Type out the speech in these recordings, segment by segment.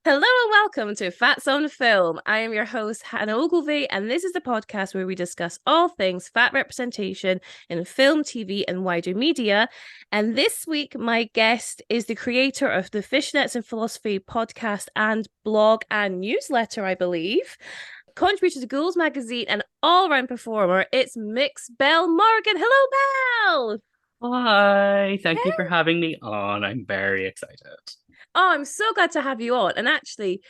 Hello and welcome to Fats on Film. I am your host, Hannah Ogilvie, and this is the podcast where we discuss all things fat representation in film, TV, and wider media. And this week, my guest is the creator of the Fishnets and Philosophy podcast and blog and newsletter, I believe. Contributor to Ghouls magazine and all-round performer, it's Mx Bel Morrigan. Hello, Belle! Hi, thank you for Hey. having me on. I'm very excited. Oh, I'm so glad to have you on. And actually,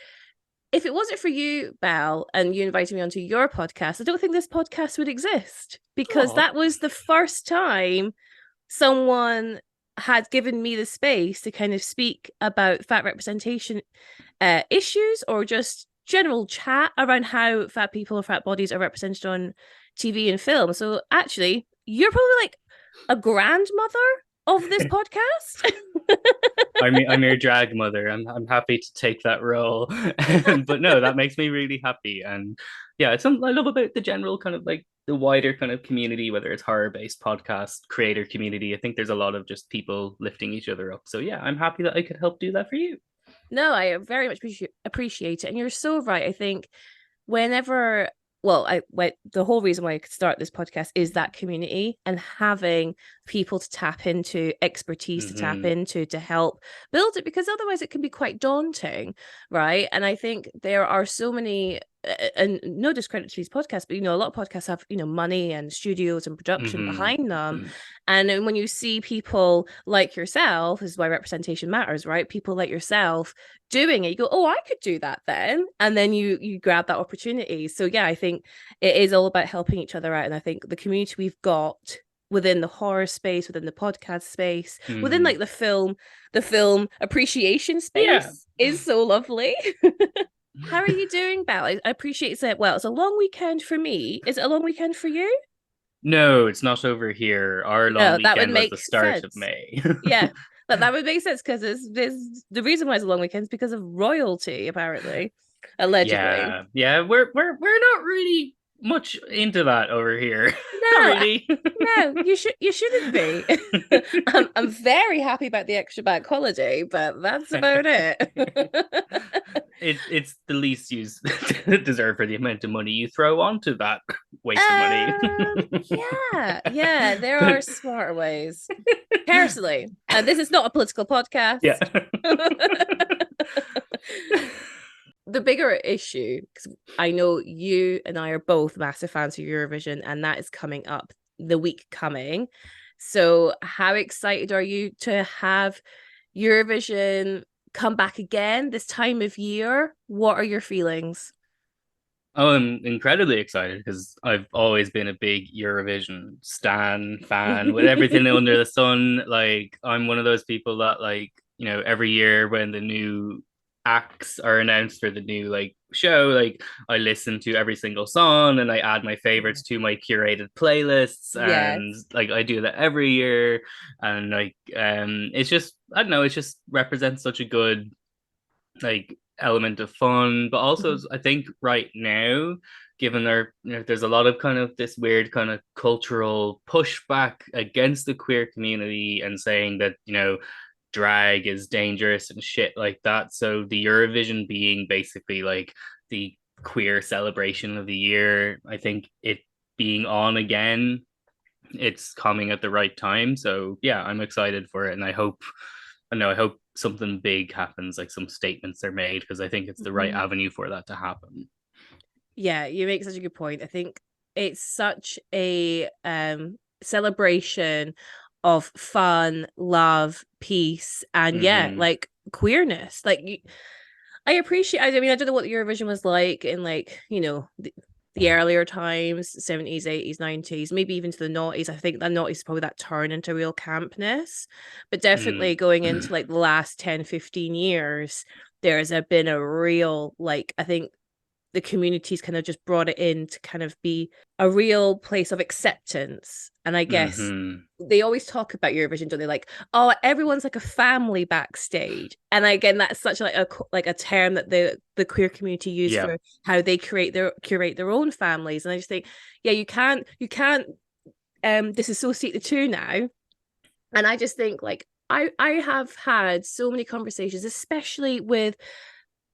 if it wasn't for you, Belle, and you invited me onto your podcast, I don't think this podcast would exist because Oh, that was the first time someone had given me the space to kind of speak about fat representation issues or just general chat around how fat people or fat bodies are represented on TV and film. So actually, you're probably like a grandmother of this podcast. I'm your drag mother. I'm happy to take that role. But no, that makes me really happy. And yeah, it's something I love about the general kind of like the wider kind of community, whether it's horror-based podcast, creator community. I think there's a lot of just people lifting each other up. So yeah, I'm happy that I could help do that for you. No, I very much appreciate it. And you're so right. I think whenever the whole reason why I could start this podcast is that community and having people to tap into, expertise to tap Hmm. into to help build it, because otherwise it can be quite daunting, right? And I think there are so many, and no discredit to these podcasts, but a lot of podcasts have money and studios and production Hmm. behind them. And when you see people like yourself, this is why representation matters, right? People like yourself doing it, you go, oh, I could do that then, and then you grab that opportunity. So yeah, I think it is all about helping each other out, and I think the community we've got within the horror space, within the podcast space, within Hmm. like the film appreciation Yeah. space is so lovely. How are you doing, Belle? I appreciate it. Well, it's a long weekend for me. Is it a long weekend for you? No, it's not over here. Our long No, that would weekend was the make start of sense. May. Yeah, that would make sense because it's the reason why it's a long weekend is because of royalty, apparently, allegedly. Yeah, we're not really much into that over here. Not No, really. no, you shouldn't be. I'm very happy about the extra bank holiday, but that's about it. It's the least you deserve for the amount of money you throw onto that waste of money. Yeah, there are But smarter ways. Personally, and this is not a political yeah. podcast. The bigger issue, because I know you and I are both massive fans of Eurovision, and that is coming up the week coming. So, how excited are you to have Eurovision come back again this time of year? What are your feelings? Oh, I'm incredibly excited because I've always been a big Eurovision stan fan with everything under the sun. Like, I'm one of those people that, like, every year when the new acts are announced for the new like show, like I listen to every single song and I add my favorites to my curated playlists, Yes. and like I do that every year. And like, it's just I don't know, it just represents such a good like element of fun, but also I think right now, given there's a lot of kind of this weird kind of cultural pushback against the queer community and saying that drag is dangerous and shit like that. So the Eurovision being basically like the queer celebration of the year, I think it being on again, it's coming at the right time. So yeah, I'm excited for it, and I hope something big happens, like some statements are made, because I think it's the right Mhm. avenue for that to happen. Yeah, you make such a good point. I think it's such a celebration of fun, love, peace, and yeah, Mm-hmm. like queerness. I appreciate. I mean, I don't know what Eurovision was like in the earlier times, 70s, 80s, 90s, maybe even to the noughties. I think the noughties is probably that turn into real campness, but definitely Mm. going into like the last 10, 15 years, been a real like I think the communities kind of just brought it in to kind of be a real place of acceptance. And I guess Mm-hmm. they always talk about Eurovision, don't they? Like, oh, everyone's like a family backstage. And again, that's such like a term that the queer community use Yeah. for how they curate their own families. And I just think, yeah, you can't disassociate the two now. And I just think like I have had so many conversations, especially with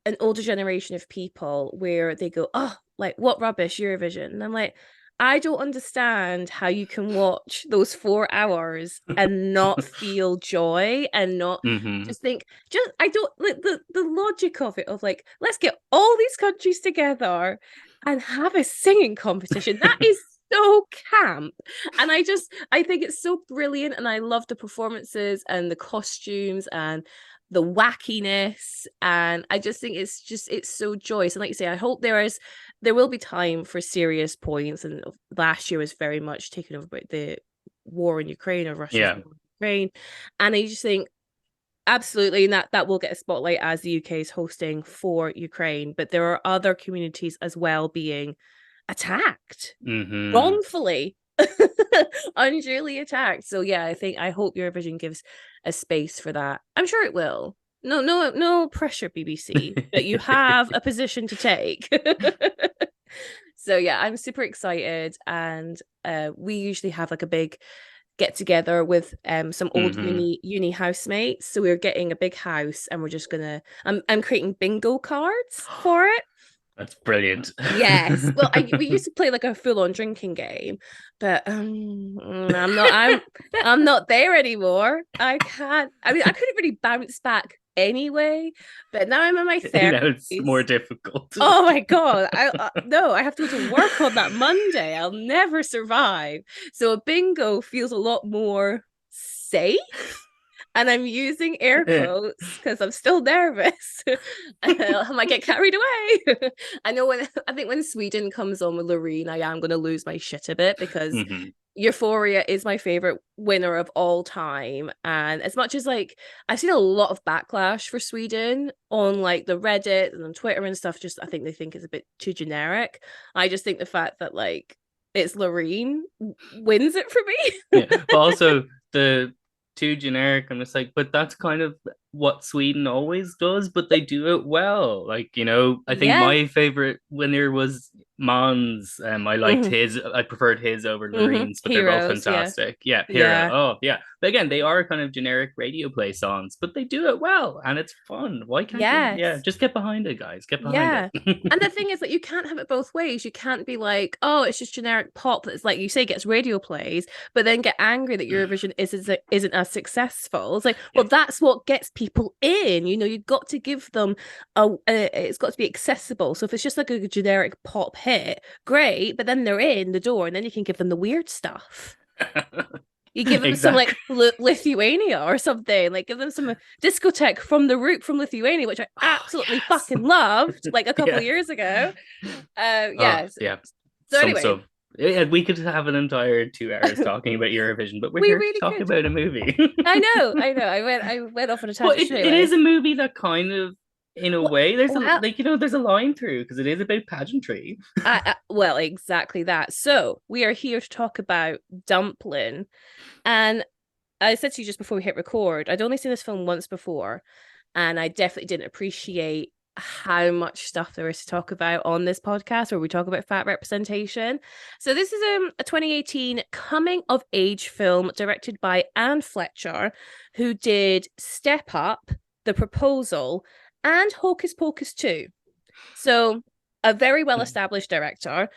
an older generation of people where they go, oh, like what rubbish Eurovision. And I'm like, I don't understand how you can watch those 4 hours and not feel joy and not Hmm. just think, just I don't like the logic of it of like, let's get all these countries together and have a singing competition. That is so camp. And I think it's so brilliant and I love the performances and the costumes and the wackiness, and I just think it's so joyous. And like you say, I hope there will be time for serious points. And last year was very much taken over by the war in Ukraine, or Russia's Yeah. war in Ukraine. And I just think absolutely, and that will get a spotlight as the UK is hosting for Ukraine. But there are other communities as well being attacked Hmm. wrongfully, unduly attacked. So yeah, I hope Eurovision gives a space for that. I'm sure it will. No, no, no pressure, BBC, but you have a position to take. So yeah, I'm super excited, and we usually have like a big get together with some old Hmm. uni housemates. So we're getting a big house, and we're just gonna I'm creating bingo cards for it. That's brilliant. Yes. Well, we used to play like a full-on drinking game, but I'm not there anymore. I can't. I mean, I couldn't really bounce back anyway, but now I'm in my Now it's more 30s. difficult. Oh my God. I no, I have to go to work on that Monday. I'll never survive. So a bingo feels a lot more safe, and I'm using air quotes because I'm still nervous. I might get carried away. I think when Sweden comes on with Loreen, I am going to lose my shit a bit because Hmm. Euphoria is my favorite winner of all time. And as much as like I've seen a lot of backlash for Sweden on like the Reddit and on Twitter and stuff, just I think they think it's a bit too generic. I just think the fact that like it's Loreen wins it for Yeah, me. but also the too generic. I'm just like, but that's kind of what Sweden always does, but they do it well. Like, I think Yeah. my favorite winner was Mons. I liked Hmm. his, I preferred his over Hmm. Loreen's, but they're both Heroes, yeah. fantastic. Yeah, Hero. Yeah. Oh, yeah. But again, they are kind of generic radio play songs, but they do it well and it's fun. Why can't you? Yeah, Yes. just get behind it, guys. Get behind it. Yeah. And the thing is that you can't have it both ways. You can't be like, oh, it's just generic pop that's like you say gets radio plays, but then get angry that Eurovision isn't as successful. It's like, Yeah. well, that's what gets people in. You've got to give them it's got to be accessible. So if it's just like a generic pop hit, great, but then they're in the door, and then you can give them the weird stuff. You give them some like Exactly. Lithuania or something, like give them some discotheque from the root from Lithuania, which I Oh, absolutely yes. fucking loved like a couple Yeah. of years ago. Oh, Yes. yeah. So Some anyway, stuff. Yeah, we could have an entire 2 hours talking about Eurovision, but we're we here to really talk could. about a movie. I know. I went off on a Well, tangent straight it is away. a movie that kind of, in a Well, way, there's a well, like there's a line through because it is about pageantry. well, exactly that. So we are here to talk about Dumplin', and I said to you just before we hit record, I'd only seen this film once before, and I definitely didn't appreciate how much stuff there is to talk about on this podcast where we talk about fat representation. So this is a 2018 coming of age film directed by Anne Fletcher, who did Step Up, The Proposal, and Hocus Pocus 2. So a very well established director,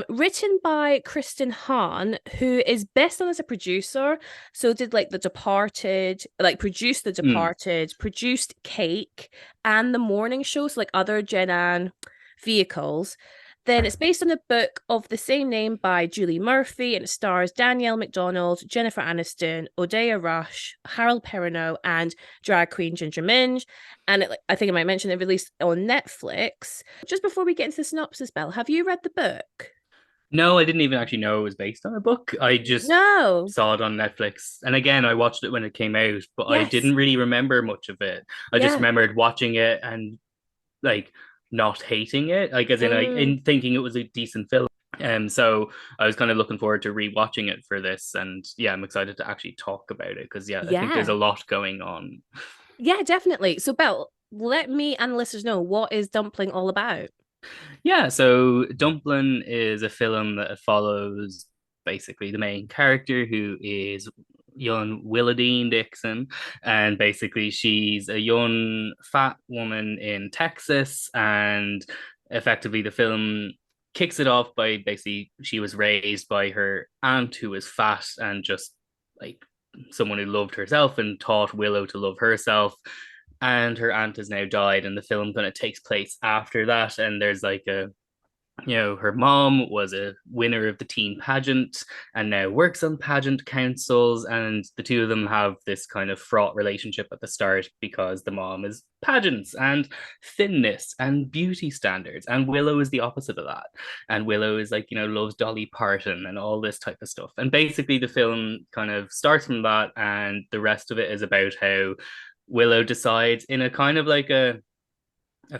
written by Kristen Hahn, who is best known as a producer. So did like The Departed, like produced The Mm. Departed, produced Cake and The Morning Show, so like other Jen Ann vehicles. Then it's based on a book of the same name by Julie Murphy, and it stars Danielle Macdonald, Jennifer Aniston, Odeya Rush, Harold Perrineau, and drag queen Ginger Minge. And I think I might mention it released on Netflix. Just before we get into the synopsis, Belle, have you read the book? No, I didn't even actually know it was based on a book. I just No. saw it on Netflix. And again, I watched it when it came out, but I Yes. didn't really remember much of it. I just Yeah. remembered watching it and like not hating it, like as in like Mm. in thinking it was a decent film. So I was kind of looking forward to rewatching it for this, and yeah, I'm excited to actually talk about it because yeah, I think there's a Yeah. lot going on. Yeah, definitely. So, Belle, let me and the listeners know, what is Dumpling all about? Yeah, so Dumplin is a film that follows basically the main character who is young Willadine Dixon, and basically she's a young fat woman in Texas, and effectively the film kicks it off by basically she was raised by her aunt who was fat and just like someone who loved herself and taught Willow to love herself. And her aunt has now died, and the film kind of takes place after that. And there's like a her mom was a winner of the teen pageant and now works on pageant councils, and the two of them have this kind of fraught relationship at the start because the mom is pageants and thinness and beauty standards, and Willow is the opposite of that. And Willow is like, loves Dolly Parton and all this type of stuff. And basically the film kind of starts from that, and the rest of it is about how Willow decides in a kind of like a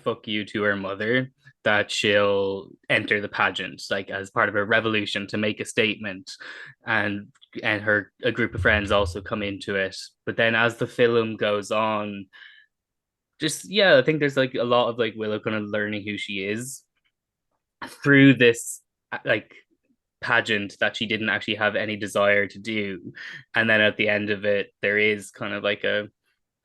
fuck you to her mother that she'll enter the pageant like as part of a revolution to make a statement. And her a group of friends also come into it. But then as the film goes on, just I think there's like a lot of like Willow kind of learning who she is through this like pageant that she didn't actually have any desire to do. And then at the end of it there is kind of like a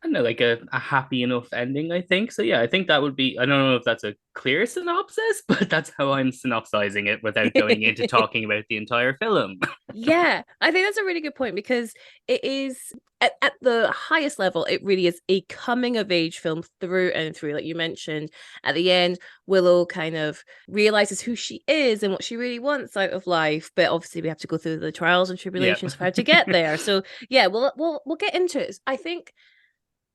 I don't know, like a happy enough ending, I think. So yeah, I think that would be, I don't know if that's a clear synopsis, but that's how I'm synopsizing it without going into talking about the entire film. Yeah, I think that's a really good point because it is at the highest level, it really is a coming of age film through and through. Like you mentioned, at the end, Willow kind of realizes who she is and what she really wants out of life. But obviously, we have to go through the trials and Yeah. tribulations for how to get there. So yeah, we'll get into it. I think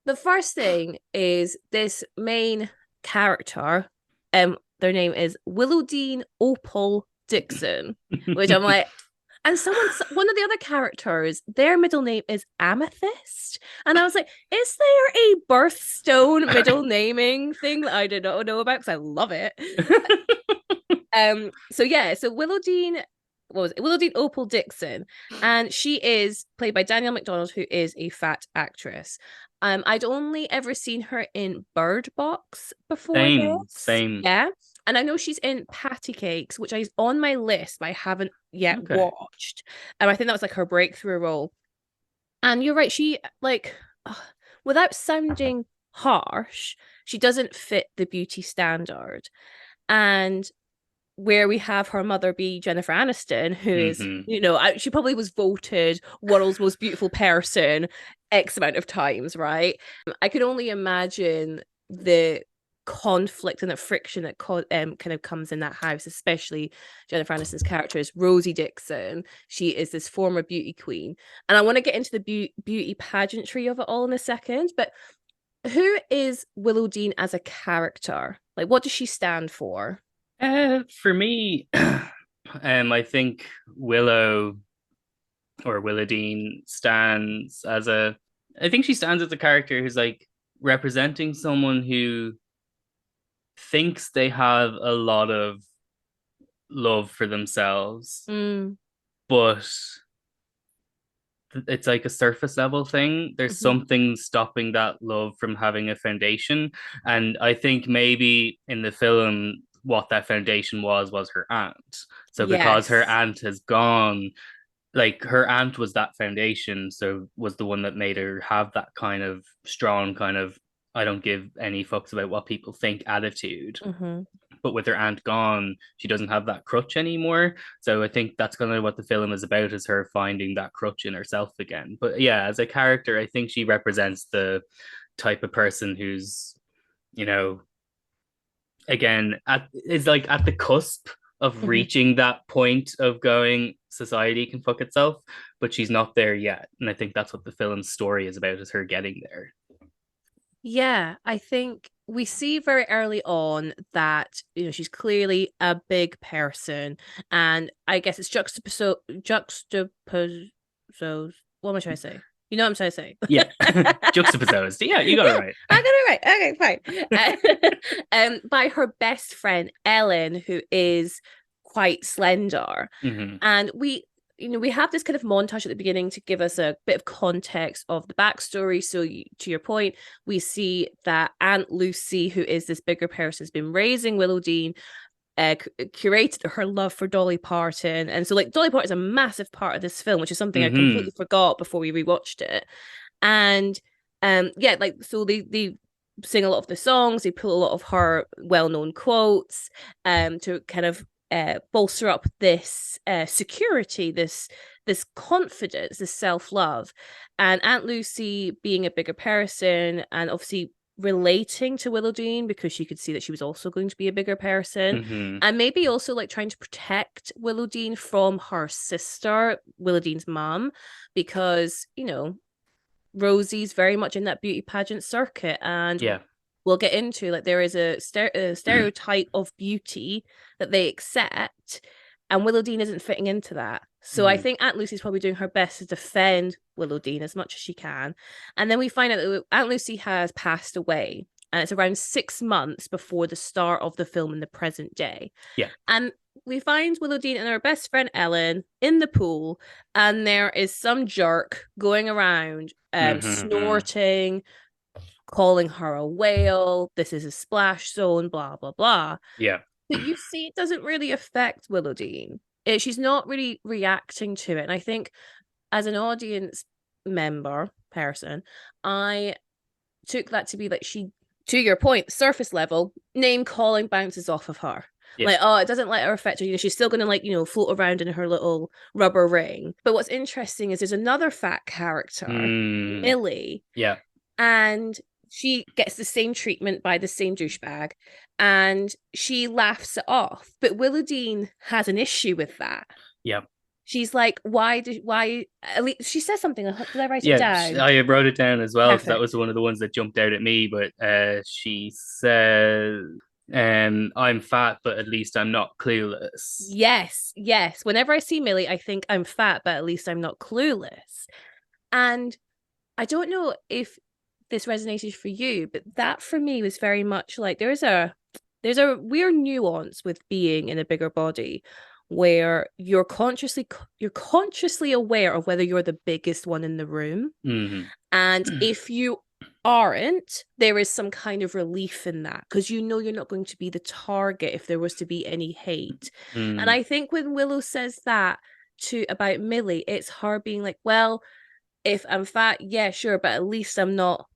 the first thing is this main character. Their name is Willowdean Opal Dixon, which I'm like, and one of the other characters, their middle name is Amethyst. And I was like, is there a birthstone middle naming thing that I did not know about? Because I love it. So Willowdean, what was it? Willowdean Opal Dixon. And she is played by Danielle Macdonald, who is a fat actress. I'd only ever seen her in Bird Box before Same. Yeah. And I know she's in Patty Cakes, which is on my list, but I haven't yet watched. And I think that was like her breakthrough role. And you're right, she like without sounding harsh, she doesn't fit the beauty standard. And where we have her mother be Jennifer Aniston, who is, she probably was voted world's most beautiful person X amount of times, right? I could only imagine the conflict and the friction that kind of comes in that house, especially Jennifer Aniston's character is Rosie Dixon. She is this former beauty queen. And I want to get into the beauty pageantry of it all in a second, but who is Willowdean as a character? Like, what does she stand for? For me, I think Willow or Willowdean stands as I think she stands as a character who's like representing someone who thinks they have a lot of love for themselves, but it's like a surface level thing. There's something stopping that love from having a foundation. And I think maybe in the film, what that foundation was her aunt. So because her aunt has gone, like her aunt was that foundation, so was the one that made her have that kind of strong kind of I don't give any fucks about what people think attitude. But with her aunt gone, she doesn't have that crutch anymore. So I think that's kind of what the film is about, is her finding that crutch in herself again. But yeah, as a character, I think she represents the type of person who's, again, is like at the cusp of reaching that point of going, society can fuck itself, but she's not there yet. And I think that's what the film's story is about, is her getting there. Yeah, I think we see very early on that she's clearly a big person, and I guess it's juxtaposed. What am I trying to say? You know what I'm trying to say? Yeah, juxtaposed. Yeah, you got it right. I got it right. Okay, fine. By her best friend Ellen, who is quite slender, and we have this kind of montage at the beginning to give us a bit of context of the backstory. So to your point, we see that Aunt Lucy, who is this bigger person, has been raising Willowdean curated her love for Dolly Parton. And so like Dolly Parton is a massive part of this film, which is something I Mm-hmm. completely forgot before we rewatched it. And yeah, like so they sing a lot of the songs, they pull a lot of her well-known quotes to kind of bolster up this security, this confidence, this self-love. And Aunt Lucy being a bigger person and obviously relating to Willowdean because she could see that she was also going to be a bigger person, Mm-hmm. and maybe also like trying to protect Willowdean from her sister, Willowdean's mom, because Rosie's very much in that beauty pageant circuit, and Yeah. we'll get into like there is a stereotype of beauty that they accept, and Willowdean isn't fitting into that. So I Mm-hmm. think Aunt Lucy's probably doing her best to defend Willowdean as much as she can. And then we find out that Aunt Lucy has passed away, and it's around 6 months before the start of the film in the present day. Yeah. And we find Willowdean and her best friend Ellen in the pool, and there is some jerk going around Mm-hmm. snorting, calling her a whale. This is a splash zone, blah, blah, blah. Yeah. But you see, it doesn't really affect Willowdean. She's not really reacting to it. And I think as an audience member person, I took that to be like to your point, surface level, name calling bounces off of her. Yeah. Like, oh, it doesn't let her affect her. She's still gonna like, float around in her little rubber ring. But what's interesting is there's another fat character, Mm. Millie, Yeah. and she gets the same treatment by the same douchebag, and she laughs it off. But Willowdean has an issue with that. Yeah. She's like, why? At least she says something. Did I write it Yeah, down? I wrote it down as well because that was Perfect. one of the ones that jumped out at me. But she said, I'm fat, but at least I'm not clueless." Yes, yes. Whenever I see Millie, I think I'm fat, but at least I'm not clueless. And I don't know if this resonated for you, but that for me was very much like there's a weird nuance with being in a bigger body where you're consciously aware of whether you're the biggest one in the room. Mm-hmm. And if you aren't, there is some kind of relief in that because you're not going to be the target if there was to be any hate. And Mm. I think when Willow says that to about Millie, it's her being like, well, if I'm fat, yeah, sure, but at least I'm not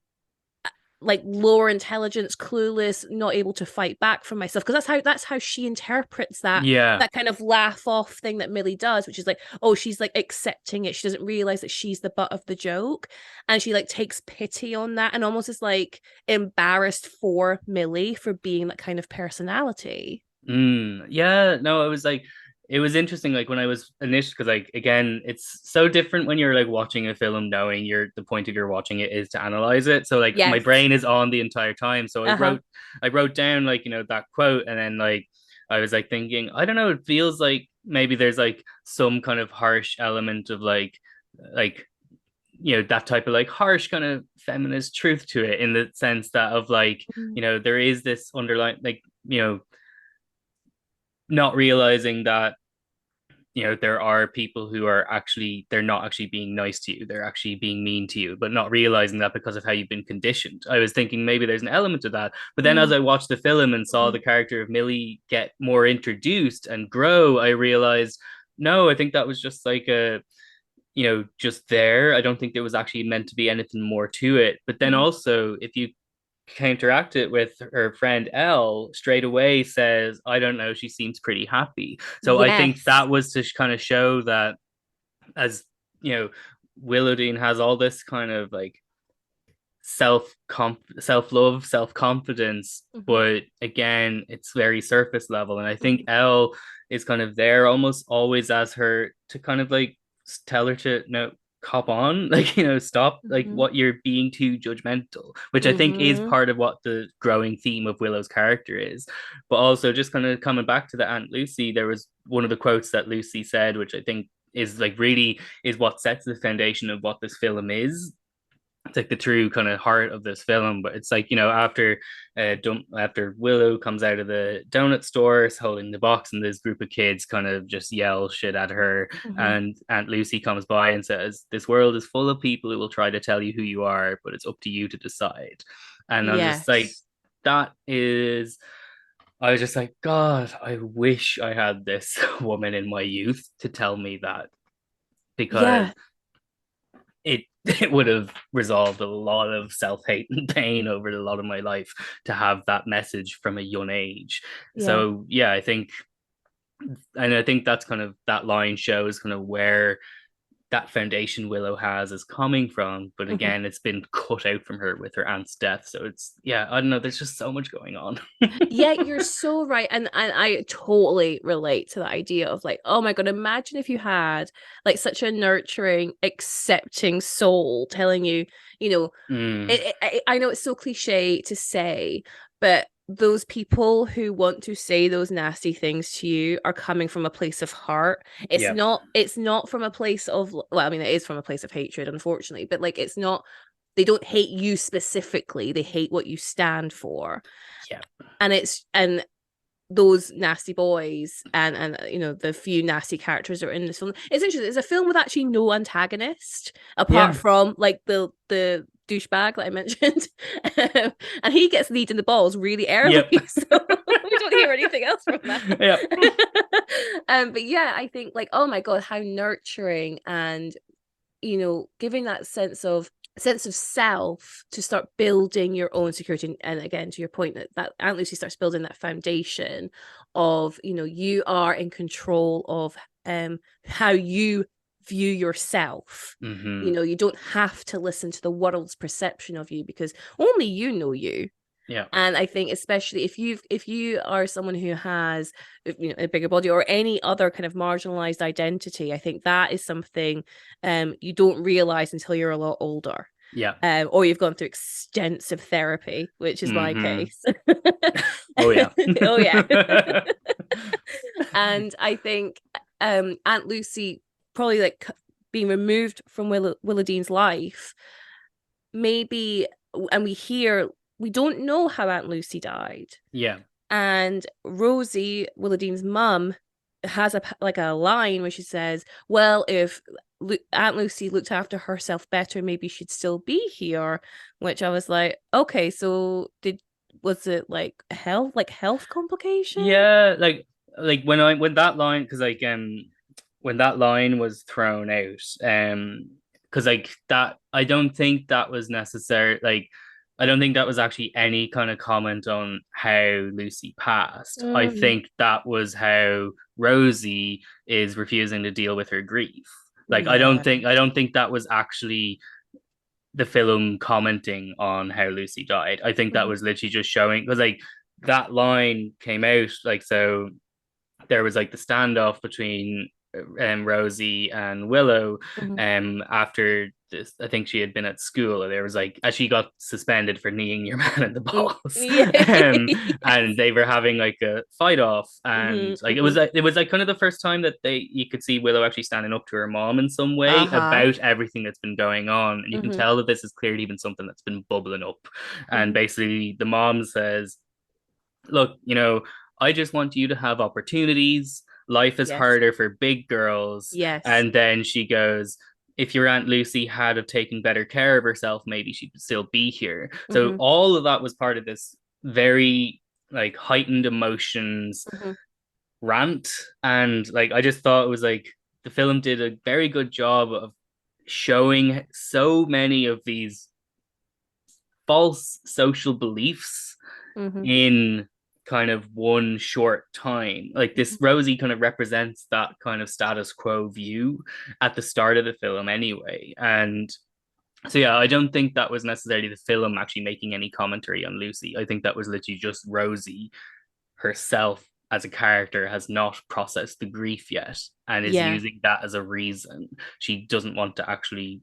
like lower intelligence, clueless, not able to fight back for myself. Because that's how she interprets that Yeah. that kind of laugh off thing that Millie does, which is like, oh, she's like accepting it. She doesn't realize that she's the butt of the joke. And she like takes pity on that and almost is like embarrassed for Millie for being that kind of personality. Yeah, no, it was interesting like when I was initially because like again it's so different when you're like watching a film knowing the point of your watching it is to analyze it. So like my Yes. brain is on the entire time. So Uh-huh. I wrote down like, that quote and then like I was like thinking, I don't know, it feels like maybe there's like some kind of harsh element of like that type of like harsh kind of feminist truth to it in the sense that of like, Mhm. there is this underlying like, not realizing that there are people who are actually they're not actually being nice to you, they're actually being mean to you, but not realizing that because of how you've been conditioned. I was thinking maybe there's an element of that, but then as Mhm. I watched the film and saw the character of Millie get more introduced and grow, I realized no, I think that was just like a just there. I don't think there was actually meant to be anything more to it. But then Mhm. also if you counteract it with her friend Elle straight away says, I don't know, she seems pretty happy. So I think Yes. that was to kind of show that as you know, Willowdean has all this kind of like self love, self confidence, Mhm. but again, it's very surface level. And I think Mhm. Elle is kind of there almost always as her to kind of like tell her to no cop on, like stop like Mhm. what you're being too judgmental, which I think is Mhm. part of what the growing theme of Willow's character is. But also just kind of coming back to the Aunt Lucy, there was one of the quotes that Lucy said, which I think is like really is what sets the foundation of what this film is. It's like the true kind of heart of this film. But it's like after after Willow comes out of the donut store holding the box, and this group of kids kind of just yell shit at her, Mhm. and Aunt Lucy comes by and says, "This world is full of people who will try to tell you who you are, but it's up to you to decide." And I'm just like, Yes. that is I was just like, God, I wish I had this woman in my youth to tell me that, because Yeah, it would have resolved a lot of self-hate and pain over a lot of my life to have that message from a young age. yeah. So yeah, I think that's kind of, that line shows kind of where that foundation Willow has is coming from. But Mhm. again, it's been cut out from her with her aunt's death. So it's, yeah, I don't know. There's just so much going on. Yeah, you're so right. And I totally relate to the idea of like, oh my God, imagine if you had like such a nurturing, accepting soul telling you, you know, Mm, I know it's so cliche to say, but those people who want to say those nasty things to you are coming from a place of heart. yeah, It's not from a place of, well, I mean, it is from a place of hatred, unfortunately, but like it's not, they don't hate you specifically, they hate what you stand for. yeah, And those nasty boys and the few nasty characters that are in this film. It's interesting. It's a film with actually no antagonist apart yeah, from like the douchebag that I mentioned, and he gets lead in the balls really early, yep, so we don't hear anything else from that. yep, But yeah, I think like, oh my God, how nurturing, and giving that sense of self to start building your own security. And again, to your point, that Aunt Lucy starts building that foundation of, you are in control of how you view yourself. mm-hmm. You don't have to listen to the world's perception of you, because only you know you. Yeah, And I think especially if you are someone who has a bigger body or any other kind of marginalized identity, I think that is something you don't realize until you're a lot older. yeah, Or you've gone through extensive therapy, which is my mm-hmm. case. Oh yeah. Oh yeah. And I think Aunt Lucy probably like being removed from Willa Dean's life, maybe, and we don't know how Aunt Lucy died. Yeah, And Rosie, Willa Dean's mum, has a line where she says, "Well, if Aunt Lucy looked after herself better, maybe she'd still be here." Which I was like, okay, so was it like health complication? yeah, like when that line, because when that line was thrown out, because like that, I don't think that was necessary. Like, I don't think that was actually any kind of comment on how Lucy passed. I Mm, think that was how Rosie is refusing to deal with her grief. Like, yeah. I don't think that was actually the film commenting on how Lucy died. I think that Mhm, was literally just showing, because like that line came out, like, so there was like the standoff between Rosie and Willow mhm. after this. I think she had been at school, and there was like, as she got suspended for kneeing your man in the balls, Yeah. and Yes. they were having like a fight off, and Mhm, like mhm. it was like kind of the first time that you could see Willow actually standing up to her mom in some way Uh-huh. about everything that's been going on, and you can Mhm, tell that this is clearly been something that's been bubbling up. And mhm. basically the mom says, look, I just want you to have opportunities. Life is Yes. harder for big girls. Yes. And then she goes, if your Aunt Lucy had have taken better care of herself, maybe she'd still be here. So Mhm, all of that was part of this very like heightened emotions mhm. rant. And like, I just thought it was like the film did a very good job of showing so many of these false social beliefs Mhm, in kind of one short time. Like, this mhm. Rosie kind of represents that kind of status quo view at the start of the film anyway. And so yeah, I don't think that was necessarily the film actually making any commentary on Lucy. I think that was literally just Rosie herself as a character has not processed the grief yet and is Yeah. using that as a reason. She doesn't want to actually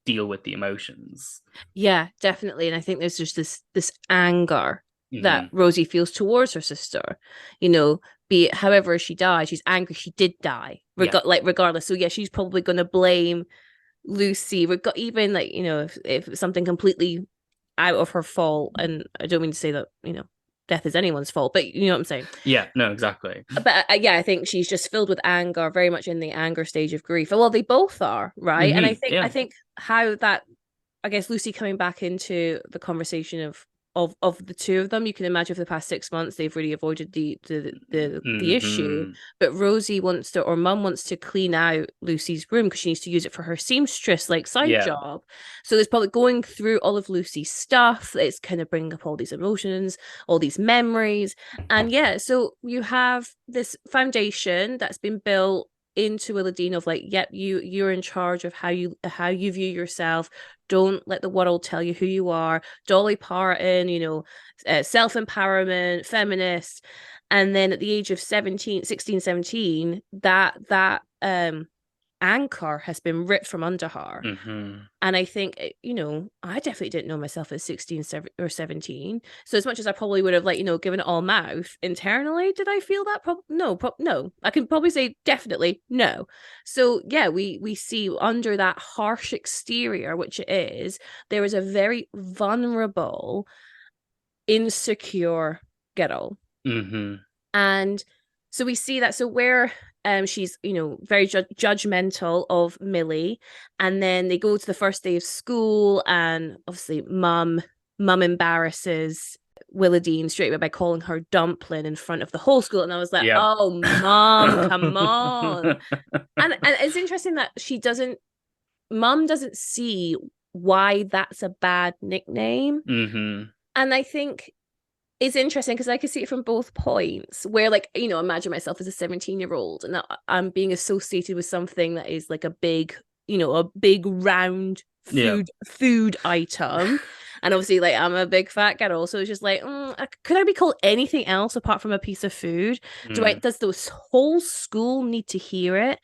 deal with the emotions. Yeah, definitely. And I think there's just this anger that Mm-hmm. Rosie feels towards her sister. You know, be it however she died, she's angry she did die. Yeah. Regardless. So yeah, she's probably gonna blame Lucy, even like, if it's something completely out of her fault. And I don't mean to say that, death is anyone's fault, but you know what I'm saying. Yeah, no, exactly. But yeah, I think she's just filled with anger, very much in the anger stage of grief. Well, they both are, right? And I Mm-hmm. think I Yeah. think how that, I guess, Lucy coming back into the conversation of of the two of them. You can imagine for the past 6 months they've really avoided the issue. Mm-hmm. But Rosie wants to, or Mum wants to clean out Lucy's room because she needs to use it for her seamstress like side Yeah. job. So it's probably going through all of Lucy's stuff. It's kind of bringing up all these emotions, all these memories, and yeah. So you have this foundation that's been built into Willadine of like, yep, you're in charge of how you view yourself. Don't let the world tell you who you are. Dolly Parton, self-empowerment, feminist. And then at the age of 17, 16, 17, that anchor has been ripped from under her. Mm-hmm. And I think, I definitely didn't know myself at 16 or 17. So as much as I probably would have, like, given it all mouth, internally, did I feel that? No. I can probably say definitely no. So yeah, we see under that harsh exterior, which it is, there is a very vulnerable, insecure girl. Mm-hmm. And so we see that. So where she's, very judgmental of Millie, and then they go to the first day of school, and obviously mum embarrasses Willadine straight away by calling her Dumplin in front of the whole school. And I was like, Yep. oh, Mum, come on. And it's interesting that Mum doesn't see why that's a bad nickname. Mm-hmm. And I think it's interesting because I can see it from both points where, like, imagine myself as a 17-year-old and I'm being associated with something that is like a big round Yeah. food item. And obviously, like, I'm a big fat girl, so it's just like, could I be called anything else apart from a piece of food? Does the whole school need to hear it?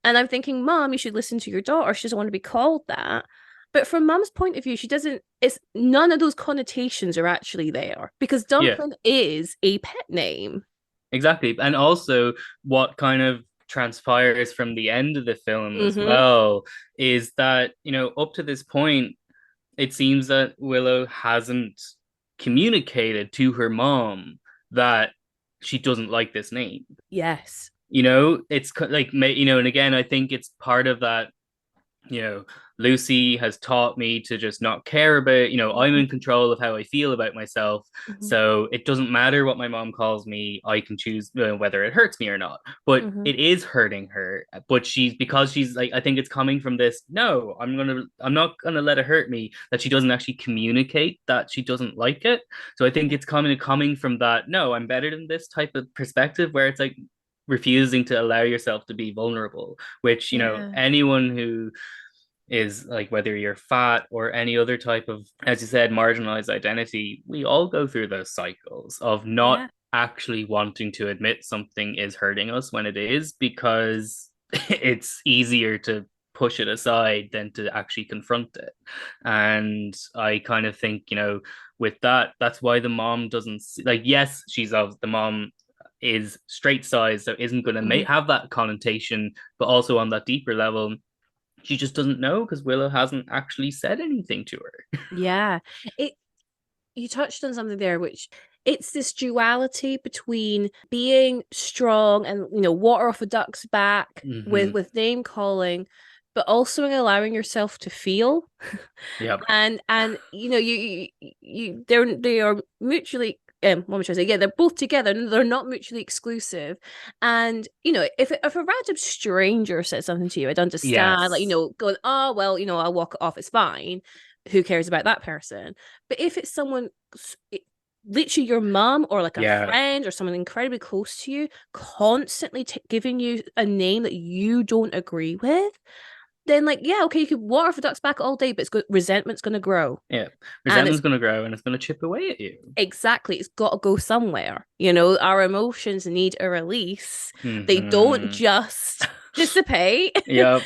And I'm thinking, Mom, you should listen to your daughter. She doesn't want to be called that. But from Mum's point of view, she doesn't, it's none of those connotations are actually there because Yeah. Dumplin is a pet name. Exactly. And also what kind of transpires from the end of the film as Mm-hmm. well is that, up to this point, it seems that Willow hasn't communicated to her mom that she doesn't like this name. Yes. It's like, and again, I think it's part of that, Lucy has taught me to just not care about, I'm in control of how I feel about myself. Mm-hmm. So it doesn't matter what my mom calls me. I can choose whether it hurts me or not. But Mm-hmm. it is hurting her. But because she's like, I think it's coming from this, no, I'm not going to let it hurt me, that she doesn't actually communicate that she doesn't like it. So I think it's coming from that, no, I'm better than this type of perspective where it's like refusing to allow yourself to be vulnerable, which, Yeah. anyone who is like, whether you're fat or any other type of, as you said, marginalized identity, we all go through those cycles of not Yeah. actually wanting to admit something is hurting us when it is, because it's easier to push it aside than to actually confront it. And I kind of think, with that's why the mom doesn't like, yes, the mom is straight size, so isn't going to Mm-hmm. have that connotation, but also on that deeper level, she just doesn't know because Willow hasn't actually said anything to her. Yeah. It You touched on something there, which it's this duality between being strong and water off a duck's back Mm-hmm. with name calling, but also allowing yourself to feel. Yep. And they are mutually what am I trying to say? Yeah, they're both together and they're not mutually exclusive. And if a random stranger said something to you, I'd understand, like, Yes. going, oh well, I'll walk it off, it's fine. Who cares about that person? But if it's someone, literally your mom or like a Yeah. friend or someone incredibly close to you, constantly giving you a name that you don't agree with, then, like, yeah, okay, you could water for ducks back all day, but resentment's going to grow. Yeah. And it's Resentment's going to grow and it's going to chip away at you. exactly, it's got to go somewhere. Our emotions need a release. They don't Mm-hmm. just dissipate. Yep.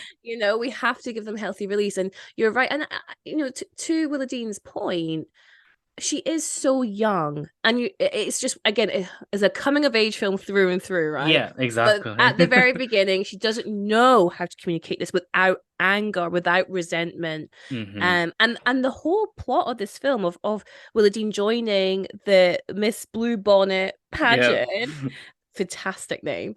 We have to give them healthy release. And you're right. And, to Willadine's point, she is so young, and it's just, again, it's a coming of age film through and through, right? Yeah, But exactly. at the very beginning, she doesn't know how to communicate this without anger, without resentment. Mm-hmm. And the whole plot of this film of Willadine joining the Miss Blue Bonnet Yep. pageant, fantastic name,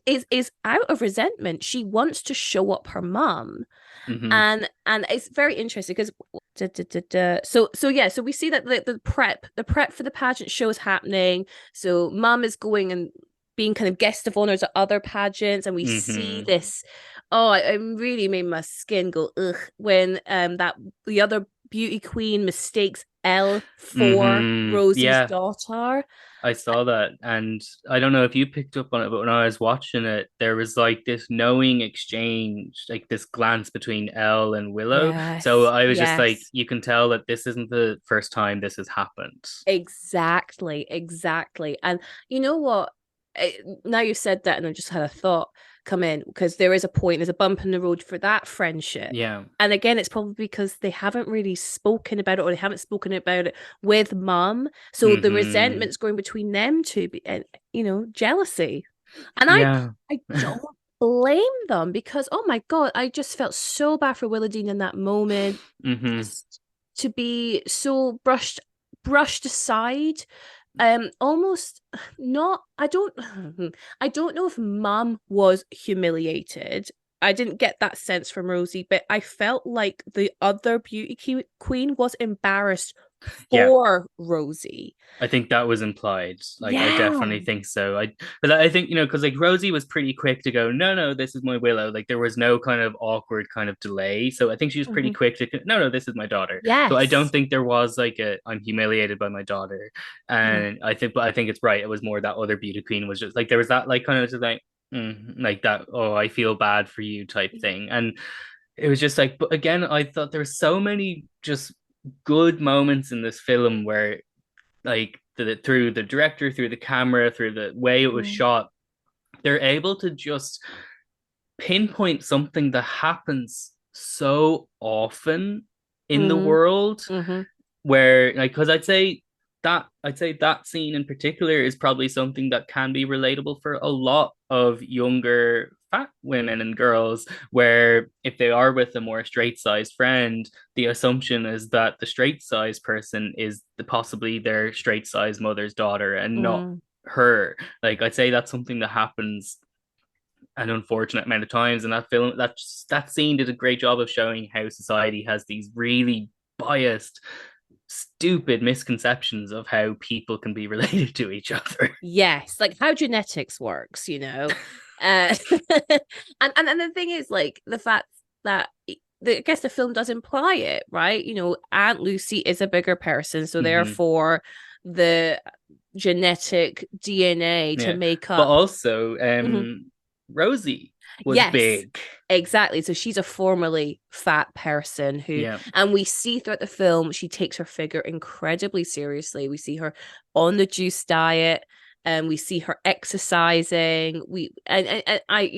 is out of resentment. She wants to show up her mum. Mm-hmm. And it's very interesting because So yeah, so we see that the prep for the pageant show is happening. So mum is going and being kind of guest of honors at other pageants, and we see Mm-hmm. this. Oh, it really made my skin go ugh when that the other beauty queen mistakes Elle for Mm-hmm. Rosie's Yeah, daughter. I saw that, and I don't know if you picked up on it, but when I was watching it, there was like this knowing exchange, like this glance between Elle and Willow. So Yes, I was just like, yes. you can tell that this isn't the first time this has happened. Exactly, exactly. And you know what? Now you've said that, and I just had a thought come in because there is a point, there's a bump in the road for that friendship. Yeah. And again, it's probably because they haven't really spoken about it, or they haven't spoken about it with mum. So the Mm-hmm. resentment's going between them two, and jealousy. And I, Yeah. I don't blame them because, oh my God, I just felt so bad for Willadine in that moment, Mm-hmm. just to be so brushed aside, almost not. I don't know if mum was humiliated. I didn't get that sense from Rosie, but I felt like the other beauty queen was embarrassed Yeah. for Rosie. I think that was implied. Like, I Yeah. definitely think so. But I think, because like Rosie was pretty quick to go, no, no, this is my Willow. Like, there was no kind of awkward kind of delay. So I think she was pretty Mhm. quick to, no, no, this is my daughter. So I don't Yes. think there was like I'm humiliated by my daughter. No. And but I think it's right. It was more that other beauty queen was just like, there was that like kind of just like, like that, oh, I feel bad for you type thing. And it was just like, but again, I thought there were so many just good moments in this film where like through the director, through the camera, through the way it was Mm. shot, they're able to just pinpoint something that happens so often in the Mm. world Mm-hmm. where like because I'd say that scene in particular is probably something that can be relatable for a lot of younger fat women and girls where if they are with a more straight sized friend, the assumption is that the straight sized person is possibly their straight sized mother's daughter and not Mm. her. Like I'd say that's something that happens an unfortunate amount of times. And that scene did a great job of showing how society has these really biased, stupid misconceptions of how people can be related to each other. Yes, like how genetics works. Uh, and the thing is, like the fact that I guess the film does imply it, right? Aunt Lucy is a bigger person, so Mm-hmm. therefore the genetic DNA to Yeah, make but up. also Mhm. Rosie was Yes, big. exactly. So she's a formerly fat person Yeah. and we see throughout the film, she takes her figure incredibly seriously. We see her on the juice diet, and we see her exercising. And I,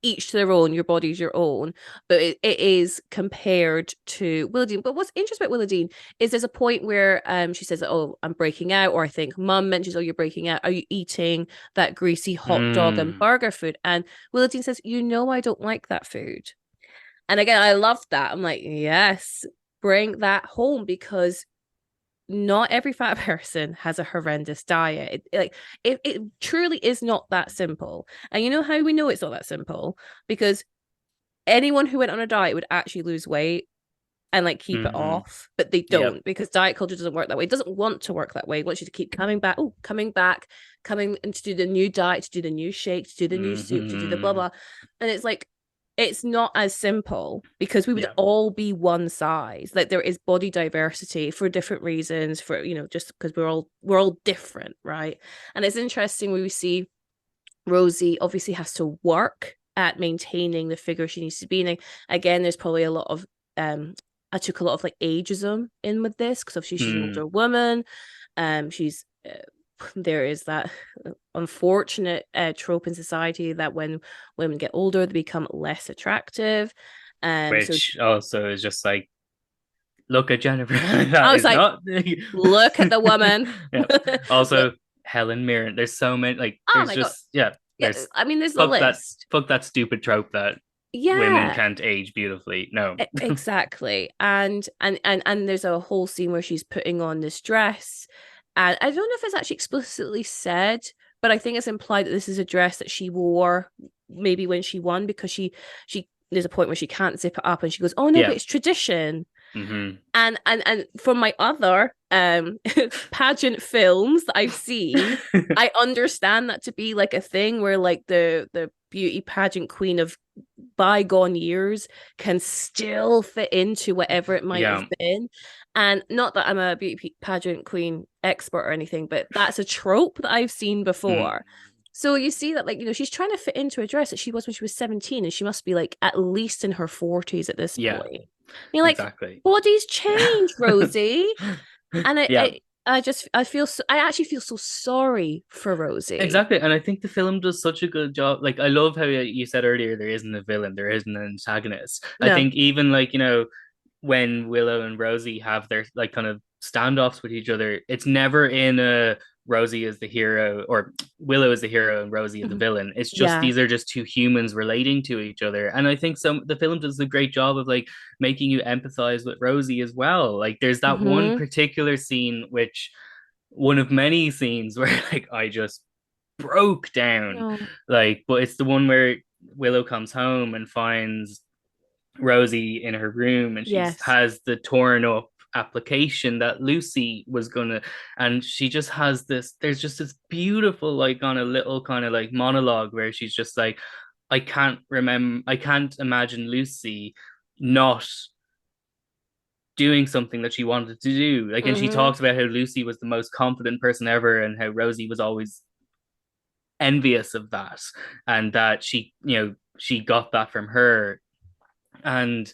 each to their own, your body's your own, but it is compared to Willadine. But what's interesting about Willadine is there's a point where she says, oh, I'm breaking out, or I think mum mentions, oh, you're breaking out, are you eating that greasy hot dog and Mm. burger food? And Willadine says, I don't like that food. And again, I love that. I'm like, yes, bring that home, because not every fat person has a horrendous diet. It truly is not that simple. And you know how we know it's not that simple? Because anyone who went on a diet would actually lose weight and like keep it Mm-hmm. off, but they Yep. don't, because diet culture doesn't work that way. It doesn't want to work that way. It wants you to keep coming back, coming back, coming and to do the new diet, to do the new shake, to do the new soup, to do the blah Mm-hmm. blah. And it's like, it's not as simple, because we would Yeah. all be one size. Like there is body diversity for different reasons, for just because we're all different, right? And it's interesting when we see Rosie obviously has to work at maintaining the figure she needs to be. And again, there's probably a lot of I took a lot of like ageism in with this, because obviously she's an Mm. older woman. She's there is that unfortunate trope in society that when women get older, they become less attractive. So Which also is just like, look at Jennifer. I That was is like, not. look at the woman. Yeah. Look, Also, Helen Mirren. There's so many. Like, oh there's my God. just yeah. Yeah, There's I mean, there's a fuck that list. fuck that stupid trope that women Yeah. can't age beautifully. No. Exactly. And there's a whole scene where she's putting on this dress, and I don't know if it's actually explicitly said, but I think it's implied that this is a dress that she wore maybe when she won, because she there's a point where she can't zip it up, and she goes, oh no, but Yeah. it's tradition. Mm-hmm. And from my other pageant films that I've seen, I understand that to be like a thing where like the beauty pageant queen of bygone years can still fit into whatever it might have Yeah. been. And not that I'm a beauty pageant queen expert or anything, but that's a trope that I've seen Mm. before. So you see that, like, she's trying to fit into a dress that she was when she was 17, and she must be like at least in her 40s at this Yeah, point. You're like, exactly. bodies change, Rosie. And Yeah, I feel so, I actually feel so sorry for Rosie. exactly. And I think the film does such a good job. Like, I love how you said earlier there isn't a villain, there isn't an antagonist. I No. think even like, when Willow and Rosie have their like kind of standoffs with each other, it's never in a Rosie is the hero or Willow is the hero and Rosie is the Mhm. villain. It's just Yeah. these are just two humans relating to each other. And I think the film does a great job of like making you empathize with Rosie as well. Like there's that one Mm-hmm. particular scene which one of many scenes where like I just broke down. No. Like, but it's the one where Willow comes home and finds Rosie in her room and she Yes. has the torn up application that Lucy was gonna, and she just has this, there's just this beautiful like on a little kind of like monologue where she's just like, I can't imagine Lucy not doing something that she wanted to do. Like, and she Mm-hmm. talks about how Lucy was the most confident person ever and how Rosie was always envious of that, and that she got that from her. And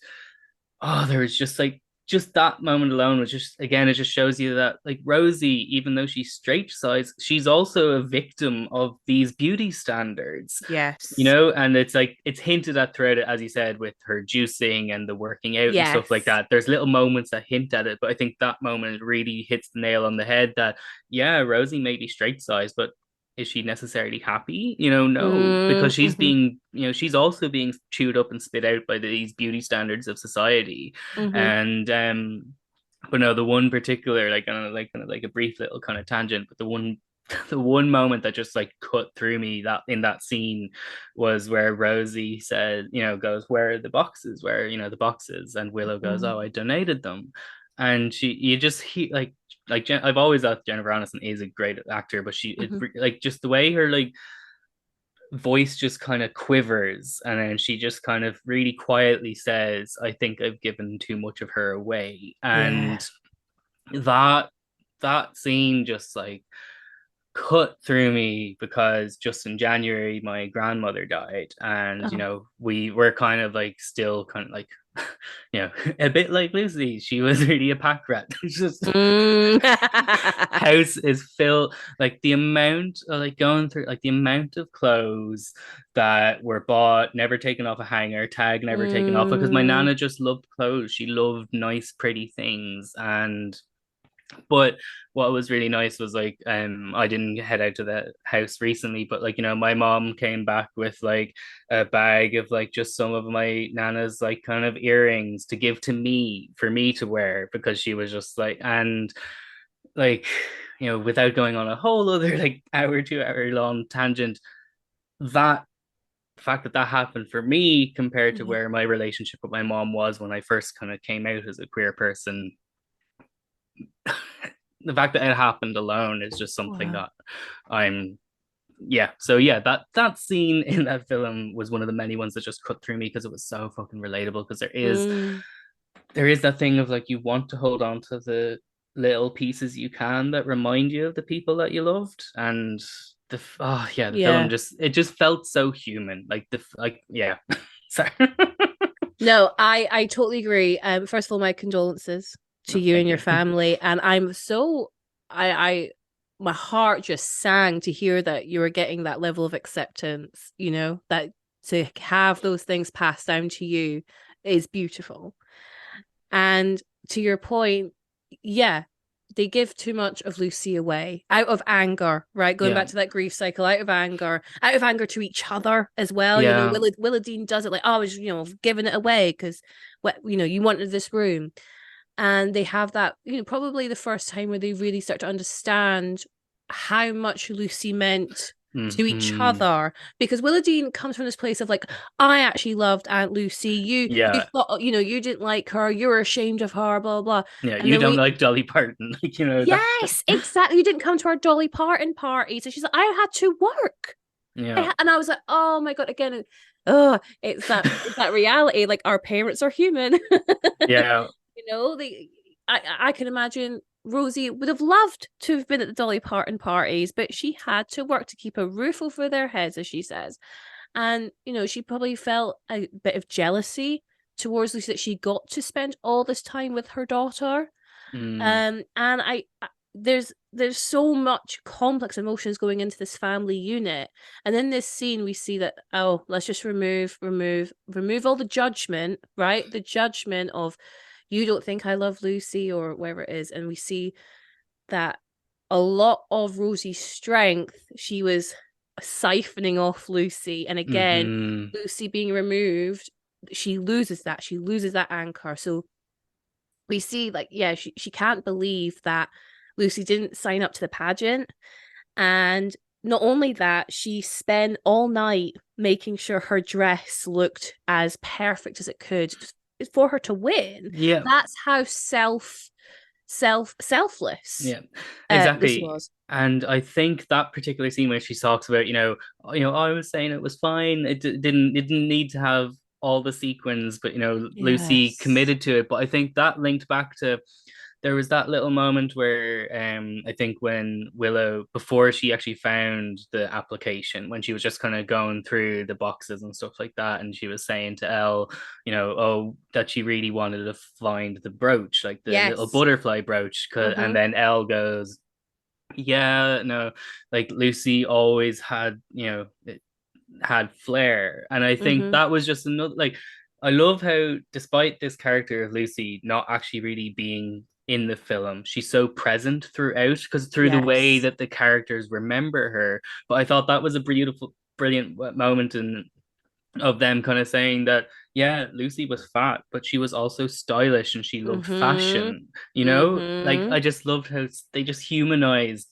there was just like just that moment alone was just, again, it just shows you that like Rosie, even though she's straight size, she's also a victim of these beauty standards, Yes. and it's like it's hinted at throughout it, as you said, with her juicing and the working out and stuff like Yes. that. There's little moments that hint at it, but I think that moment really hits the nail on the head that, yeah, Rosie may be straight size, but is she necessarily happy? No, because Mm-hmm. she's also being chewed up and spit out by these beauty standards of society. Mm-hmm. And but no, the one particular, like kind of like a brief little kind of tangent, but the one the one moment that just like cut through me that in that scene was where Rosie said, goes, "Where are the boxes? Where the boxes?" And Willow goes, "Oh, I donated them." And you just I've always thought Jennifer Aniston is a great actor, but Mm-hmm. like just the way her like voice just kind of quivers, and then she just kind of really quietly says, "I think I've given too much of her away." Yeah. And that that scene just like cut through me, because just in January my grandmother died, and Oh. we were kind of like still kind of like a bit like Lucy. She was really a pack rat. It's just Mm. house is filled, like the amount of like going through like the amount of clothes that were bought, never taken off a hanger, tag never taken off, because my Mm. nana just loved clothes. She loved nice pretty things. And but what was really nice was like, I didn't head out to the house recently, but like, my mom came back with like a bag of like just some of my nana's like kind of earrings to give to me for me to wear, because she was just like, and like, without going on a whole other like hour 2 hour long tangent, that fact that that happened for me compared to Yeah. where my relationship with my mom was when I first kind of came out as a queer person, the fact that it happened alone is just something Wow. that I'm yeah. So yeah, that scene in that film was one of the many ones that just cut through me, because it was so fucking relatable, because Mm. there is that thing of like, you want to hold on to the little pieces you can that remind you of the people that you loved. And the film Yeah. just felt so human, like yeah. Sorry. No, I totally agree. First of all, my condolences to No, you and thank your you. family. And I'm so I my heart just sang to hear that you were getting that level of acceptance, that to have those things passed down to you is beautiful. And to your point, yeah, they give too much of Lucy away out of anger, right? Going Yeah, back to that grief cycle, out of anger to each other as well. yeah, Willa Dean does it like, oh, I was, giving it away because you wanted this room. And they have that, probably the first time where they really start to understand how much Lucy meant to each Hmm. other, because Willowdean comes from this place of like, I actually loved Aunt Lucy. You Yeah. thought, you didn't like her, you were ashamed of her, blah blah blah. Yeah. And You then don't we like Dolly Parton. Like, that. yes, exactly. You didn't come to our Dolly Parton party. So she's like, I had to work. Yeah. And I was like, oh my God, again, oh, it's that reality. Like our parents are human. Yeah. I can imagine Rosie would have loved to have been at the Dolly Parton parties, but she had to work to keep a roof over their heads, as she says. And, she probably felt a bit of jealousy towards Lucy that she got to spend all this time with her daughter. Mm. And there's so much complex emotions going into this family unit, and in this scene we see that, oh, let's just remove all the judgment, right? The judgment of, you don't think I love Lucy or whatever it is, and we see that a lot of Rosie's strength, she was siphoning off Lucy, and again, Hmm. Lucy being removed, she loses that anchor. So we see, like, yeah, she can't believe that Lucy didn't sign up to the pageant. And not only that, she spent all night making sure her dress looked as perfect as it could for her to win. Yeah. That's how selfless Yeah. Lucy Exactly. was. And I think that particular scene where she talks about, I was saying it was fine. It didn't need to have all the sequins, but Lucy Yes. committed to it. But I think that linked back to, there was that little moment where I think when Willow, before she actually found the application, when she was just kind of going through the boxes and stuff like that, and she was saying to Elle, oh, that she really wanted to find the brooch, like the little Yes. butterfly brooch. And Mm-hmm. then Elle goes, yeah, no, like Lucy always had, had flair. And I think Mm-hmm. that was just another, like, I love how, despite this character of Lucy not actually really being in the film, she's so present throughout, because through the way Yes. that the characters remember her. But I thought that was a brilliant moment of them kind of saying that, yeah, Lucy was fat, but she was also stylish and she loved Mm-hmm. fashion. Like, Mm-hmm. I just loved how they just humanized.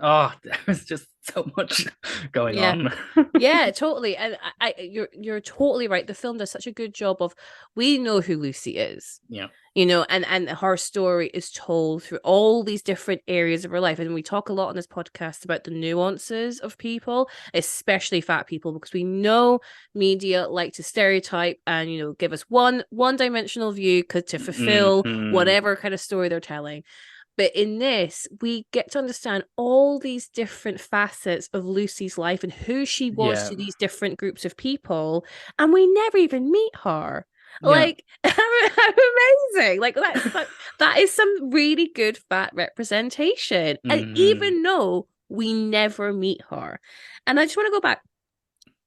Oh, there was just so much going Yeah. on. Yeah, totally. And you're totally right. The film does such a good job of, we know who Lucy is, Yeah. and her story is told through all these different areas of her life. And we talk a lot on this podcast about the nuances of people, especially fat people, because we know media like to stereotype and, give us one dimensional view to fulfill Mm-hmm. whatever kind of story they're telling. But in this, we get to understand all these different facets of Lucy's life and who she was Yeah. to these different groups of people. And we never even meet her. Yeah. Like, how amazing. Like, that is some really good fat representation. And Mm-hmm. even though we never meet her. And I just want to go back.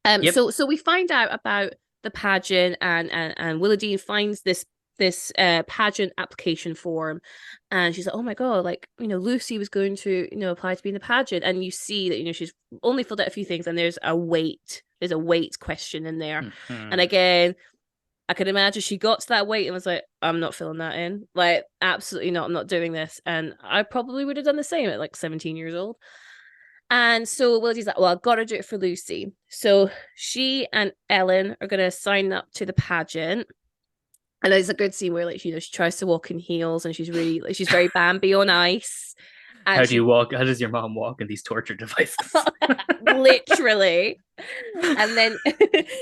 Yep. So we find out about the pageant, and Willowdean finds this pageant application form, and she's like, oh my God, like, Lucy was going to, apply to be in the pageant. And you see that, she's only filled out a few things, and there's a weight question in there. And Mm-hmm. again, I could imagine she got to that weight and was like, I'm not filling that in, like, absolutely not, I'm not doing this. And I probably would have done the same at like 17 years old. And so Willowdean's like, well, I've got to do it for Lucy. So she and Ellen are going to sign up to the pageant. And there's a good scene where, like, she tries to walk in heels, and she's really, like, she's very Bambi on ice. How And do you she walk? How does your mom walk in these torture devices? literally, and then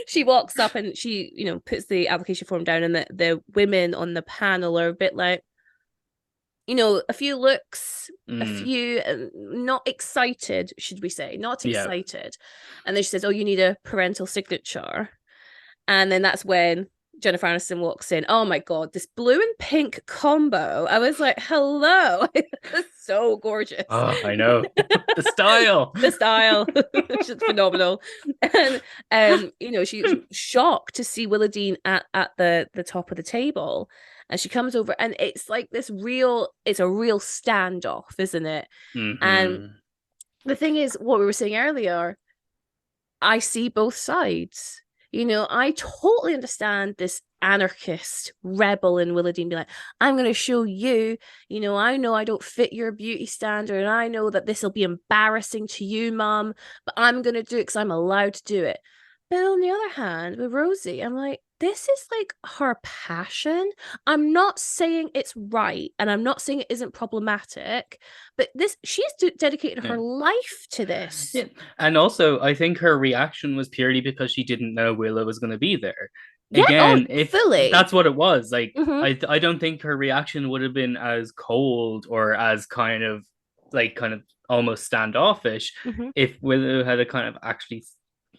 she walks up and she, puts the application form down, and the women on the panel are a bit like, a few looks, a Mm, few not excited, should we say, not yeah. excited. And then she says, oh, you need a parental signature. And then that's when Jennifer Aniston walks in. Oh my God, this blue and pink combo. I was like, hello. It's so gorgeous. Oh, I know. The style. The style. She's phenomenal. And she's shocked to see Willowdean at the top of the table. And she comes over, and it's like it's a real standoff, isn't it? And Mm-hmm. the thing is, what we were saying earlier, I see both sides. I totally understand this anarchist rebel in Willowdean be like, I'm going to show you, I know I don't fit your beauty standard, and I know that this will be embarrassing to you, mom, but I'm going to do it because I'm allowed to do it. But on the other hand, with Rosie, I'm like, this is like her passion. I'm not saying it's right, and I'm not saying it isn't problematic, but she's dedicated her Yeah. life to this. Yeah. And also, I think her reaction was purely because she didn't know Willow was going to be there. Yeah, oh, Again, if fully. that's what it was, like, Mm-hmm. I don't think her reaction would have been as cold or as kind of almost standoffish Mm-hmm. if Willow had a kind of actually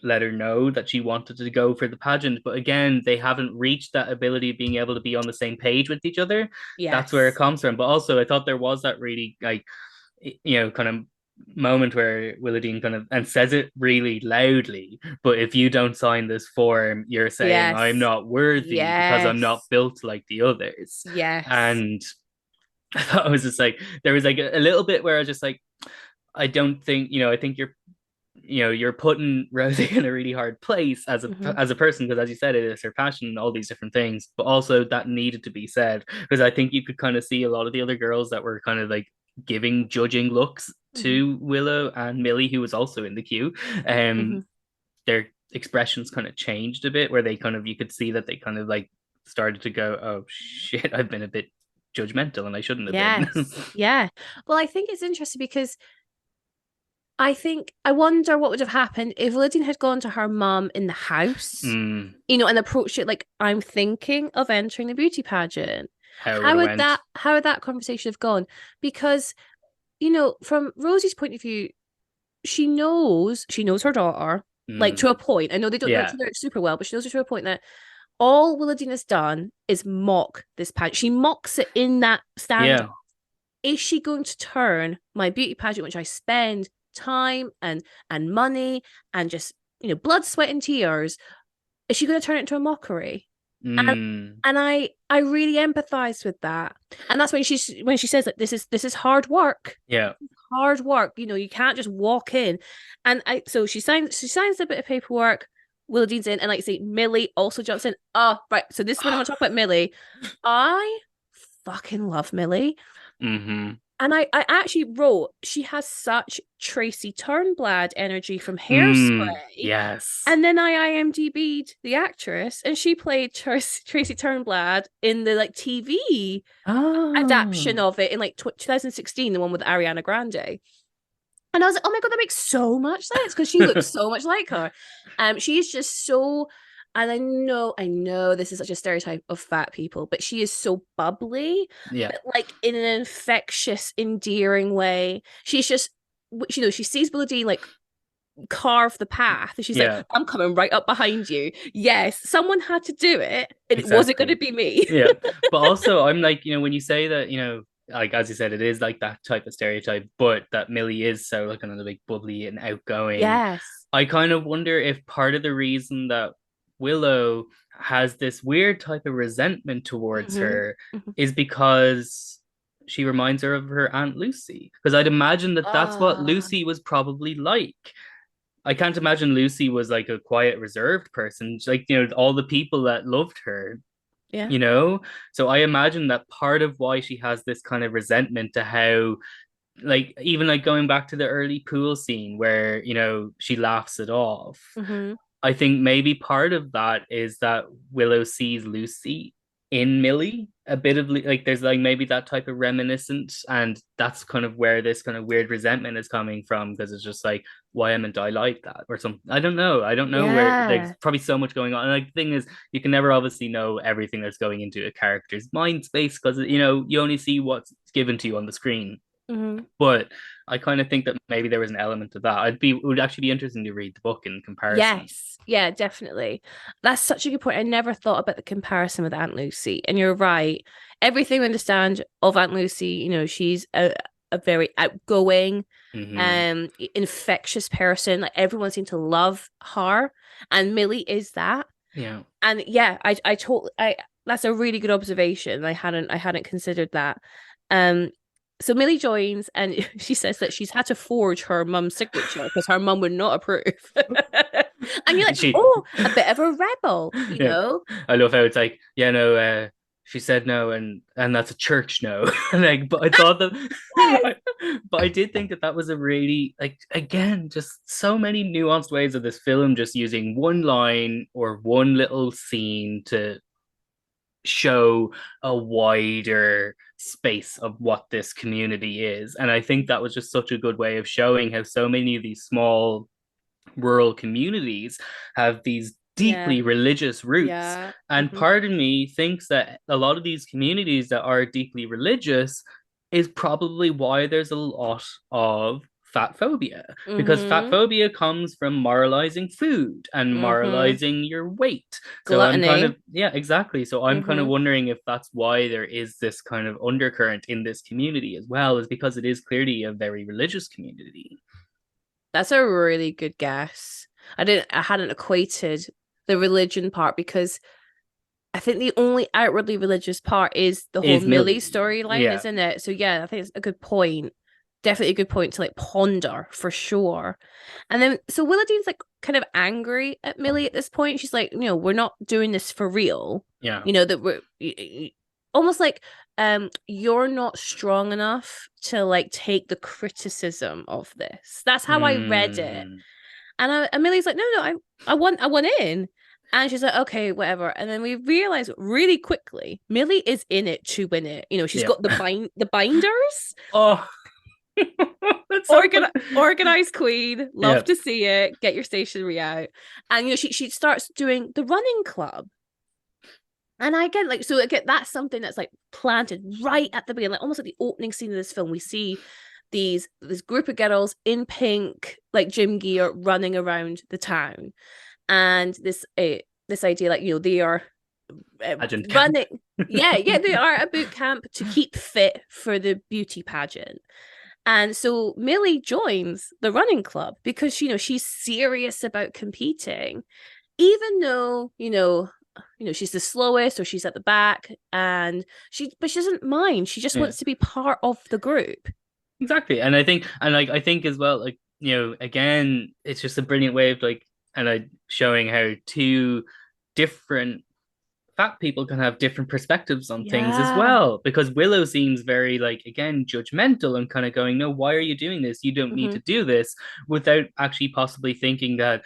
let her know that she wanted to go for the pageant. But again, they haven't reached that ability of being able to be on the same page with each other. That's where it Yes. comes from. But also, I thought there was that really like kind of moment where Willowdean kind of and says it really loudly, but if you don't sign this form, you're saying I'm Yes. not worthy because I'm not Yes. built like the others. Yes. And I thought it was just like there was like a little bit where I was just like, I don't think, I think you're putting Rosie in a really hard place Mm-hmm. as a person, because as you said, it is her passion and all these different things, but also that needed to be said, because I think you could kind of see a lot of the other girls that were kind of like giving judging looks Mm-hmm. to Willow and Millie, who was also in the queue. Mm-hmm. Their expressions kind of changed a bit, where they kind of you could see that they kind of like started to go, oh shit, I've been a bit judgmental and I shouldn't have been. Yes. Yeah. Well, I think it's interesting because I wonder what would have happened if Lydian had gone to her mum in the house, mm, and approached it like, I'm thinking of entering the beauty pageant. how it would have went. How would that conversation have gone? Because, from Rosie's point of view, she knows her daughter, like Mm, to a point. I know they don't know each yeah, other super well, but she knows her to a point that all Willadine has done is mock this pageant. She mocks it in that stand. yeah, Is she going to turn my beauty pageant, which I spend time and money and just blood, sweat, and tears, is she going to turn it into a mockery? And mm, I really empathize with that. And that's when she says that this is hard work. yeah, Hard work. You can't just walk in. And she signs a bit of paperwork. Willowdean's in, and like I say, Millie also jumps in. Oh, right. So this is when I want to talk about Millie. I fucking love Millie. mm-hmm. And I actually wrote she has such Tracy Turnblad energy from Hairspray. Yes. And then I IMDb'd the actress, and she played Tracy Turnblad in the like TV adaptation Oh, of it in like 2016, the one with Ariana Grande. And I was like, oh my God, that makes so much sense because she looks so much like her. She's just so, and I know this is such a stereotype of fat people, but she is so bubbly, yeah, but like in an infectious, endearing way. She's just, she sees Bloody like carve the path, and she's like, yeah, I'm coming right up behind you. Yes, someone had to do it, and it wasn't going to exactly. be me. Yeah. But also, I'm like, when you say that, like as you said, it is like that type of stereotype, but that Millie is so like another big bubbly and outgoing. Yes. I kind of wonder if part of the reason that Willow has this weird type of resentment towards Mm-hmm. her Mm-hmm. is because she reminds her of her Aunt Lucy. Because I'd imagine that that's what Ah, Lucy was probably like. I can't imagine Lucy was like a quiet, reserved person. Like, all the people that loved her, yeah. you know? So I imagine that part of why she has this kind of resentment to how, like, even like going back to the early pool scene where, she laughs it off. Mm-hmm. I think maybe part of that is that Willow sees Lucy in Millie a bit of like there's like maybe that type of reminiscence, and that's kind of where this kind of weird resentment is coming from, because it's just like, why haven't I like that or something. I don't know where there's Yeah. probably so much going on, and like the thing is, you can never obviously know everything that's going into a character's mind space, because you only see what's given to you on the screen. Mm-hmm. But I kind of think that maybe there was an element of that. It would actually be interesting to read the book in comparison. Yes. Yeah, definitely. That's such a good point. I never thought about the comparison with Aunt Lucy. And you're right. Everything I understand of Aunt Lucy, she's a very outgoing, Mm-hmm. infectious person. Like everyone seemed to love her. And Millie is that. Yeah. And yeah, I totally that's a really good observation. I hadn't considered that. Um so Millie joins, and she says that she's had to forge her mum's signature because her mum would not approve. And you're like, She, oh, a bit of a rebel, you yeah, know? I love how it's like, yeah, no, she said no, and that's a church no. Like, but I thought that, Yes. but I did think that that was a really like again, just so many nuanced ways of this film, just using one line or one little scene to show a wider space of what this community is. And I think that was just such a good way of showing how so many of these small rural communities have these Yeah. deeply religious roots. Yeah. And part of me thinks that a lot of these communities that are deeply religious is probably why there's a lot of fat phobia, because fat Mm-hmm. phobia comes from moralizing food and Mm-hmm. moralizing your weight. So I'm kind of, Gluttony. yeah, exactly. So I'm kind of Mm-hmm. wondering if that's why there is this kind of undercurrent in this community as well, is because it is clearly a very religious community. That's a really good guess. I hadn't equated the religion part because I think the only outwardly religious part is the whole Is Millie Millie. storyline, Yeah. isn't it? So yeah, I think it's a good point. Definitely a good point to like ponder for sure. And then so Willowdene's like kind of angry at Millie at this point. She's like, we're not doing this for real. Yeah. That we're almost like you're not strong enough to like take the criticism of this. That's how I read it. Mm, And Millie's like, no, I want in. And she's like, okay, whatever. And then we realize really quickly, Millie is in it to win it. She's yeah. got the binders. Oh, that's so fun. Organized queen, love Yeah. to see it. Get your stationery out, and she starts doing the running club. And I get like, so again, that's something that's like planted right at the beginning, like almost like the opening scene of this film. We see this group of girls in pink, like gym gear, running around the town, and this idea, like they are Pageant camp. running. Yeah, they are a boot camp to keep fit for the beauty pageant. And so Millie joins the running club because she's serious about competing, even though she's the slowest or she's at the back, and she doesn't mind. She just Yeah. wants to be part of the group. Exactly. And I think, and like I think as well, like, again, it's just a brilliant way of like, and I showing how two different fat people can have different perspectives on things as Yeah. well. Because Willow seems very like, again, judgmental and kind of going, no, why are you doing this? You don't need Mm-hmm. to do this, without actually possibly thinking that,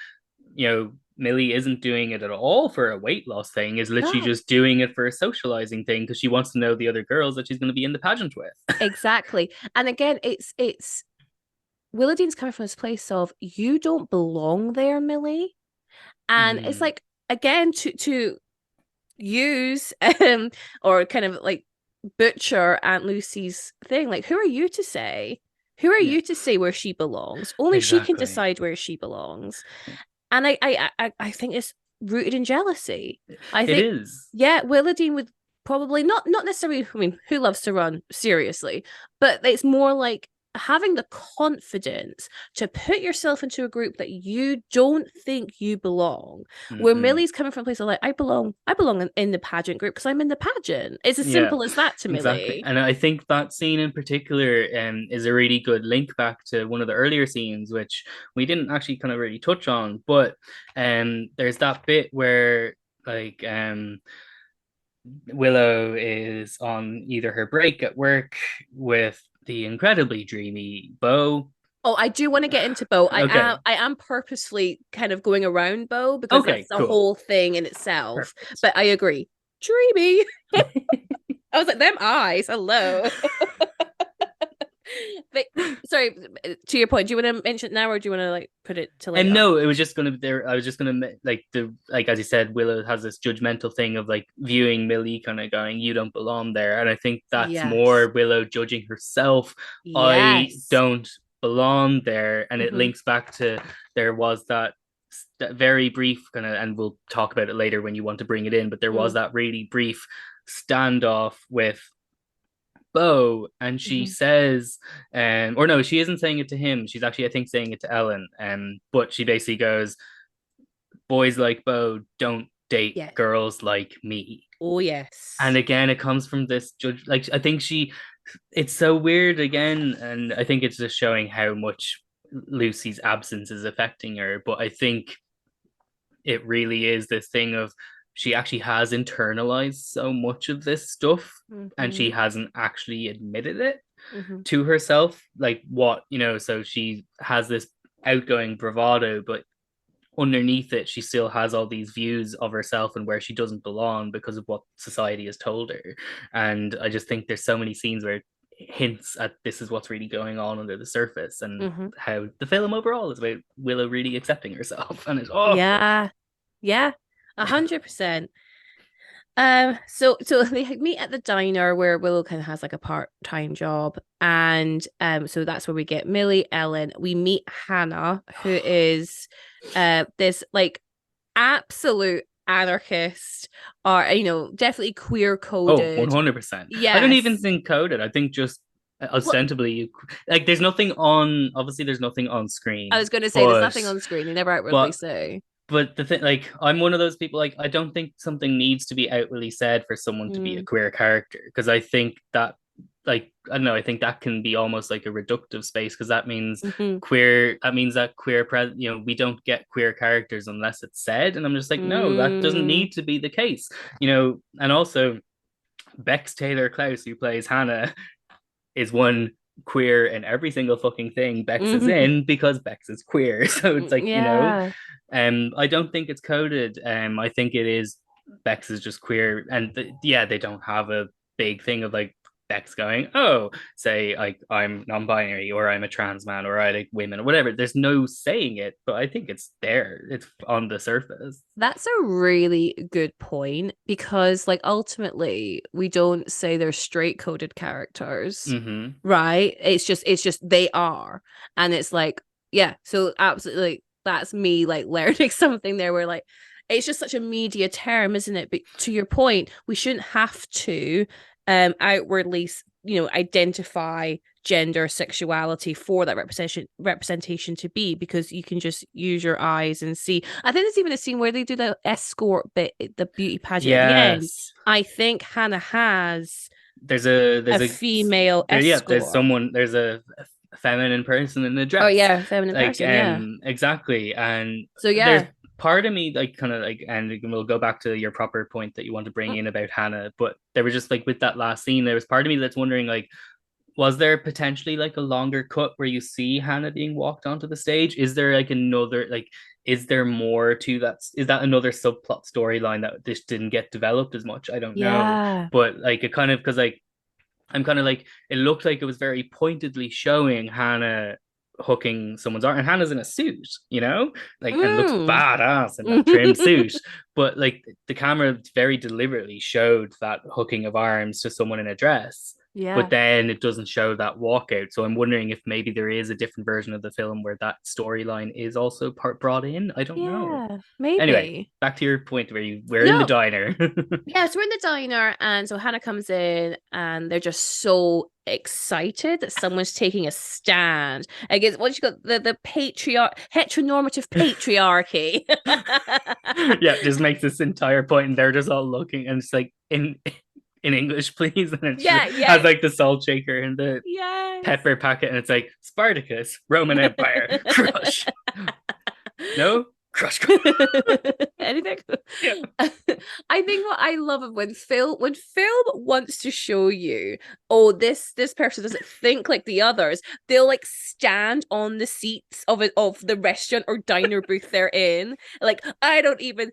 Millie isn't doing it at all for a weight loss thing, is literally No, just doing it for a socializing thing because she wants to know the other girls that she's going to be in the pageant with. exactly. And again, it's Willowdene's coming from this place of you don't belong there, Millie. And it's Mm, like again to use or kind of like butcher Aunt Lucy's thing. Like, who are you to say? Who are yeah, you to say where she belongs? Only she can exactly. decide where she belongs. And I think it's rooted in jealousy. I It think, is. yeah, Willadine would probably not necessarily. I mean, who loves to run seriously? But it's more like having the confidence to put yourself into a group that you don't think you belong. Where Mm-hmm. Millie's coming from a place of like, I belong in the pageant group because I'm in the pageant. It's as Yeah, simple as that to exactly. Millie. And I think that scene in particular is a really good link back to one of the earlier scenes, which we didn't actually kind of really touch on. But there's that bit where like Willow is on either her break at work with the incredibly dreamy Bo. Oh, I do want to get into Bo. I Okay. am I am purposefully kind of going around Bo because Okay, that's a cool. whole thing in itself. Perfect. But I agree. Dreamy. I was like, them eyes. Hello. But sorry, to your point, do you want to mention it now or do you want to like put it to And later? no, it was just gonna there. I was just gonna like the like as you said, Willow has this judgmental thing of like viewing Millie, kind of going, "You don't belong there," and I think that's Yes. more Willow judging herself. I Yes. don't belong there, and it Mm-hmm. links back to there was that very brief kind of, and we'll talk about it later when you want to bring it in, but there was Mm. that really brief standoff with Bo, and she Mm-hmm. says, or no, she isn't saying it to him. She's actually, I think, saying it to Ellen. But she basically goes, "Boys like Bo don't date Yeah. girls like me." Oh And yes. again, it comes from this judge. Like, I think it's so weird again, and I think it's just showing how much Lucy's absence is affecting her. But I think it really is this thing of she actually has internalized so much of this stuff and she hasn't actually admitted it to herself. Like what, so she has this outgoing bravado, but underneath it, she still has all these views of herself and where she doesn't belong because of what society has told her. And I just think there's so many scenes where it hints at this is what's really going on under the surface and how the film overall is about Willow really accepting herself. And it's yeah, 100%. So they meet at the diner where Willow kind of has like a part-time job, and so that's where we get Millie, Ellen. We meet Hannah, who is this like absolute anarchist, or definitely queer coded. 100%. Yes. I don't even think coded. I think just ostensibly, like there's nothing on. Obviously, there's nothing on screen. I was going to say there's nothing on screen. They never outwardly say. But the thing, like, I'm one of those people, like, I don't think something needs to be outwardly said for someone to be a queer character. Because I think that, like, I don't know, I think that can be almost like a reductive space because that means we don't get queer characters unless it's said. And I'm just like, no, that doesn't need to be the case. And also Bex Taylor Klaus, who plays Hannah, is one queer in every single fucking thing Bex is in because Bex is queer. So it's like, I don't think it's coded. I think it is Bex is just queer. And they don't have a big thing of like Bex going, oh, say like I'm non-binary or I'm a trans man or I like women or whatever. There's no saying it, but I think it's there. It's on the surface. That's a really good point because like ultimately we don't say they're straight coded characters, right? It's just they are. And it's like, yeah, so absolutely like, that's me like learning something there where like it's just such a media term, isn't it? But to your point, we shouldn't have to outwardly identify gender, sexuality for that representation to be, because you can just use your eyes and see. I think there's even a scene where they do the escort bit, the beauty pageant at the end. I think Hannah has there's a female escort. There's a feminine person in the dress. Oh yeah, feminine person. Exactly. And so there's part of me like kind of like, and we'll go back to your proper point that you want to bring in about Hannah, but there was just like with that last scene, there was part of me that's wondering like, was there potentially like a longer cut where you see Hannah being walked onto the stage? Is there like another, like, is there more to that? Is that another subplot storyline that this didn't get developed as much? I don't know. But like it kind of, because like I'm kind of like, it looked like it was very pointedly showing Hannah hooking someone's arm, and Hannah's in a suit, like and looks badass in that trim suit. But like the camera very deliberately showed that hooking of arms to someone in a dress. But then it doesn't show that walkout. So I'm wondering if maybe there is a different version of the film where that storyline is also brought in. I don't know. Maybe. Anyway, back to your point where we're in the diner. So we're in the diner, and so Hannah comes in, and they're just so excited that someone's taking a stand against what you got the heteronormative patriarchy. Just makes this entire point, and they're just all looking, and it's like in English, please. And it has like the salt shaker and the pepper packet, and it's like Spartacus, Roman Empire, crush. No? Crush. Anything? I think what I love of when film wants to show you, oh, this person doesn't think like the others, they'll like stand on the seats of the restaurant or diner booth they're in. Like, I don't even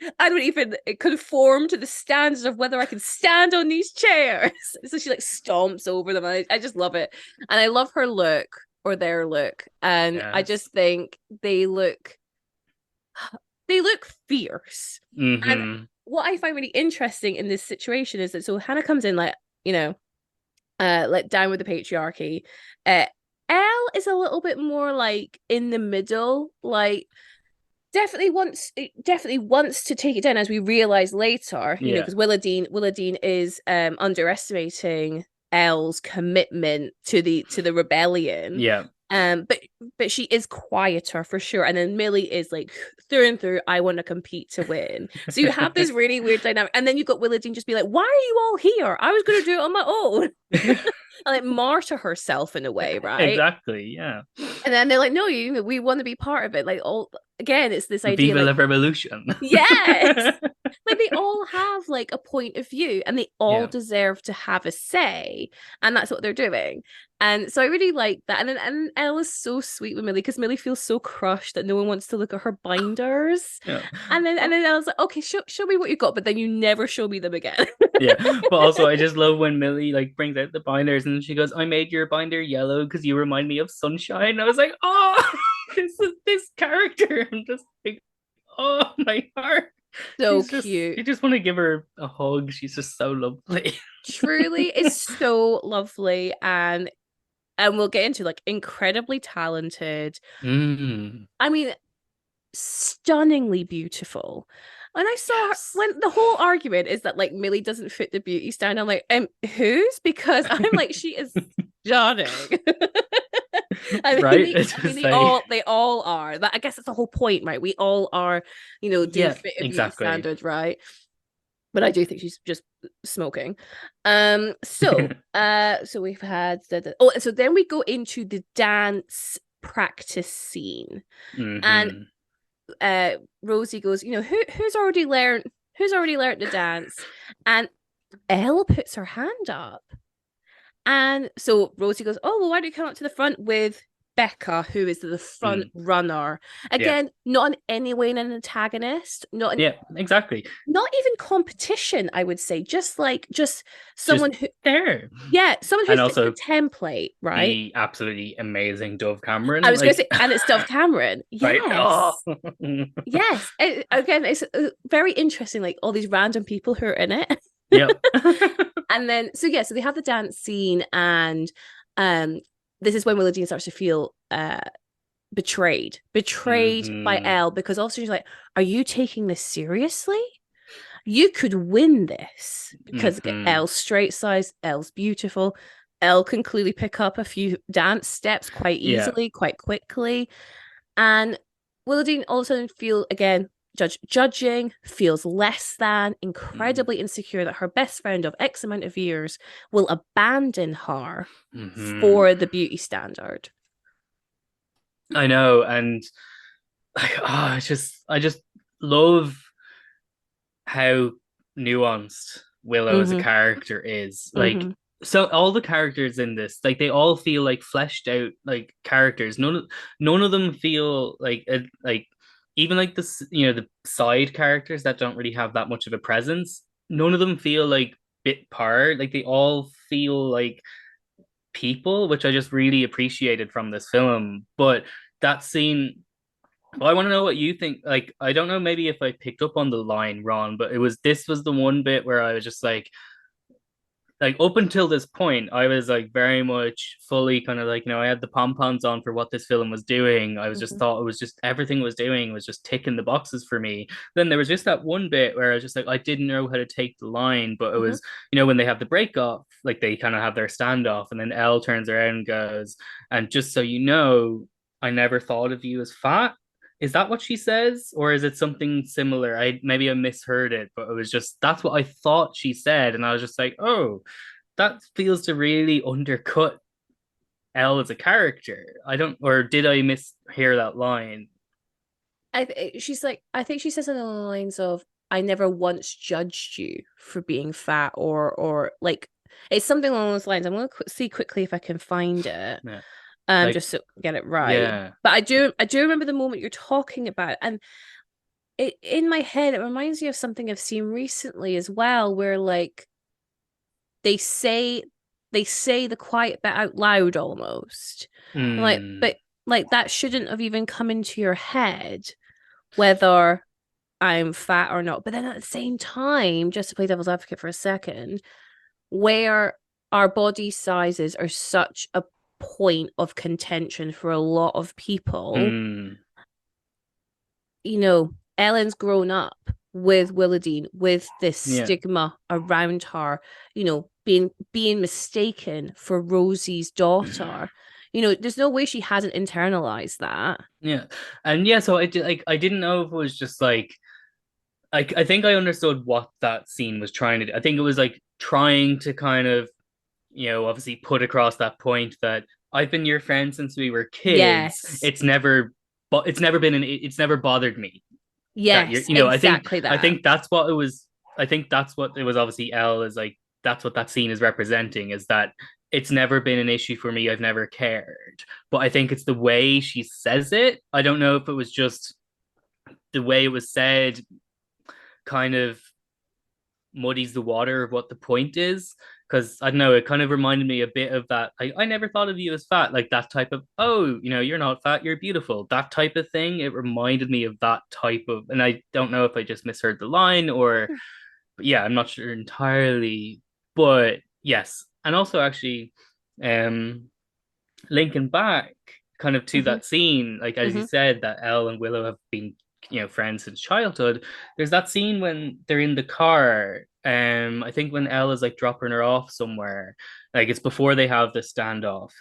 conform to the standards of whether I can stand on these chairs. So she like stomps over them. I just love it. And I love her look, or their look. And I just think they look fierce. And what I find really interesting in this situation is that so Hannah comes in like down with the patriarchy. Elle is a little bit more like in the middle, like definitely wants to take it down, as we realize later, because Willa Dean is underestimating Elle's commitment to the rebellion. But she is quieter for sure. And then Millie is like through and through, I want to compete to win. So you have this really weird dynamic. And then you've got Willardine just be like, why are you all here? I was gonna do it on my own. And like martyr herself in a way, right? Exactly, yeah. And then they're like, no, we want to be part of it. Like all again, it's this idea Viva like la revolution. yes. Like they all have like a point of view and they all Yeah. deserve to have a say. And that's what they're doing. And so I really like that. And then and Elle is so sweet with Millie because Millie feels so crushed that no one wants to look at her binders. Yeah. And then Elle's like, okay, show me what you got, but then you never show me them again. Yeah. But also I just love when Millie like brings out the binders and she goes, I made your binder yellow because you remind me of sunshine. I was like, oh, this character. I'm just like, oh my heart. So She's just cute. you just want to give her a hug. She's just so lovely. Truly is so lovely and we'll get into like incredibly talented. Mm, I mean, stunningly beautiful. When I saw her, yes. when the whole argument is that like Millie doesn't fit the beauty standard, I'm like, whose? Because I'm like, she is stunning. Right? They all are. That I guess that's the whole point, right? We all are, do Yeah, fit a beauty exactly. standard, right? But I do think she's just smoking. So we've had so then we go into the dance practice scene. And Mm-hmm. Rosie goes, who's already learned to dance? And Elle puts her hand up. And so Rosie goes, oh, well, why don't you come up to the front with Becca, who is the front runner? Yeah. Again, not in any way an antagonist, Yeah, exactly. not even competition, I would say. Just someone Just who, there. yeah, someone who And fits the also template, right? the absolutely amazing Dove I Cameron. was going to Like, say, and it's Dove Cameron. right? Oh. Yes. Yes. Again, it's very interesting, like all these random people who are in it. Yep. And then, so they have the dance scene, and this is when Willardine starts to feel betrayed by Mm-hmm. Elle, because also she's like, are you taking this seriously? You could win this because Mm-hmm. Elle's straight size, Elle's beautiful. Elle can clearly pick up a few dance steps quite Yeah. easily, quite quickly. And Willardine all of a sudden feel again judging, feels less than, incredibly insecure that her best friend of X amount of years will abandon her Mm-hmm. for the beauty standard. I know, and like, I just love how nuanced Willow as a Mm-hmm. character is. Like, Mm-hmm. so all the characters in this, like, they all feel like fleshed out like characters. None of them feel like even like this, the side characters that don't really have that much of a presence. None of them feel like bit part. Like they all feel like people, which I just really appreciated from this film. But that scene, well, I want to know what you think. Like, I don't know, maybe if I picked up on the line wrong, but this was the one bit where I was just like up until this point, I was like very much fully kind of like, I had the pom-poms on for what this film was doing. I was just Mm-hmm. thought it was just everything it was doing was just ticking the boxes for me. Then there was just that one bit where I was just like, I didn't know how to take the line, but it Mm-hmm. was, when they have the break off, like they kind of have their standoff, and then Elle turns around and goes, and just so you know, I never thought of you as fat. Is that what she says, or is it something similar? I misheard it, but it was just that's what I thought she said, and I was just like, oh, that feels to really undercut Elle as a character. I don't, or did I mishear that line? She's like, I think she says along the lines of, I never once judged you for being fat, or like it's something along those lines. I'm going to see quickly if I can find it, Yeah, like, just to get it right. yeah. But I do remember the moment you're talking about, and in my head it reminds me of something I've seen recently as well, where like they say the quiet bit out loud almost. I'm like, Mm, but like that shouldn't have even come into your head whether I'm fat or not. But then at the same time, just to play devil's advocate for a second, where our body sizes are such a point of contention for a lot of people, mm, Ellen's grown up with Willardine, with this yeah. stigma around her, being mistaken for Rosie's daughter. there's no way she hasn't internalized that. Yeah. And yeah, so I didn't know if it was just like I think I understood what that scene was trying to do. I think it was like trying to kind of, obviously put across that point that I've been your friend since we were kids. Yes. It's never bothered me that you're, Yes, exactly I that. think that's what it was. I think that's what it was. Obviously, Elle is like, that's what that scene is representing, is that it's never been an issue for me. I've never cared. But I think it's the way she says it. I don't know if it was just the way it was said kind of muddies the water of what the point is. Because I don't know, it kind of reminded me a bit of that. I never thought of you as fat, like that type of, oh, you're not fat, you're beautiful, that type of thing. It reminded me of that type of, and I don't know if I just misheard the line or, but yeah, I'm not sure entirely. But yes. And also, actually, um, linking back kind of to Hmm. that scene, like as you Hmm. said, that Elle and Willow have been, friends since childhood. There's that scene when they're in the car. I think when Elle is like dropping her off somewhere, like it's before they have the standoff.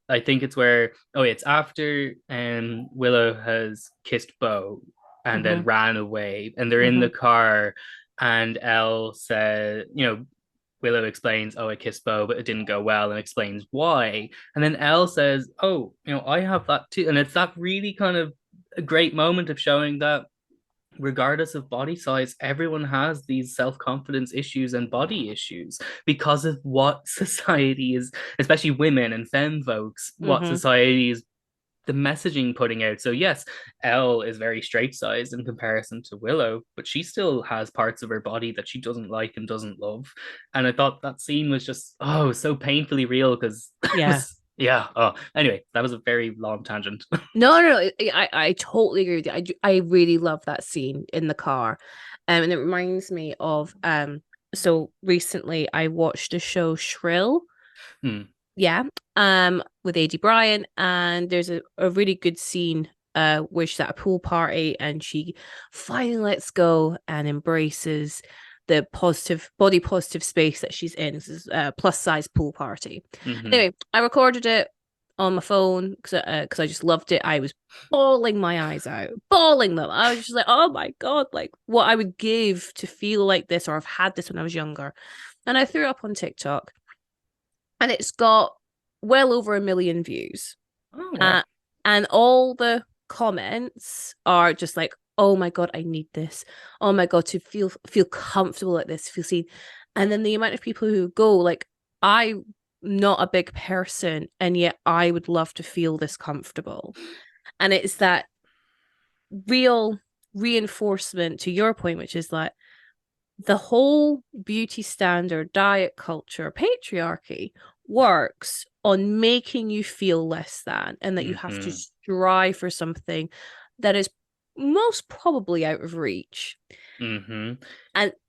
I think it's where, oh, it's after Willow has kissed Bo and then Hmm. ran away, and they're in Hmm. the car, and Elle said, Willow explains, oh, I kissed Bo, but it didn't go well, and explains why. And then Elle says, oh, I have that too. And it's that really kind of a great moment of showing that regardless of body size, everyone has these self-confidence issues and body issues because of what society is, especially women and femme folks, what Hmm. society is, the messaging putting out. So yes, Elle is very straight sized in comparison to Willow, but she still has parts of her body that she doesn't like and doesn't love. And I thought that scene was just, oh, so painfully real because it Yeah. was, yeah. Oh, anyway, that was a very long tangent. No, no, no. I totally agree with you. I really love that scene in the car. And it reminds me of so recently I watched the show Shrill. Hmm. Yeah. With AD Bryant, and there's a really good scene where she's at a pool party and she finally lets go and embraces the positive body positive space that she's in. This is a plus size pool party. Mm-hmm. Anyway, I recorded it on my phone because I just loved it. I was bawling my eyes out, bawling them. I was just like, oh my God, like what I would give to feel like this, or I've had this when I was younger. And I threw it up on TikTok, and it's got well over 1 million views. Oh, Uh, wow. and all the comments are just like, oh my God, I need this. Oh my God, to feel comfortable like this, feel seen. And then the amount of people who go, like, I'm not a big person, and yet I would love to feel this comfortable. And it's that real reinforcement to your point, which is like the whole beauty standard, diet culture, patriarchy works on making you feel less than, and that you have to Mm-hmm. strive for something that is most probably out of reach. Mm-hmm.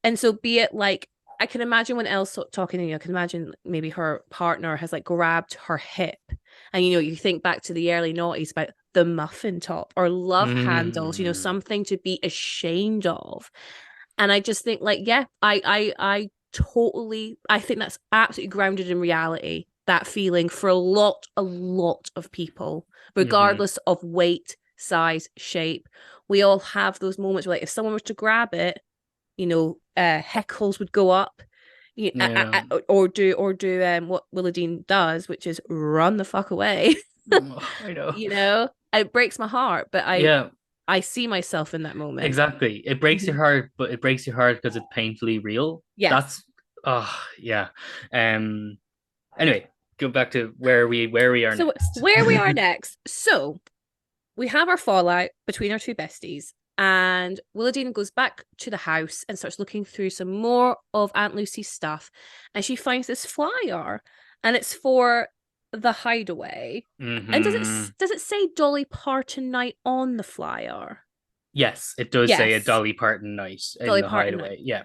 And so be it like, I can imagine when Elle's talking to you, I can imagine maybe her partner has like grabbed her hip. And you think back to the early noughties about the muffin top or love handles, Mm-hmm. something to be ashamed of. And I just think like, yeah, I totally, I think that's absolutely grounded in reality, that feeling for a lot of people, Mm-hmm. regardless of weight, size, shape. We all have those moments where like if someone were to grab it, heckles would go up. Yeah. Or do what Willadine does, which is run the fuck away. Oh, I know. It breaks my heart, but I Yeah. I see myself in that moment. Exactly. It breaks your Mhm. heart, but it breaks your heart because it's painfully real. Yes. That's oh yeah. Um anyway, go back to where we are So next. where we are next. So we have our fallout between our two besties, and Willadine goes back to the house and starts looking through some more of Aunt Lucy's stuff, and she finds this flyer, and it's for the hideaway. And does it Hmm. does it say Dolly Parton night on the flyer? Yes, it does say a Yes, Dolly Parton night in Dolly the Parton night. hideaway. Yeah.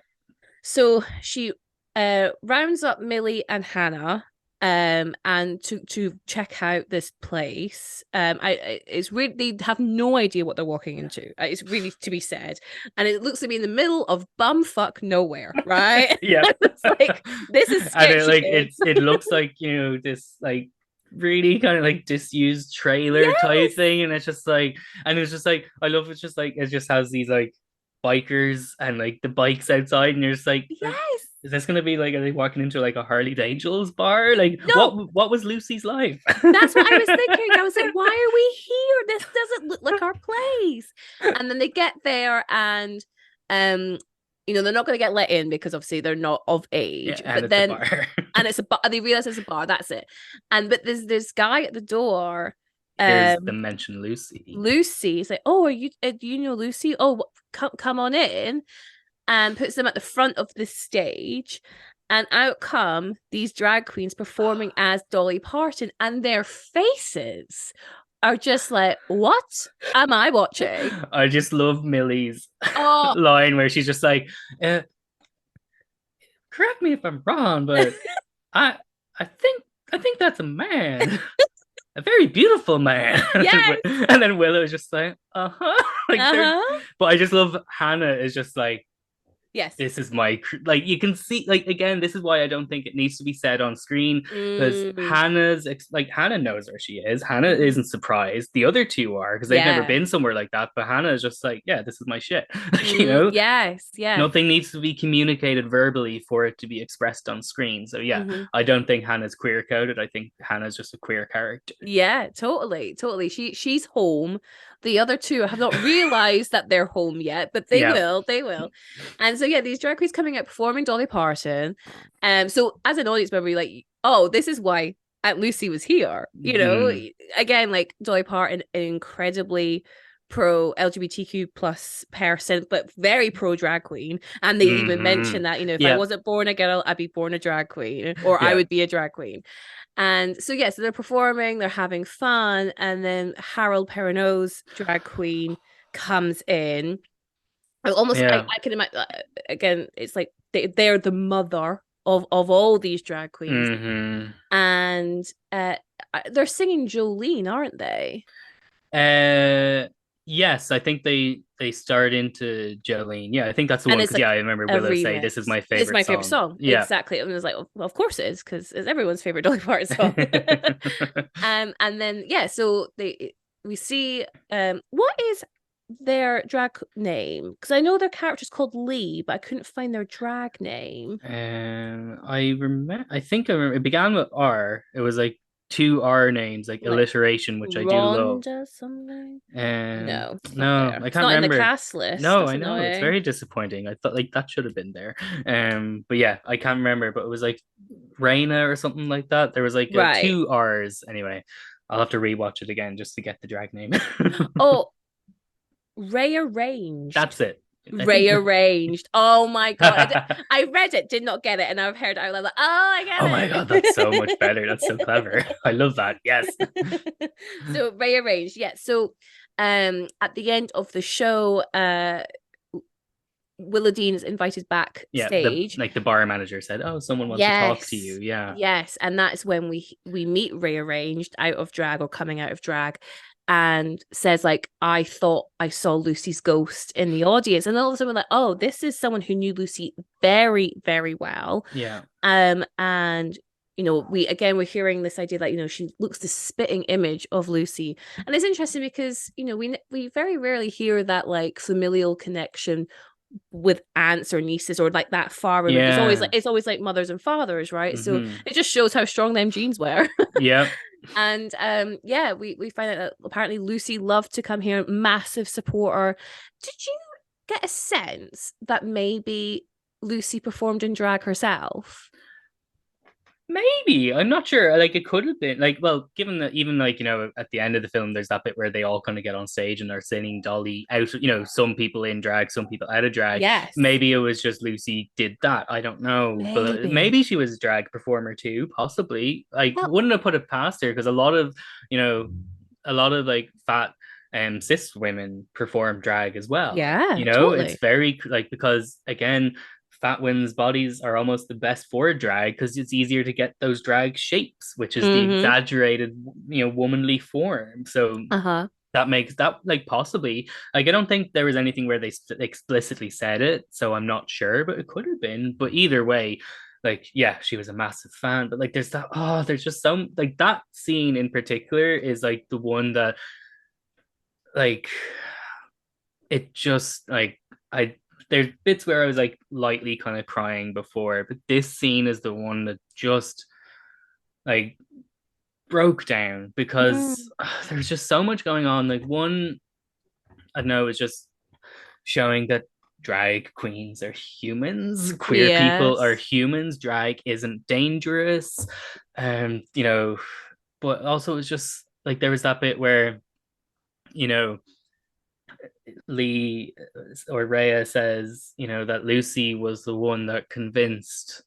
So she rounds up Millie and Hannah and to check out this place. It's really, they have no idea what they're walking into. It's really to be said. And it looks to be in the middle of bumfuck nowhere, right? Yeah. It's like, this is And it sketchy, like kids. it looks like, this like really kind of like disused trailer type Yes. thing, and it's just like, and it's just like, I love it's just like it just has these like bikers and like the bikes outside, and you're just like, Yes. is this gonna be like, are they walking into like a Harley Angels bar? Like No, what was Lucy's life? that's what I was thinking. I was like, why are we here? This doesn't look like our place. And then they get there and um they're not going to get let in because obviously they're not of Yeah, age. and But it's a then bar. and it's a bar, they realize it's a bar, that's it. And but there's this guy at the door, Here's the um mention Lucy. Lucy. He's like, oh, do you know Lucy? Oh, come on in, and puts them at the front of the stage. And out come these drag queens performing as Dolly Parton, and their faces are just like, what am I watching? I just love Millie's Oh, line where she's just like, uh, correct me if I'm wrong, but I I think that's a man. A very beautiful man. yes. And then Willow is just like, uh-huh. Like they're, Uh-huh. but I just love Hannah is just like, Yes. this is my, like, you can see, like, again, this is why I don't think it needs to be said on screen, because Mm. like Hannah knows where she is. Hannah isn't surprised. The other two are, because they've never Yeah. been somewhere like that, but Hannah is just like, yeah, this is my shit. Like, you know, Yes. Yeah. nothing needs to be communicated verbally for it to be expressed on screen. So yeah, Mm-hmm. I don't think Hannah's queer coded. I think Hannah's just a queer character. Yeah, totally, totally. She's home. The other two have not realized that they're home yet, but they Yeah. will, they will. And so yeah, these drag queens coming out performing Dolly Parton. So as an audience member, you're like, oh, this is why Aunt Lucy was here. Mm. Again, like Dolly Parton, incredibly pro LGBTQ plus person, but very pro drag queen. And they even Mm-hmm. mention that, if I Yeah. wasn't born a girl, I'd be born a drag queen, or I Yeah. would be a drag queen. And so, yeah, so they're performing, they're having fun. And then Harold Perrineau's drag queen comes in. Yeah. I can imagine, again, it's like they're the mother of all these drag queens. Mm-hmm. And they're singing Jolene, aren't they? Uh, yes, I think they start into Jolene. Yeah, I think that's the And one it's because like yeah, I remember a Willow say remix. this is my It's favorite my favorite song. song. Yeah. Exactly. And I was like, well, of course it is, because it's everyone's favorite Dolly Parton song. And then yeah, so we see what is their drag name? Because I know their character's called Lee, but I couldn't find their drag name. I remember. I think I remember. It began with R. It was like two R names, like Like alliteration, which I do love. Rhonda something. Um, No, it's not no, there. I It's can't not in the remember. cast list. No, That's I know it's annoying. very disappointing. I thought like that should have been there. But yeah, I can't remember. But it was like Reina or something like that. There was like Right. two R's. Anyway, I'll have to rewatch it again just to get the drag name. Oh, rearranged. That's it. I think. Rearranged. Oh my god. I read it, did not get it, and I've heard it out loud, like, oh, I Oh my get god, that's so much better. That's so clever. I love that. Yes. it. So rearranged, yeah. So at the end of the show, Willa Dean is invited Yeah, the backstage. like the bar manager said, "Oh, someone wants to talk to you." Yes. Yeah. Yes. And that's when we meet rearranged out of drag, or coming out of drag, and says, like, I thought I saw Lucy's ghost in the audience. And all of a sudden we're like, oh, this is someone who knew Lucy very, very well. Yeah. And we're hearing this idea that, she looks the spitting image of Lucy. And it's interesting because, we very rarely hear that like familial connection with aunts or nieces, or like that far removed. Yeah. It's always like mothers and fathers, right? So Mm-hmm. it just shows how strong them genes were. Yep. And yeah, we find out that apparently Lucy loved to come here, massive supporter. Did you get a sense that maybe Lucy performed in drag herself? Maybe. I'm not sure. Like it could have been like, well, given that even like, at the end of the film, there's that bit where they all kind of get on stage and are singing Dolly out, some people in drag, some people out of drag. Yes. Maybe it was just Lucy did that. I don't know. But maybe she was a drag performer too, possibly. Like, Well, wouldn't have put it past her because a lot of like fat cis women perform drag as well. yeah, It's totally. very like, because again, fat women's bodies are almost the best for drag because it's easier to get those drag shapes, which is the Mm-hmm. exaggerated, womanly form. So Uh-huh. that makes that like possibly, like, I don't think there was anything where they explicitly said it, so I'm not sure, but it could have been. But either way, like, yeah, she was a massive fan, but like there's just some, like, that scene in particular is like the one that, like, it just like, I there's bits where I was like lightly kind of crying before, but this scene is the one that just like broke down because Mm. there's just so much going on. Like, one, I don't know, it's just showing that drag queens are humans, queer people are Yes. humans, drag isn't dangerous. You know, but also it's just like there was that bit where, you know, Lee or Rhea says, you know, that Lucy was the one that convinced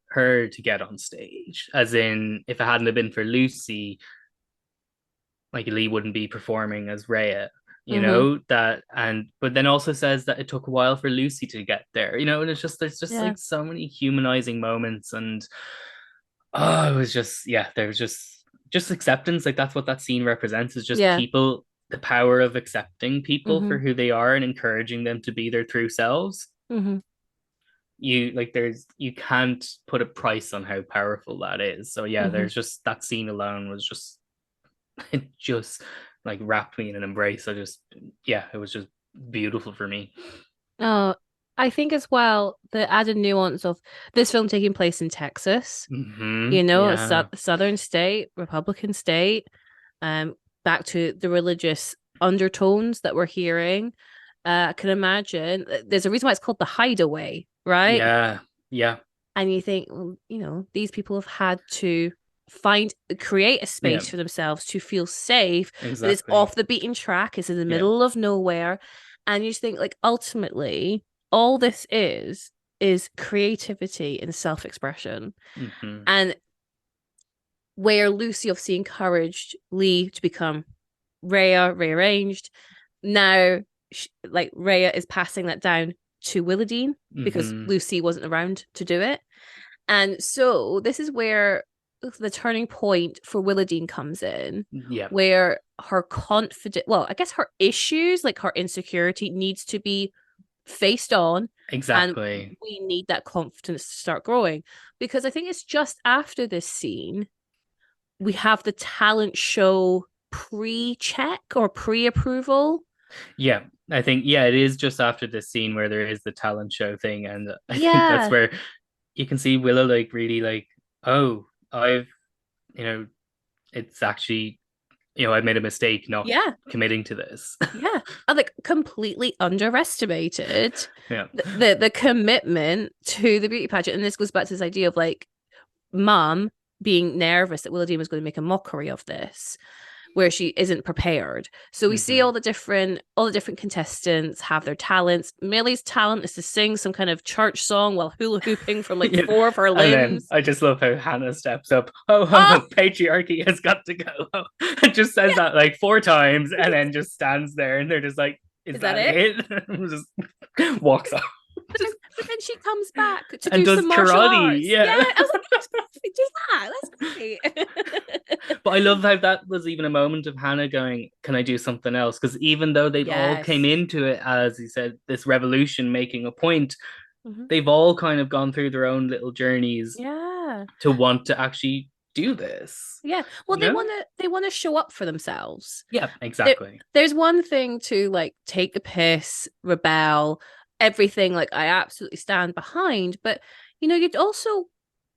her to get on stage. As in, if it hadn't have been for Lucy, like, Lee wouldn't be performing as Rhea, you Mm-hmm. know, that. And but then also says that it took a while for Lucy to get there, you know, and it's just, there's just Yeah. like so many humanizing moments. And oh, it was just, yeah, there was just acceptance. Like, that's what that scene represents, is just Yeah. people, the power of accepting people Mm-hmm. for who they are and encouraging them to be their true selves. Mm-hmm. You like, there's, you can't put a price on how powerful that is. So yeah, Mm-hmm. there's just that scene alone was just, it just like wrapped me in an embrace. I just, yeah, it was just beautiful for me. Oh, I think as well the added nuance of this film taking place in Texas, a Yeah, southern state, Republican state, um, back to the religious undertones that we're hearing. I can imagine there's a reason why it's called the Hideaway, right? yeah, yeah, And you think, well, these people have had to create a yeah, space for themselves to feel safe, that is exactly. off the beaten track, is in the Yeah. middle of nowhere. And you just think, like, ultimately, all this is creativity and self-expression. Hmm. And where Lucy obviously encouraged Lee to become Rhea, rearranged. Now, like, Rhea is passing that down to Willadine because Hmm. Lucy wasn't around to do it. And so this is where the turning point for Willadine comes in, Yeah, where her confident, well, I guess her issues, like her insecurity, needs to be faced on, and exactly. we need that confidence to start growing. Because I think it's just after this scene we have the talent show pre-check or pre-approval. Yeah, I think, yeah, it is just after this scene where there is the talent show thing, and I think that's Yeah. where you can see Willow like really like, oh, I've, you know, it's actually, you know, I made a mistake not Yeah. committing to this. Yeah. I like completely underestimated Yeah. the commitment to the beauty pageant. And this goes back to this idea of like mum being nervous that Willadine was going to make a mockery of this, where she isn't prepared. So we see Hmm. all the different contestants have their talents. Millie's talent is to sing some kind of church song while hula hooping from like Yeah. four of her And then limbs. I just love how Hannah steps up. Oh, Oh, oh, patriarchy has got to go. And just says that like four times and then just stands there and they're just like, is is that that it? it? Just walks off. Just, But then she comes back to and do does some martial karate. arts. Yeah, Yeah. I was like, that's perfect. Do that. That's great. But I love how that was even a moment of Hannah going, can I do something else? Because even though they've all came Yes. into it, as he said, this revolution making a point, Mhm. they've all kind of gone through their own little journeys Yeah. to want to actually do this. Yeah. Well, You they know? want to they want to show up for themselves. Yeah, There, exactly. there's one thing to like take the piss, rebel, everything like I absolutely stand behind, but you'd also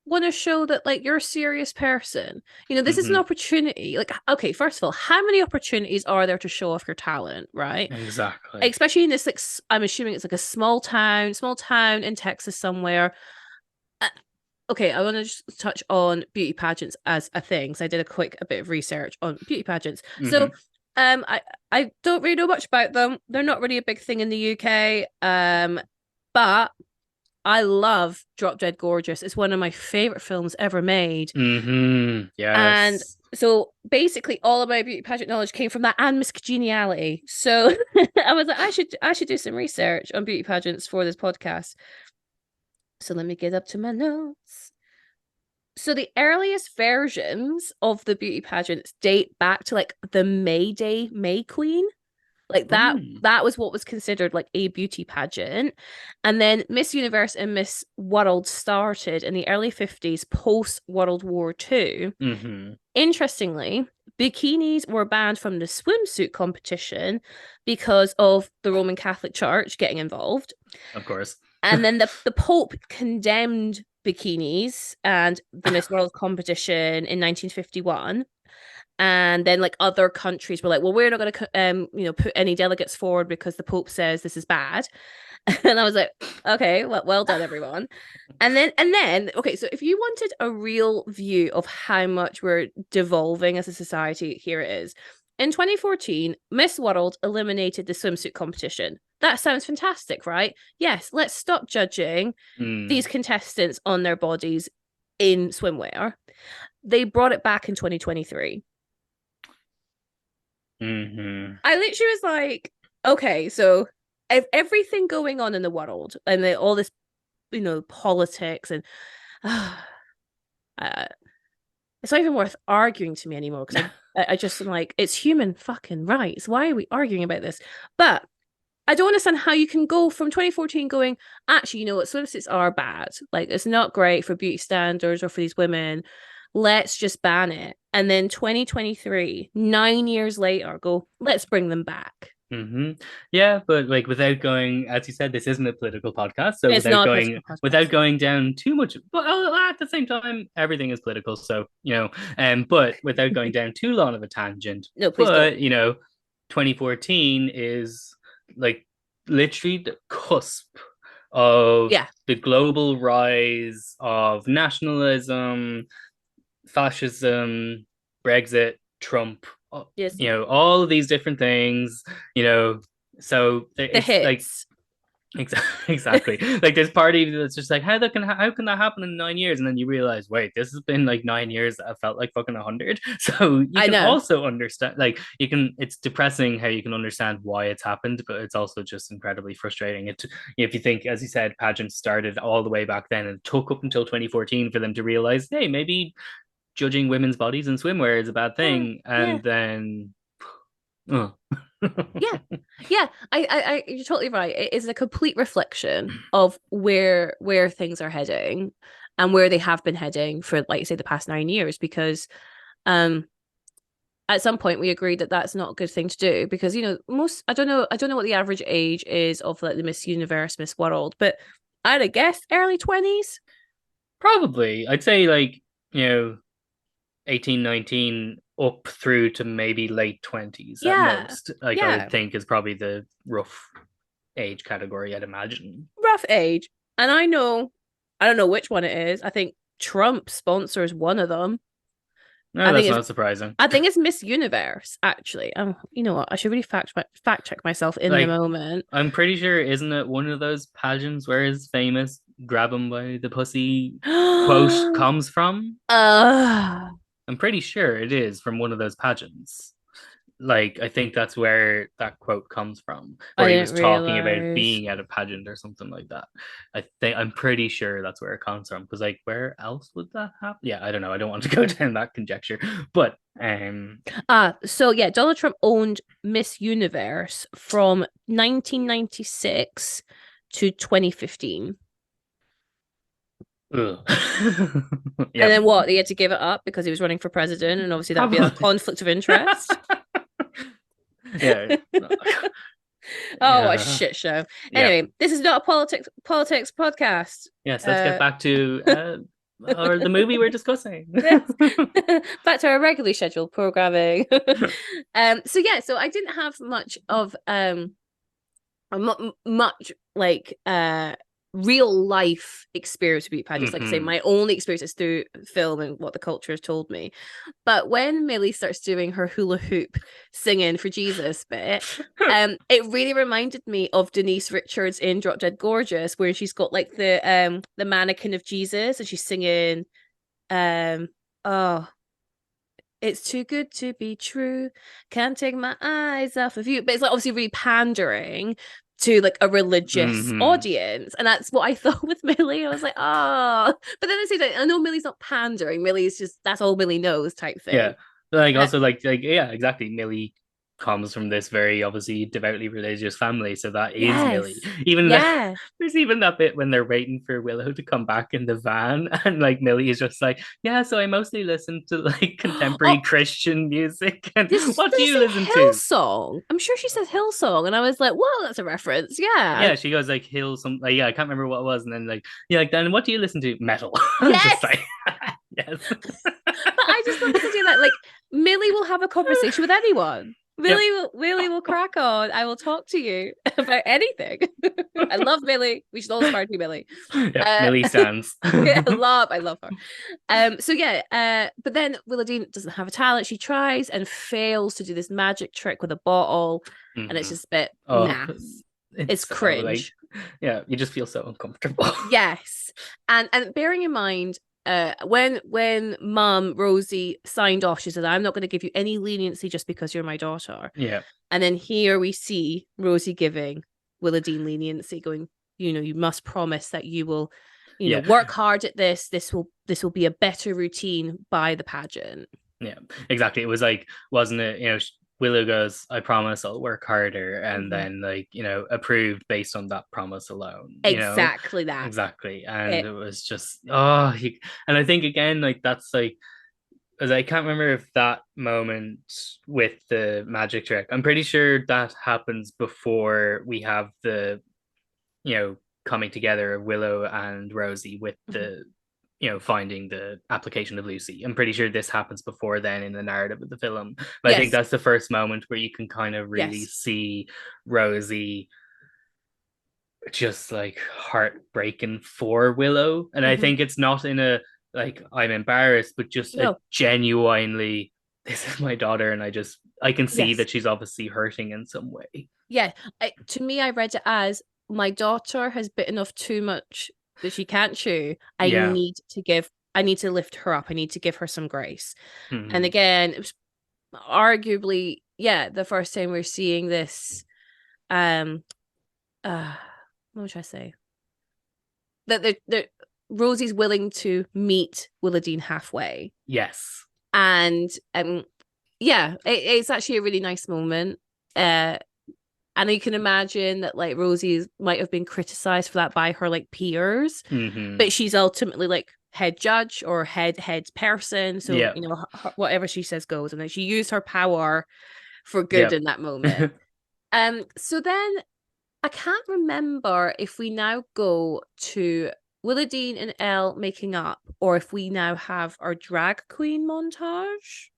want to show that like you're a serious person. This is an Hmm. opportunity. Like, okay, first of all, how many opportunities are there to show off your talent, right? Exactly. Especially in this like I'm assuming it's like a small town in Texas somewhere. Uh, okay, I want to just touch on beauty pageants as a thing. So I did a bit of research on beauty pageants. So Hmm. I don't really know much about them. They're not really a big thing in the UK. But I love Drop Dead Gorgeous. It's one of my favorite films ever made. Hmm. And Yes. so basically all of my beauty pageant knowledge came from that and Miss Congeniality. So I was like, I should do some research on beauty pageants for this podcast. So let me get up to my notes. So the earliest versions of the beauty pageants date back to like the May Day May Queen. Like Mm. that was what was considered like a beauty pageant. And then Miss Universe and Miss World started in the early 50s post World War II. Mm-hmm. Interestingly, bikinis were banned from the swimsuit competition because of the Roman Catholic Church getting involved. Of course. And then the Pope condemned bikinis and the Miss World competition in 1951. And then like other countries were like, well, we're not going to put any delegates forward because the Pope says this is bad. And I was like, okay, well done, everyone. And then, okay, so if you wanted a real view of how much we're devolving as a society, here it is. In 2014, Miss World eliminated the swimsuit competition. That sounds fantastic, right? Yes, let's stop judging Mm. these contestants on their bodies in swimwear. They brought it back in 2023. Mm-hmm. I literally was like, okay, so if everything going on in the world and all this, politics and uh, it's not even worth arguing to me anymore because I just am like, it's human fucking rights. Why are we arguing about this? But I don't understand how you can go from 2014 going, actually, you know what, swimsuits are bad. Like, it's not great for beauty standards or for these women. Let's just ban it. And then 2023, 9 years later, go, let's bring them back. Mm-hmm. Yeah, but like without going, as you said, this isn't a political podcast, so It's not a political without podcast. going down too much, but at the same time, everything is political. So but without going down too long of a tangent, No, please don't. but 2014 is like literally the cusp of Yeah. the global rise of nationalism, fascism, Brexit, Trump, Yes. all of these different things, so The it's like hits. exactly like this party that's just like how can that happen in 9 years, and then you realize, wait, this has been like 9 years that have felt like fucking 100. So you I can know. also understand, like, it's depressing how you can understand why it's happened, but it's also just incredibly frustrating. If you think, as you said, pageants started all the way back then and it took up until 2014 for them to realize, hey, maybe judging women's bodies in swimwear is a bad Yeah. thing, Yeah. and then oh. Yeah. Yeah. You're totally right. It is a complete reflection of where things are heading and where they have been heading for, like you say, the past 9 years. Because um at some point we agreed that that's not a good thing to do because most I don't know what the average age is of like the Miss Universe, Miss World, but I'd have guessed early 20s. Probably, I'd say, like, 18, 19 up through to maybe late 20s at Yeah. most, like, I Yeah. would think is probably the rough age category, I'd imagine. Rough age. And I don't know which one it is. I think Trump sponsors one of them. No, I think that's it's not surprising. I think it's Miss Universe, actually. You know what? I should really fact check myself in the Like, moment. I'm pretty sure, isn't it one of those pageants where his famous grab him by the pussy quote comes from? uh, I'm pretty sure it is from one of those pageants. Like, I think that's where that quote comes from, I where he didn't was talking about realize. being at a pageant or something like that. I'm pretty sure that's where it comes from, because, like, where else would that happen? Yeah, I don't know. I don't want to go down that conjecture, but So yeah, Donald Trump owned Miss Universe from 1996 to 2015. And yep, then what? He had to give it up because he was running for president, and obviously that'd be a probably. conflict of interest. Yeah, Oh, a yeah, shit show. yeah. Anyway, this is not a politics podcast. Yes, let's get Uh, back to or the movie we're discussing. yes. Back to our regularly scheduled programming. So I didn't have much of much like real life experience with beauty pageants. Like I say, Mm-hmm. my only experience is through film and what the culture has told me. But when Millie starts doing her hula hoop singing for Jesus bit, it really reminded me of Denise Richards in Drop Dead Gorgeous, where she's got like the mannequin of Jesus and she's singing oh, it's too good to be true. Can't take my eyes off of you. But it's like obviously really pandering to like a religious Mm-hmm. audience. And that's what I thought with Millie. I was like, oh. But then I say that I know Millie's not pandering. Millie's just that's all Millie knows type Yeah. thing. Like, Uh, also, like, yeah, exactly. Millie comes from this very obviously devoutly religious family, so that is Millie. Yes. Even Yeah. there's even that bit when they're waiting for Willow to come back in the van, and like Millie is just like, yeah, so I mostly listen to like contemporary Oh, Christian music. And did what do they you say listen to? Hillsong? I'm sure she says Hillsong, and I was like, "Well, that's a reference." Yeah. Yeah, she goes like Hill some like, yeah, I can't remember what it was, and then like, yeah, like, then what do you listen to? Metal. I'm just Yes. like, yes. But I just love this idea that like Millie will have a conversation with anyone. Yep. Millie will crack on. I will talk to you about anything. I love Millie. We should all aspire to be Millie. Yep, Uh, Millie stands. I love her. So yeah, but then Willadine doesn't have a talent. She tries and fails to do this magic trick with a bottle, and it's Mhm. just a bit Oh, nah. it's It's so like, cringe. yeah, you just feel so uncomfortable. Yes. And bearing in mind, when Mum Rosie signed off, she said, I'm not going to give you any leniency just because you're my daughter. Yeah. And then here we see Rosie giving Willadine leniency, going, you must promise that you will, Yeah. work hard at this. This will be a better routine by the pageant. Yeah, exactly. It was like, wasn't it? Willow goes, "I promise I'll work harder," and Mhm. then like approved based on that promise alone. Exactly that. Exactly, and It, it was just and I think again like that's like, as I can't remember if that moment with the magic trick. I'm pretty sure that happens before we have the coming together of Willow and Rosie with mhm. the finding the application of Lucy. I'm pretty sure this happens before then in the narrative of the film. But I think Yes, that's the first moment where you can kind of really yes. see Rosie just like heartbreaking for Willow. And I Mhm. think it's not in a like I'm embarrassed, but just a No, genuinely this is my daughter, and I can see yes. that she's obviously hurting in some way. Yeah, to me, I read it as my daughter has bitten off too much that she can't chew. Yeah. I need to lift her up. I need to give her some grace. And Mm-hmm. again, it was arguably, yeah, the first time we're seeing this. Um, uh, what should I say? That Rosie's willing to meet Willadine halfway, Yes. and yeah, it's actually a really nice moment. Uh, And you can imagine that like Rosie might have been criticized for that by her like peers, Mm-hmm. but she's ultimately like head judge or head person. So Yeah. whatever she says goes, and then she used her power for good Yep. in that moment. So then I can't remember if we now go to Willadine and Elle making up, or if we now have our drag queen montage.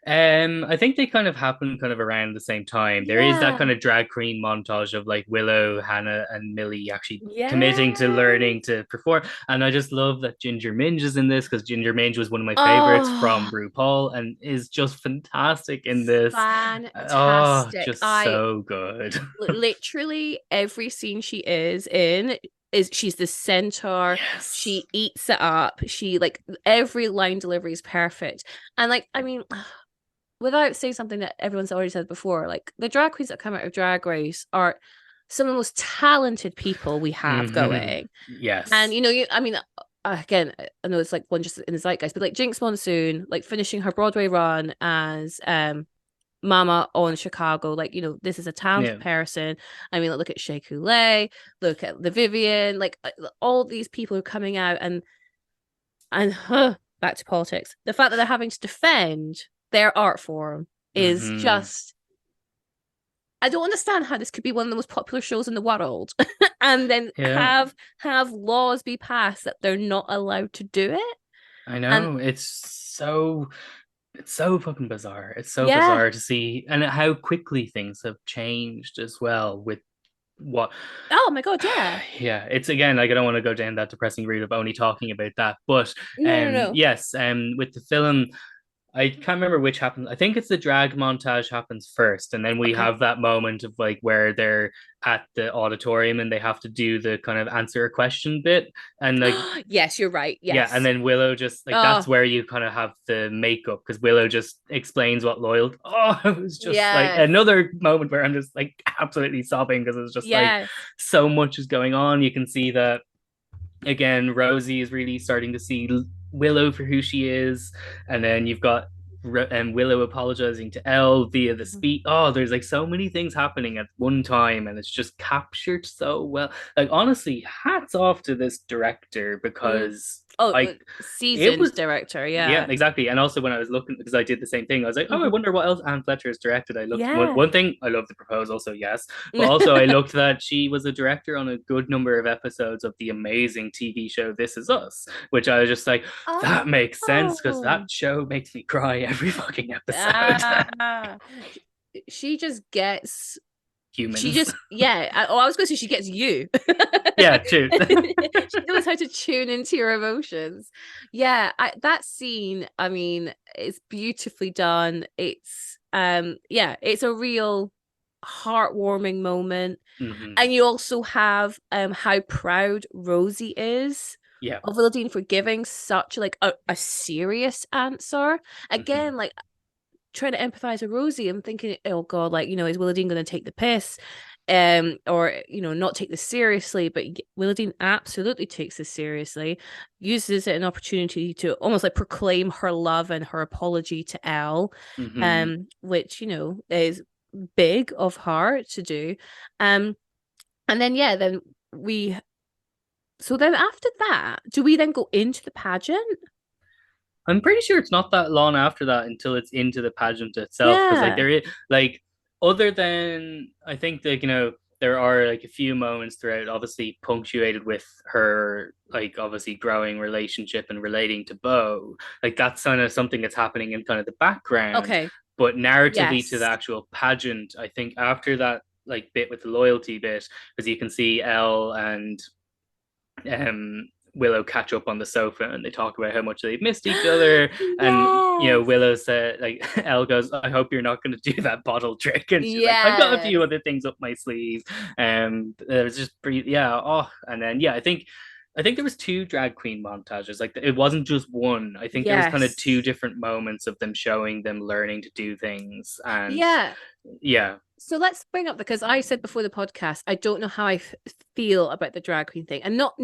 I think they kind of happen kind of around the same time. There is that Yeah. kind of drag queen montage of like Willow, Hannah, and Millie actually committing to Yes. learning to perform. And I just love that Ginger Minge is in this because Ginger Minge was one of my favorites from Oh, RuPaul and is just fantastic in this. Oh, fantastic. just I so good. literally every scene she is in is she's the center. Yes. She eats it up. She like every line delivery is perfect. And like, I mean, without saying something that everyone's already said before, like the drag queens that come out of Drag Race are some of the most talented people we have Mm-hmm. going. And Yes. I mean, again, I know it's like one just in the zeitgeist, but like Jinx Monsoon, like finishing her Broadway run as Mama on Chicago, like this is a talented Yeah. person. I mean, like, look at Shea Coulee, look at the Vivian, like all these people are coming out, and back to politics. The fact that they're having to defend their art form is Mm-hmm. just. I don't understand how this could be one of the most popular shows in the world, and then Yeah. have laws be passed that they're not allowed to do it. I And know. It's so fucking bizarre. It's so yeah, bizarre to see and how quickly things have changed as well with what oh my god, yeah, yeah, it's again like I don't want to go down that depressing route of only talking about that. But no, no, no, yes, with the film I can't remember which happens. I think it's the drag montage happens first, and then we okay. have that moment of like where they're at the auditorium and they have to do the kind of answer a question bit, and like Yes, you're right. yeah, and Yes. then Willow just like that's Oh, where you kind of have the makeup because Willow just explains what loyal. Oh, it was just like yes. another moment where I'm just like absolutely sobbing because it's just like Yes. so much is going on. You can see that again. Rosie is really starting to see Willow for who she is, and then you've got and Willow apologizing to Elle via the Mhm. speech. Oh, there's like so many things happening at one time, and it's just captured so well. Like honestly, hats off to this director Mm. because Oh, I it seasoned was director, yeah, yeah. exactly. And also when I was looking, because I did the same thing, I was like, oh, I Mhm. wonder what else Anne Fletcher has directed. I looked Yeah. one thing, I love The Proposal, so yes. But also I looked that she was a director on a good number of episodes of the amazing TV show This Is Us, which I was just like, that makes sense because that Oh. show makes me cry every fucking episode. Ah. She just gets she Humans. just yeah. I was gonna say she gets you. Yeah, true. She knows how to tune into your emotions. Yeah, that scene, I mean, it's beautifully done. It's yeah, it's a real heartwarming moment. Mm-hmm. And you also have how proud Rosie is Yeah. of Willadine for giving such like a serious answer. Mm-hmm. Again, like trying to empathize with Rosie. I'm thinking, oh God, like, is Willadine going to take the piss? Or not take this seriously, but Willadine absolutely takes this seriously, uses it an opportunity to almost like proclaim her love and her apology to Elle, Mm-hmm. which is big of her to do. um and then yeah, then we so then after that, do we then go into the pageant? I'm pretty sure it's not that long after that until it's into the pageant itself. Because like Yeah. there is like other than I think like there are like a few moments throughout, obviously punctuated with her like obviously growing relationship and relating to Bo. Like that's kind of something that's happening in kind of the background. Okay. But narratively to the Yes. actual pageant, I think after that like bit with the loyalty bit, because you can see Elle and Willow catch up on the sofa and they talk about how much they've missed each other. And Yes. Willow said, like, Elle goes, "I hope you're not going to do that bottle trick." And she's like, "I've got a Yes. few other things up my sleeve." It was just pretty, yeah. Oh, and then yeah, I think there was two drag queen montages. Like it wasn't just one. I think there was kind of two Yes. different moments of them showing them learning to do things. And Yeah. yeah, So let's bring up, because I said before the podcast, I don't know how I feel about the drag queen thing, and not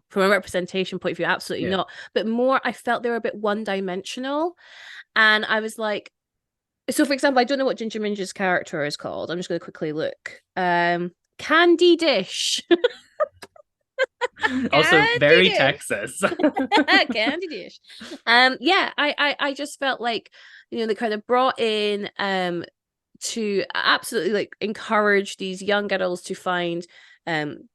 from a representation point of view, absolutely yeah. not, but more I felt they were a bit one dimensional, and I was like, so for example, I don't know what Ginger Minge's character is called. I'm just going to quickly look. Candy Dish. Also, Candy very Dish. Texas. Candy Dish. Yeah, I just felt like they kind of brought in to absolutely like encourage these young girls to find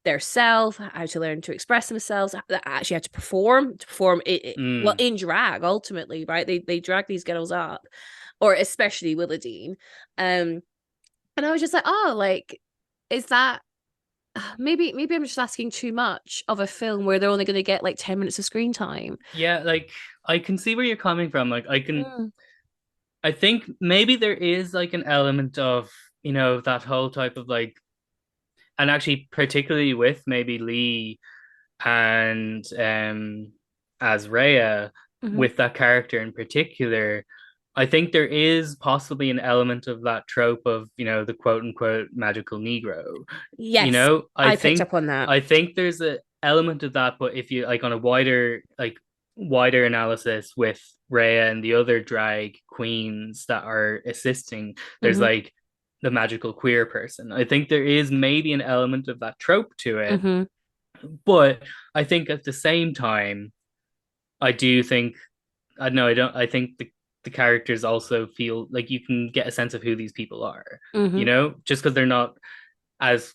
their self, how to learn to express themselves, actually how to perform it, well, Mm. in drag ultimately, right? They drag these girls up, or especially Willadine. And I was just like, oh, like, is that maybe I'm just asking too much of a film where they're only going to get like 10 minutes of screen time. Yeah, like I can see where you're coming from. Like Mm. I think maybe there is like an element of, that whole type of like, and actually particularly with maybe Lee and as Rhea, Mhm. with that character in particular, I think there is possibly an element of that trope of, the quote unquote magical Negro. Yes, I I picked think up on that. there's a element of that, but if you like on a wider analysis with Rhea and the other drag queens that are assisting, there's Hmm. like the magical queer person. I think there is maybe an element of that trope to it, Hmm. but I think at the same time, I do think I don't know, I think the characters also feel like you can get a sense of who these people are, Hmm. just because they're not as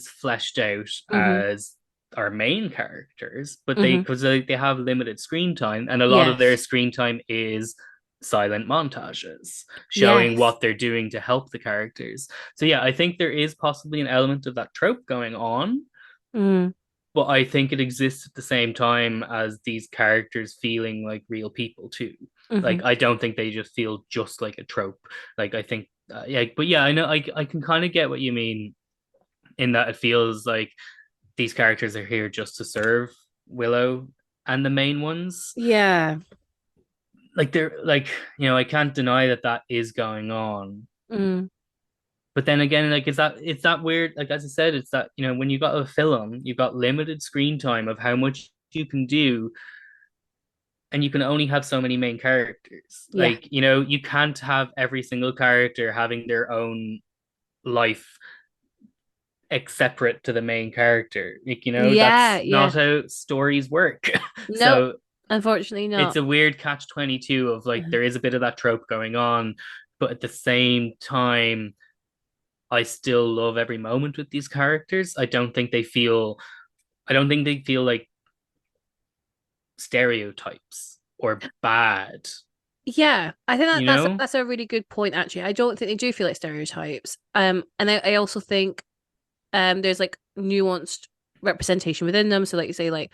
fleshed out Hmm. as our main characters, but Hmm. because they have limited screen time, and a lot of their Yes. screen time is silent montages showing Yes. what they're doing to help the characters. So yeah, I think there is possibly an element of that trope going on, Mm. but I think it exists at the same time as these characters feeling like real people too. Hmm. Like I don't think they just feel just like a trope. Like I think, yeah, but yeah, I know I can kind of get what you mean in that it feels like these characters are here just to serve Willow and the main ones. Yeah. Like they're like, I can't deny that that is going on. Mm. But then again, like it's that weird. Like as I said, it's that when you got a film, you've got limited screen time of how much you can do, and you can only have so many main characters. Yeah. Like, you know, you can't have every single character having their own life separate to the main character. Like, you know, Yeah, that's yeah. not how stories work. No, So unfortunately it's not. a weird catch 22 of like Uh-huh. there is a bit of that trope going on, but at the same time, I still love every moment with these characters. I don't think they feel like stereotypes or bad, Yeah, I think that you know? that's a really good point actually. I don't think they do feel like stereotypes. And I also think there's like nuanced representation within them. So like you say, like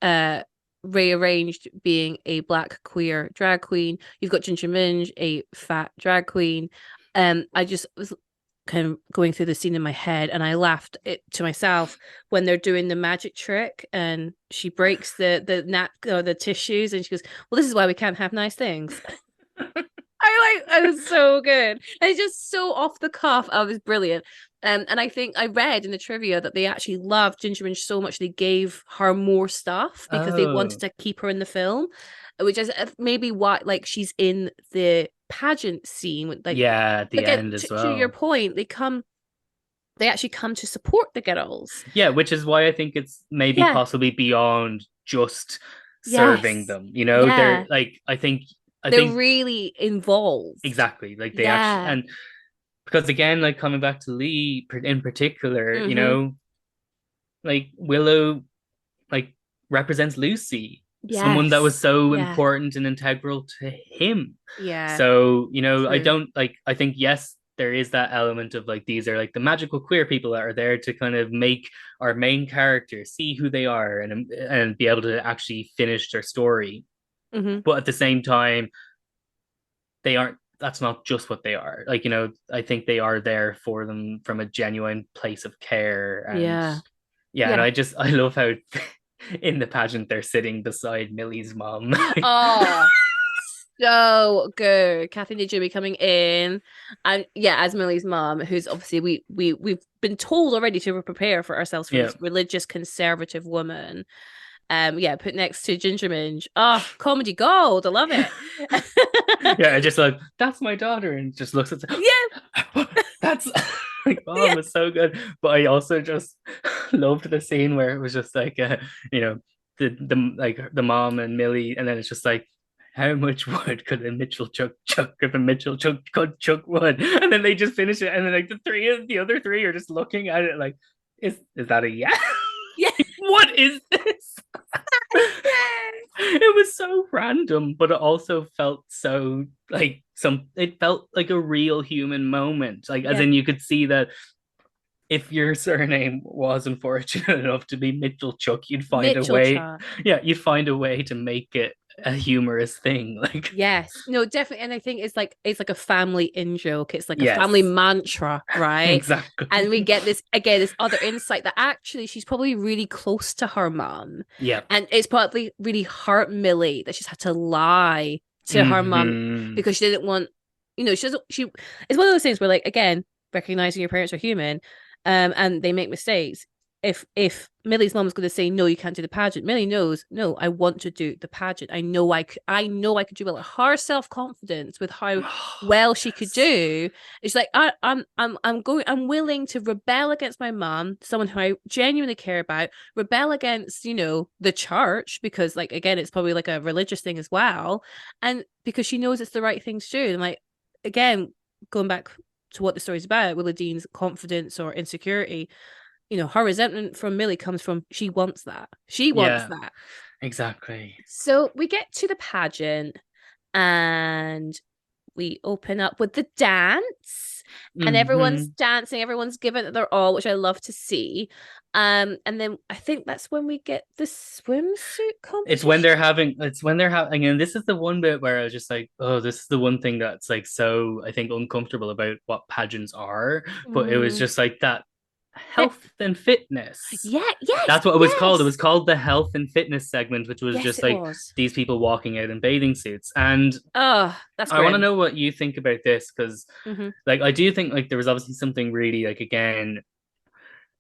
uh rearranged being a black queer drag queen. You've got Ginger Minge, a fat drag queen. I just was kind of going through the scene in my head and I laughed it to myself when they're doing the magic trick and she breaks the nap or the tissues and she goes, well, this is why we can't have nice things. I was so good. And it's just so off the cuff. I was brilliant. And I think I read in the trivia that they actually loved Ginger Minge so much they gave her more stuff because they wanted Oh, to keep her in the film, which is maybe why like she's in the pageant scene with like yeah, at the again end as to your well. point, they actually come to support the girls. Yeah, which is why I think it's maybe Yeah. possibly beyond just serving Yes. them. You know, they're Yeah. like I They're think really involved. exactly like they actually Yeah. and because again, like coming back to Lee in particular, you Mm-hmm. know, like Willow like represents Lucy, someone that was Yes. so Yeah. important and integral to him. Yeah. So, you know, I True. don't like I think yes, there is that element of like these are like the magical queer people that are there to kind of make our main character see who they are and be able to actually finish their story. Mm-hmm. But at the same time, they aren't that's not just what they are. Like, you know, I think they are there for them from a genuine place of care. And Yeah. yeah, and Yeah. I love how in the pageant they're sitting beside Millie's mom. Oh, so good. Kathy Najimy coming in. And yeah, as Millie's mom, who's obviously we've been told already to prepare for ourselves for Yeah. this religious conservative woman. Yeah, put next to Ginger Minge. Oh, comedy gold. I love it. Yeah, I just like that's my daughter and just looks at Yeah, that's like oh yeah. it was so good. But I also just loved the scene where it was just like you know the like the mom and Millie and then it's just like how much wood could a Mitchell chuck if a Mitchell chuck could chuck wood and then they just finish it and then like the other three are just looking at it like is that a yeah Yeah. what is this it was so random, but it also felt so like it felt like a real human moment. Like as Yeah. in you could see that if your surname was unfortunate enough to be Mitchell Chuck, you'd find a Mitchell way. Chuck. Yeah, you'd find a way to make it a humorous thing. Like Yes. No, definitely. And I think it's like a family in joke. It's like a family yes, mantra, right? And we exactly. get this again, this other insight that actually she's probably really close to her mum. Yeah. And it's probably really hurt Millie that she's had to lie to her mum Mm-hmm. because she didn't want, she doesn't she it's one of those things where like again, recognizing your parents are human, and they make mistakes. If Millie's mom is going to say no, you can't do the pageant, Millie knows no, I want to do the pageant. I know I could do well. Her self confidence with how Oh, well she could yes. do. It's like I'm willing to rebel against my mom, someone who I genuinely care about, rebel against the church because like again it's probably like a religious thing as well, and because she knows it's the right thing to do. And like again, going back to what the story's about, Willa Dean's confidence or insecurity, her resentment from Millie comes from she wants that. She wants Yeah, that. exactly. So we get to the pageant and we open up with the dance and everyone's Mm-hmm. dancing, everyone's giving it their all, which I love to see. And then I think that's when we get the swimsuit competition. It's when they're having and this is the one bit where I was just like, oh, this is the one thing that's like so I think uncomfortable about what pageants are, but it was Mm. just like that That, health and fitness. yeah, yes, That's what it was called. It yes. was called the health and fitness segment, which was Yes, just it like was. these people walking out in bathing suits. And Oh, that's I want to grim. know what you think about this because Hmm. like I do think like there was obviously something really like again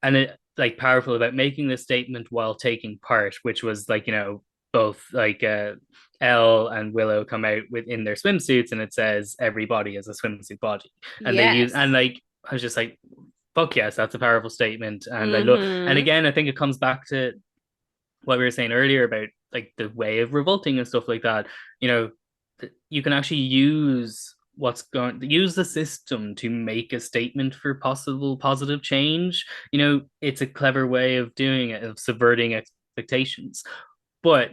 and it like powerful about making this statement while taking part, which was like, you know, both like Elle and Willow come out within their swimsuits, and it says everybody is a swimsuit body, and they use and Yes. like I was just like, fuck yes, that's a powerful statement, and I look, and Mm-hmm. again, I think it comes back to what we were saying earlier about like the way of revolting and stuff like that. You know, you can actually use the system to make a statement for possible positive change. You know, it's a clever way of doing it, of subverting expectations. But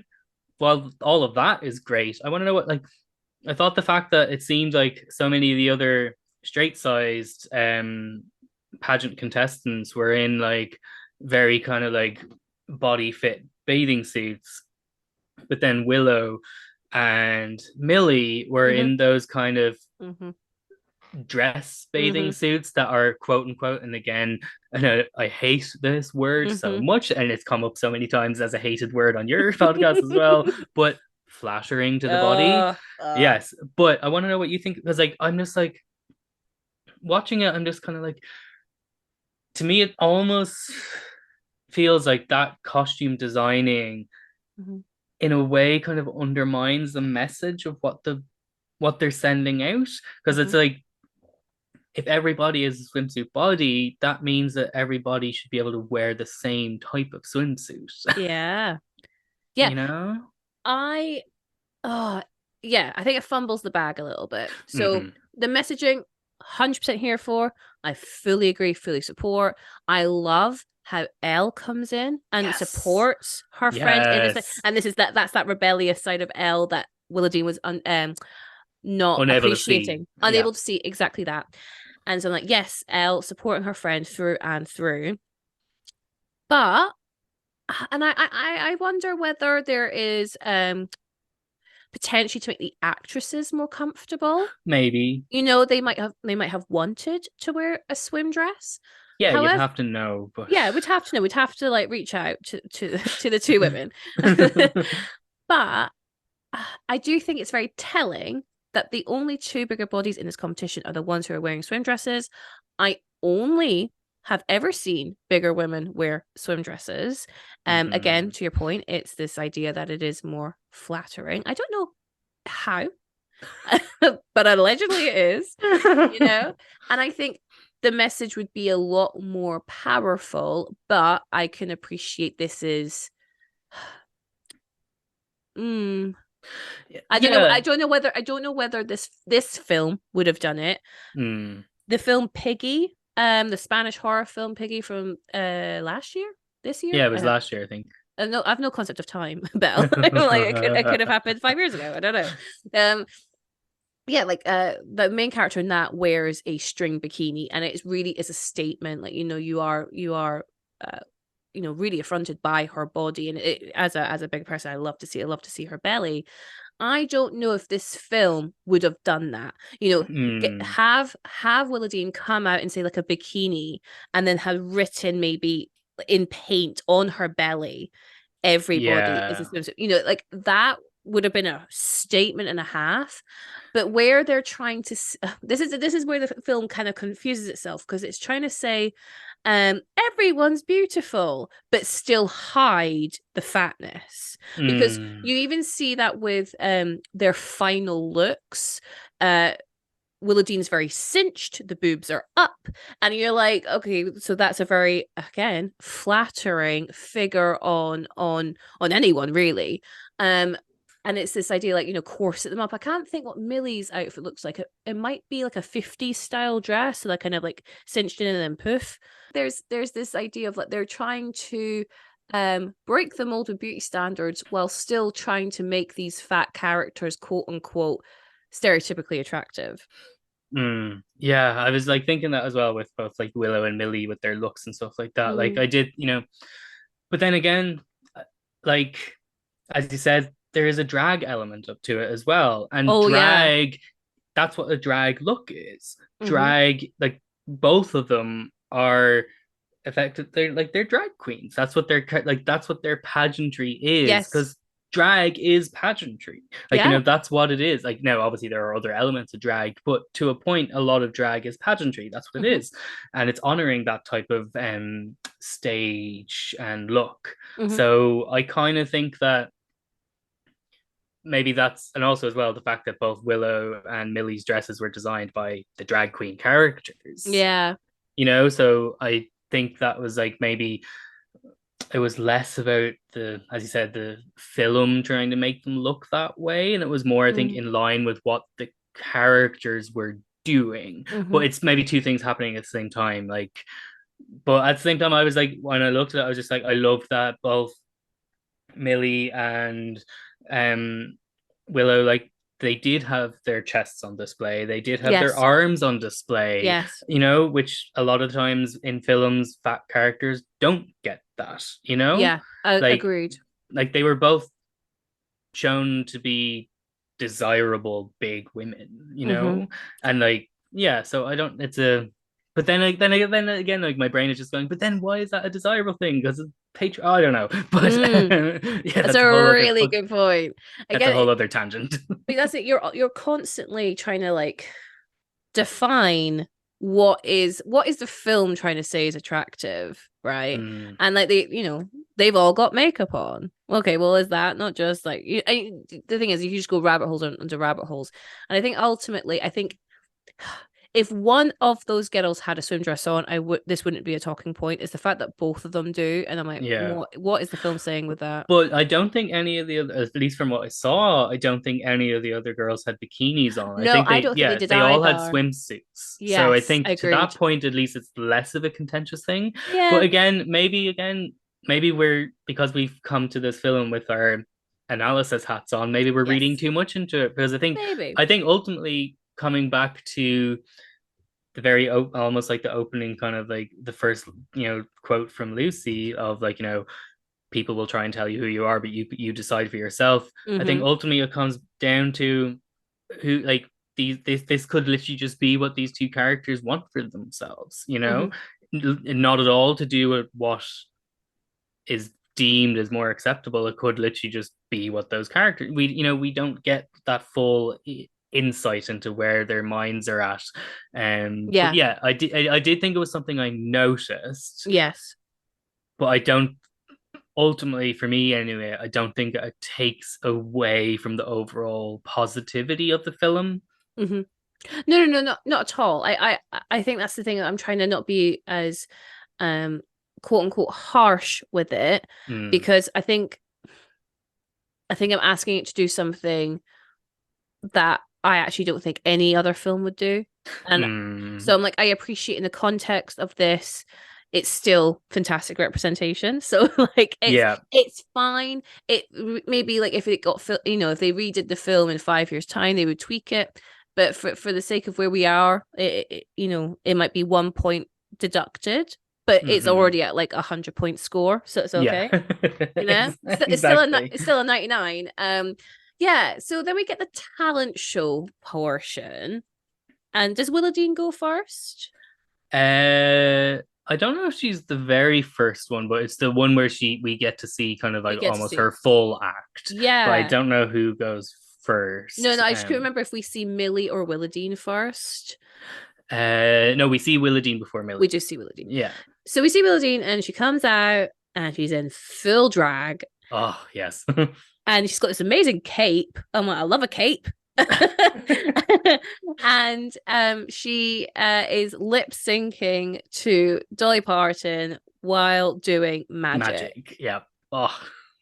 while all of that is great, I want to know what, like, I thought the fact that it seemed like so many of the other straight sized pageant contestants were in like very kind of like body fit bathing suits, but then Willow and Millie were Mm-hmm. in those kind of Mm-hmm. dress bathing Mm-hmm. suits that are quote unquote, and again, I hate this word so Mm-hmm. much, and it's come up so many times as a hated word on your podcast as well, but flattering to the body. uh, uh, Yes, but I want to know what you think, because like I'm just like watching it, I'm just kind of like, to me it almost feels like that costume designing mhm, in a way kind of undermines the message of what they're sending out, because it's mhm. like if everybody is a swimsuit body, that means that everybody should be able to wear the same type of swimsuit. Yeah. Yeah. You know? I Oh, yeah, I think it fumbles the bag a little bit. So Mm-hmm. the messaging, 100% here for. I fully agree, fully support. I love how Elle comes in and Yes. supports her friend in this, Yes. and this is that's that rebellious side of Elle that Willadine was not Unable to see. appreciating, Yeah. unable to see exactly that. And so I'm like, yes, Elle supporting her friend through and through, but and I wonder whether there is potentially to make the actresses more comfortable. Maybe. You know, they might have wanted to wear a swim dress. Yeah, you'd However, have to know, but yeah, we'd have to know. We'd have to like reach out to to the two women. But I do think it's very telling that the only two bigger bodies in this competition are the ones who are wearing swim dresses. I only have ever seen bigger women wear swim dresses. Again, mm. to your point, it's this idea that it is more flattering. I don't know how, but allegedly it is, you know? And I think the message would be a lot more powerful, but I can appreciate this is mm, I don't know. Yeah. I don't know whether this film would have done it. Mm. The film Piggy, the Spanish horror film Piggy from last year, this year. Yeah, it was last year, I think. No, I've no concept of time, Belle. Like it could have happened 5 years ago. I don't know. Yeah, like the main character in that wears a string bikini, and it really is a statement. Like you are really affronted by her body, and as a big person, I love to see her belly. I don't know if this film would have done that. Mm. Have Willadine come out and say like a bikini, and then have written maybe in paint on her belly, everybody is a Yeah. swimsuit. Like that would have been a statement and a half. But where they're trying to, this is where the film kind of confuses itself, because it's trying to say, everyone's beautiful, but still hide the fatness. Because Mm. you even see that with their final looks. Willadine's very cinched, the boobs are up, and you're like, okay, so that's a very, again, flattering figure on anyone, really. And it's this idea, like, corset them up. I can't think what Millie's outfit looks like. It might be like a 50s style dress, so like kind of like cinched in and then poof. There's this idea of like they're trying to break the mold of beauty standards while still trying to make these fat characters, quote unquote, stereotypically attractive. Yeah, I was like thinking that as well with both like Willow and Millie with their looks and stuff like that. Like Mm. I did, but then again, like as you said, there is a drag element up to it as well. And Oh yeah. drag, that's what a drag look is. Mm-hmm. Drag, like both of them are effective. They're drag queens. That's what their pageantry is. Yes. Because drag is pageantry. Like, Yeah. that's what it is. Like, now obviously there are other elements of drag, but to a point, a lot of drag is pageantry. That's what it Mm-hmm. is. And it's honoring that type of stage and look. Mm-hmm. So I kind of think that maybe that's, and also as well the fact that both Willow and Millie's dresses were designed by the drag queen characters, Yeah. so I think that was like maybe it was less about the, as you said, the film trying to make them look that way, and it was more, I think, Mm-hmm. in line with what the characters were doing. Mm-hmm. But it's maybe two things happening at the same time. Like, but at the same time, I was like, when I looked at it, I was just like, I love that both Millie and um Willow, like, they did have their chests on display. They did have their Yes. arms on display, Yes. which a lot of times in films, fat characters don't get that. Yeah. Like Agreed. like they were both shown to be desirable big women, Mm-hmm. and like, yeah, so I don't, it's a, but then again, like, my brain is just going, but then why is that a desirable thing? Because it's patron, I don't know, but Mm. yeah, That's that's a a whole other really good point. that's a Again, whole other tangent. but that's it. You're constantly trying to like define what is the film trying to say is attractive, right? Mm, And like they've all got makeup on. Okay, well, is that not just like the thing is you just go rabbit holes under rabbit holes, and I think ultimately, I think if one of those girls had a swim dress on, this wouldn't be a talking point. It's the fact that both of them do, and I'm like, yeah. what is the film saying with that? But I don't think any of the other, at least from what I saw, I don't think any of the other girls had bikinis on. I No, think I they, don't think they yeah, did they all had either. swimsuits. So I Yes, think to that agreed. point, at least, it's less of a contentious thing. But Yeah, maybe we're, because we've come to this film with our analysis hats on, maybe we're reading yes, too much into it, because maybe. I think ultimately coming back to the very almost like the opening, kind of like the first quote from Lucy of, like, people will try and tell you who you are, but you decide for yourself. I think Mm-hmm. ultimately it comes down to who, like, this could literally just be what these two characters want for themselves, Mm-hmm. not at all to do with what is deemed as more acceptable. It could literally just be what those characters, we don't get that full insight into where their minds are at. But Yeah. yeah, I did think it was something I noticed, Yes. but I don't, ultimately, for me anyway, I don't think it takes away from the overall positivity of the film. Mm-hmm. No, no, no, not at all. I think that's the thing. I'm trying to not be as um quote unquote harsh with it, Mm, because I think I'm asking it to do something that I actually don't think any other film would do. And so mm, I'm like, I appreciate in the context of this, it's still fantastic representation. So like yeah, it's fine. It maybe like if it got if they redid the film in 5 years' time, they would tweak it. But for the sake of where we are, it might be 1 point deducted, but it's hmm, already at like 100 point score, so it's yeah, okay. exactly. It's still a 99. Yeah. So then we get the talent show portion. And does Willowdean go first? I don't know if she's the very first one, but it's the one where we get to see kind of We like get to almost see. her full act. But I Yeah. don't know who goes No, first. no, I just couldn't remember if we see Millie or Willowdean first. No, we see Willadine before We Millie. just see Willowdean. Yeah. So we see Willowdean and she comes out and she's in full drag Oh, yes. and she's got this amazing cape. I'm like, I love a cape. And she is lip syncing to Dolly Parton while doing magic. Magic. Yeah. Oh,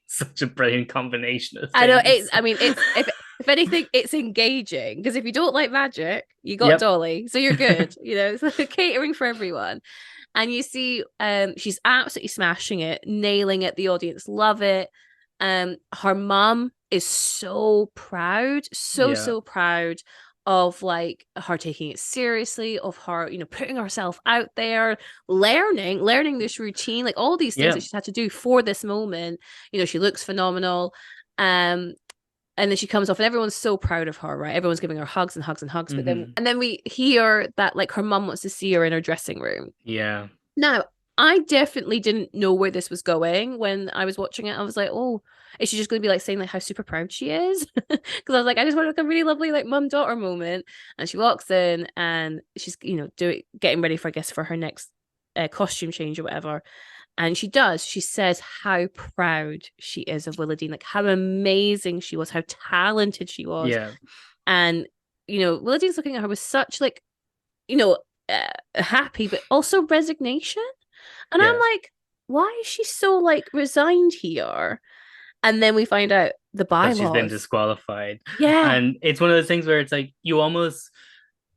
such a brilliant combination of I know things. I mean, it's if anything, it's engaging because if you don't like magic, you got Yep. Dolly, so you're good. It's like catering for everyone. And you see, she's absolutely smashing it, nailing it. The audience love it. Her mum is so proud, Yeah. so proud of like her taking it seriously, of her, putting herself out there, learning this routine, like all these things Yeah. that she's had to do for this moment. She looks phenomenal. Um, and then she comes off and everyone's so proud of her, right? Everyone's giving her hugs and hugs and hugs, but then Hmm. and then we hear that like her mum wants to see her in her dressing room. Yeah. Now, I definitely didn't know where this was going when I was watching it. I was like, oh, is she just going to be like saying like how super proud she is? Because I was like, I just want like a really lovely like mum daughter moment. And she walks in and she's doing getting ready for, I guess, for her next costume change or whatever. And she does. She says how proud she is of Willardine, like how amazing she was, how talented she was. Yeah. And, Willadine's looking at her with such, like, you know, happy, but also resignation. And I'm Yeah. like, why is she so, like, resigned here? And then we find out the Because she's been bylaws. disqualified. Yeah. And it's one of those things where it's like you almost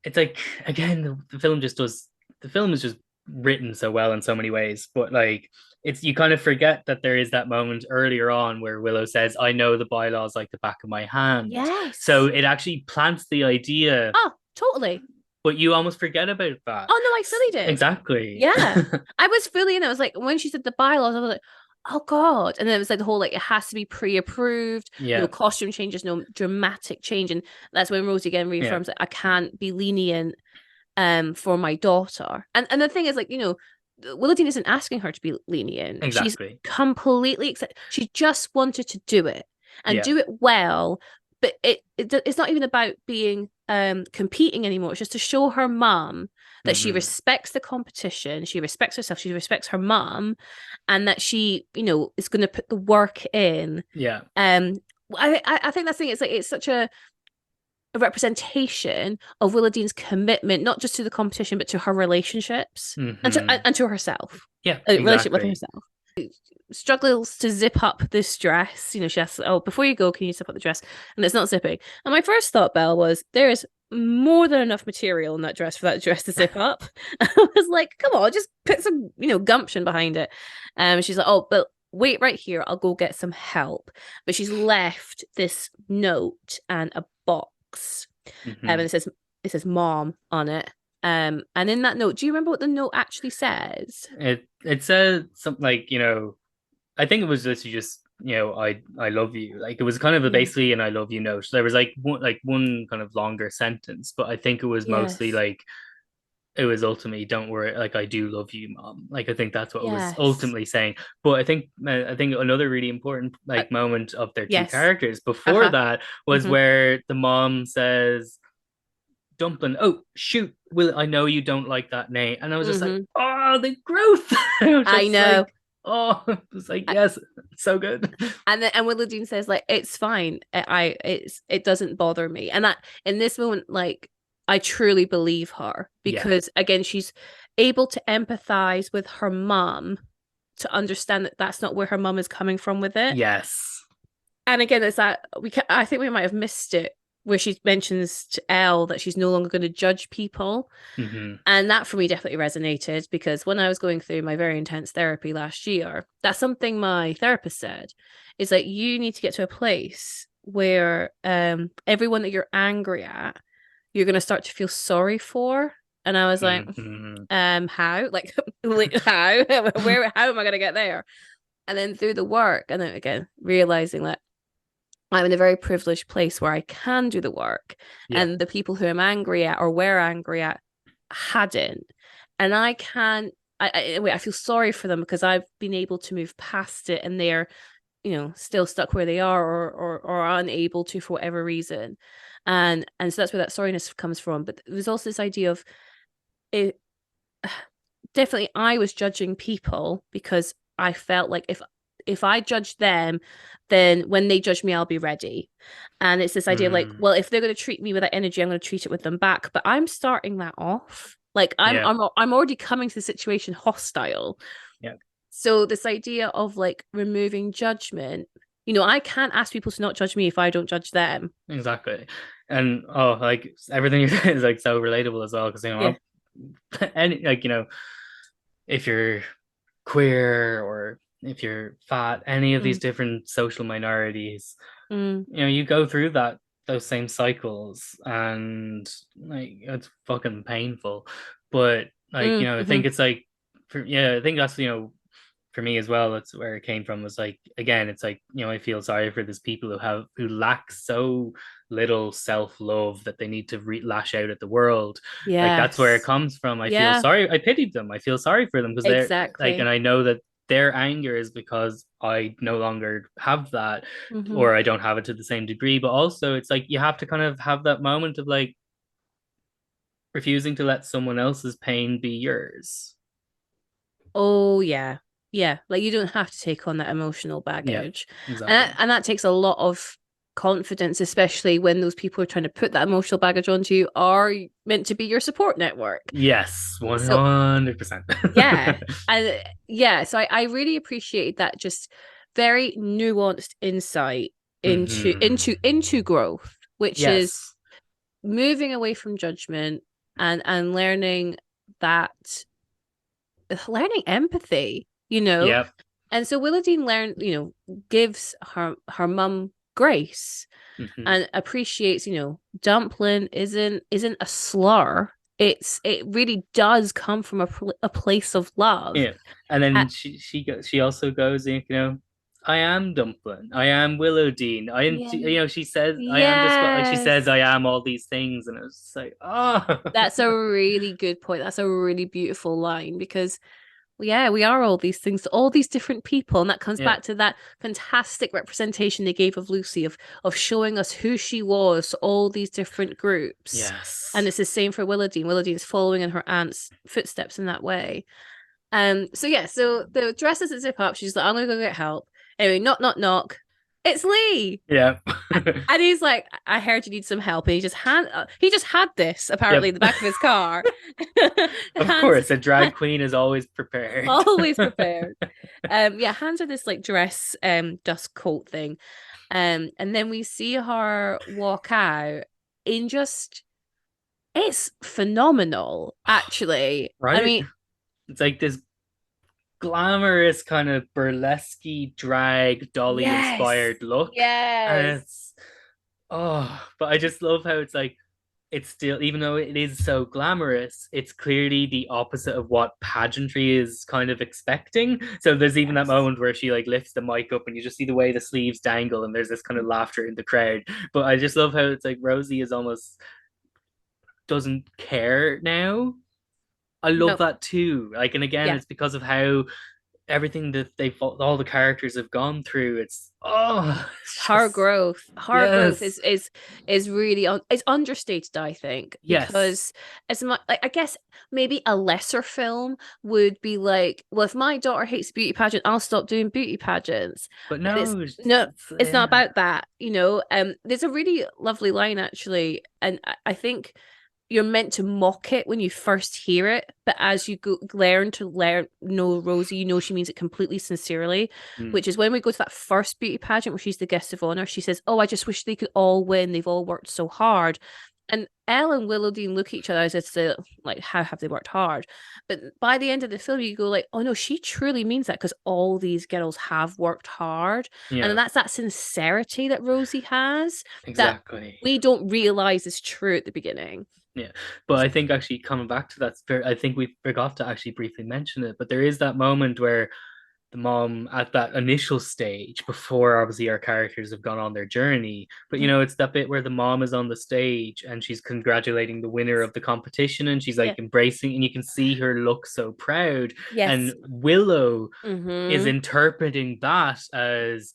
it's like again the film is just written so well in so many ways, but like it's you kind of forget that there is that moment earlier on where Willow says, I know the bylaws like the back of my hand. So Yes. it actually plants the idea, Oh, totally. but you almost forget about that. Oh, no, I fully did. Exactly. Yeah. I was fully in it. I was like, when she said the bylaws, I was like, oh God. And then it was like the whole, like, it has to be pre-approved, no Yeah. costume changes, no dramatic change. And that's when Rosie again Yeah. reaffirms that I can't be lenient for my daughter. And the thing is, like, Willardine isn't asking her to be lenient. She's Exactly. completely accept. She just wanted to do it and Yeah. do it well. But it's not even about being competing anymore. It's just to show her mom that she Mm-hmm. respects the competition, she respects herself, she respects her mom, and that she, is going to put the work in. Yeah. I think that's the thing. It's like it's such a representation of Willadine's commitment, not just to the competition, but to her relationships Mm-hmm. and to herself. Yeah, A relationship with exactly. herself. Struggles to zip up this dress. She asks, "Oh, before you go, can you zip up the dress?" And it's not zipping. And my first thought, Belle, was there is more than enough material in that dress for that dress to zip up. I was like, "Come on, just put some, gumption behind it." She's like, "Oh, but wait right here. I'll go get some help." But she's left this note and a box, and Mm-hmm. it says "Mom" on it. And in that note, do you remember what the note actually says? It said something like, I think it was just I love you. Like it was kind of Mm. basically an I love you note. There was like one kind of longer sentence, but I think it was mostly Yes. like it was ultimately don't worry, like I do love you, mom. Like I think that's what it was Yes. ultimately saying. But I think another really important Uh, like moment of their two yes. characters before Uh-huh. that was Mm-hmm. where the mom says, Dumplin, oh shoot, Will, I know you don't like that name. And I was just like, Mm-hmm. oh, the growth. I was I just know. like, oh, it was like, I, yes, so good. and Willardine says, like, it's fine. It doesn't bother me. And that in this moment, like, I truly believe her Yeah. because again, she's able to empathize with her mom to understand that that's not where her mom is coming from with it. Yes. And again, it's that I think we might have missed it where she mentions to Elle that she's no longer going to judge people. Mm-hmm. And that for me definitely resonated because when I was going through my very intense therapy last year, that's something my therapist said is that you need to get to a place where everyone that you're angry at, you're going to start to feel sorry for. And I was like, Mm-hmm. how? Like, how? How am I going to get there? And then through the work, and then again, realizing that I'm in a very privileged place where I can do the work, Yeah. and the people who I'm angry at or were angry at hadn't. And I can, I feel sorry for them because I've been able to move past it, and they're, still stuck where they are or unable to for whatever reason. And so that's where that sorriness comes from. But there's also this idea of it. Definitely, I was judging people because I felt like if I judge them, then when they judge me, I'll be ready. And it's this idea of like, Mm. well, if they're going to treat me with that energy, I'm going to treat it with them back. But I'm starting that off. Like I'm Yeah. I'm I'm already coming to the situation hostile. Yeah. So this idea of like removing judgment, I can't ask people to not judge me if I don't judge them. Exactly. And oh, like everything you say is like so relatable as well. Because Yeah. any like if you're queer or if you're fat, any of these Mm, different social minorities, mm, you go through those same cycles, and like it's fucking painful. But like I mm-hmm. think it's like I think that's for me as well, that's where it came from, was like again it's like I feel sorry for these people who lack so little self-love that they need to lash out at the world. Like that's where it Yes. comes from. I feel Yeah, sorry, I pitied them, I feel sorry for them because they're like, and exactly. I know that their anger is because I no longer have that, Mm-hmm. or I don't have it to the same degree. But also it's like you have to kind of have that moment of like refusing to let someone else's pain be yours. Oh yeah. Yeah. Like you don't have to take on that emotional Yeah, baggage. exactly. And that takes a lot of confidence, especially when those people who are trying to put that emotional baggage onto you are meant to be your support network. Yes, So 100%. yeah. And yeah, so I really appreciate that just very nuanced insight into growth, which is Yes. moving away from judgment and learning empathy, you know. Yep. And so Willowdean gives her mum grace Hmm. and appreciates, Dumplin isn't a slur. It really does come from a place of love. Yeah. And Uh, then she also goes, I am Dumplin. I am Willowdean. I am, yeah. she says, I am just like she says, Yes. I am all these things. And it's just like, oh, That's a really good point. That's a really beautiful line because yeah, we are all these things to all these different people. And that comes yeah. back to that fantastic representation they gave of Lucy of showing us who she was to all these different groups. And Yes. it's the same for Willowdean. Willowdean's following in her aunt's footsteps in that way. So yeah, so the dress doesn't zip up. She's like, I'm gonna go get help. Anyway, knock, knock, knock. It's Lee. Yeah. And he's like, I heard you need some help. And he just had this apparently Yep. in the back of his car. Of hands course, a drag queen is always prepared. always prepared. Yeah, hands her this like dress dust coat thing. And then we see her walk out in just it's phenomenal, actually. I Right? mean, It's like this glamorous kind of burlesque drag dolly yes, inspired look. And yes, it's but I just love how it's like it's still, even though it is so glamorous, it's clearly the opposite of what pageantry is kind of expecting. So there's even that yes. moment where she like lifts the mic up and you just see the way the sleeves dangle and there's this kind of laughter in the crowd. But I just love how it's like Rosie is almost doesn't care now. I love No, that too. Like, and again, yeah. it's because of how everything that all the characters have gone through. It's Her just growth her growth yes, is really it's understated, I think, yes. because as much like I guess maybe a lesser film would be like, well, if my daughter hates beauty pageant, I'll stop doing beauty pageants. But But no, no, it's not yeah, about that, there's a really lovely line actually, and I think you're meant to mock it when you first hear it, but as you learn know Rosie, she means it completely sincerely. mm, Which is when we go to that first beauty pageant where she's the guest of honor. She says, "Oh, I just wish they could all win. They've all worked so hard." And Elle and Willowdean look at each other as if to like, how have they worked hard? But by the end of the film, you go like, "Oh no, she truly means that because all these girls have worked hard," yeah, and that's that sincerity that Rosie has that exactly. we don't realize is true at the beginning. Yeah, but I think actually coming back to that, I think we forgot to actually briefly mention it. But there is that moment where the mom at that initial stage before obviously our characters have gone on their journey, but Mhm. it's that bit where the mom is on the stage and she's congratulating the winner of the competition and she's like Yeah. embracing, and you can see her look so proud. And Yes. Willow is Mm-hmm. interpreting that as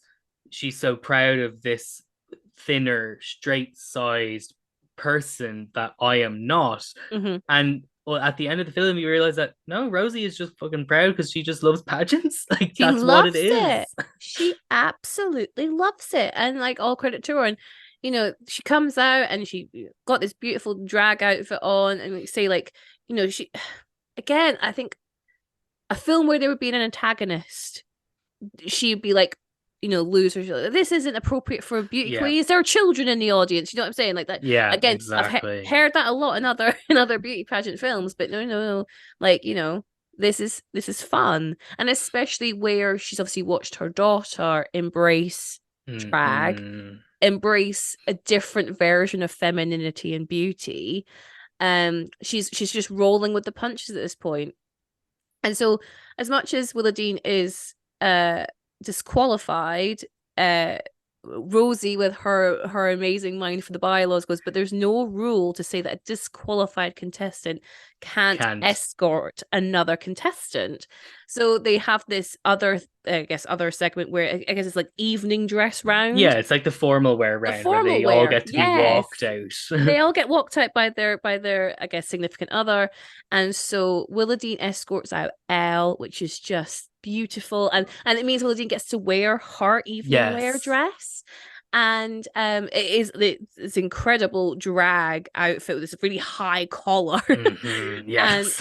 she's so proud of this thinner, straight sized person that I am not. Mm-hmm. And well, at the end of the film, you realize that no, Rosie is just fucking proud because she just loves pageants. Like She that's what it loves is. it. She absolutely loves it. And like all credit to her. And she comes out and she got this beautiful drag outfit on and like say like, she again, I think a film where there would be an antagonist, she'd be like, losers. Like, this isn't appropriate for a beauty Yeah, queen. There are children in the audience. You know what I'm saying? Like that. yeah, Again, I've exactly. heard that a lot in other in other beauty pageant films, but no, no, no. Like this is fun, and especially where she's obviously watched her daughter embrace drag, Hmm. embrace a different version of femininity and beauty. She's just rolling with the punches at this point. And so, as much as Willowdean is disqualified, uh, Rosie, with her amazing mind for the bylaws, goes, but there's no rule to say that a disqualified contestant can't Can't. escort another contestant. So they have this other, I guess, other segment where I guess it's like evening dress round. Yeah, it's like the formal wear The round where formal they all wear, get to be yes. walked out. They all get walked out by their I guess significant other, and so Willowdean escorts out Elle, which is just beautiful, and it means Willowdean gets to wear her evening wear Yes. dress, and it's incredible drag outfit with this really high collar, and Yes.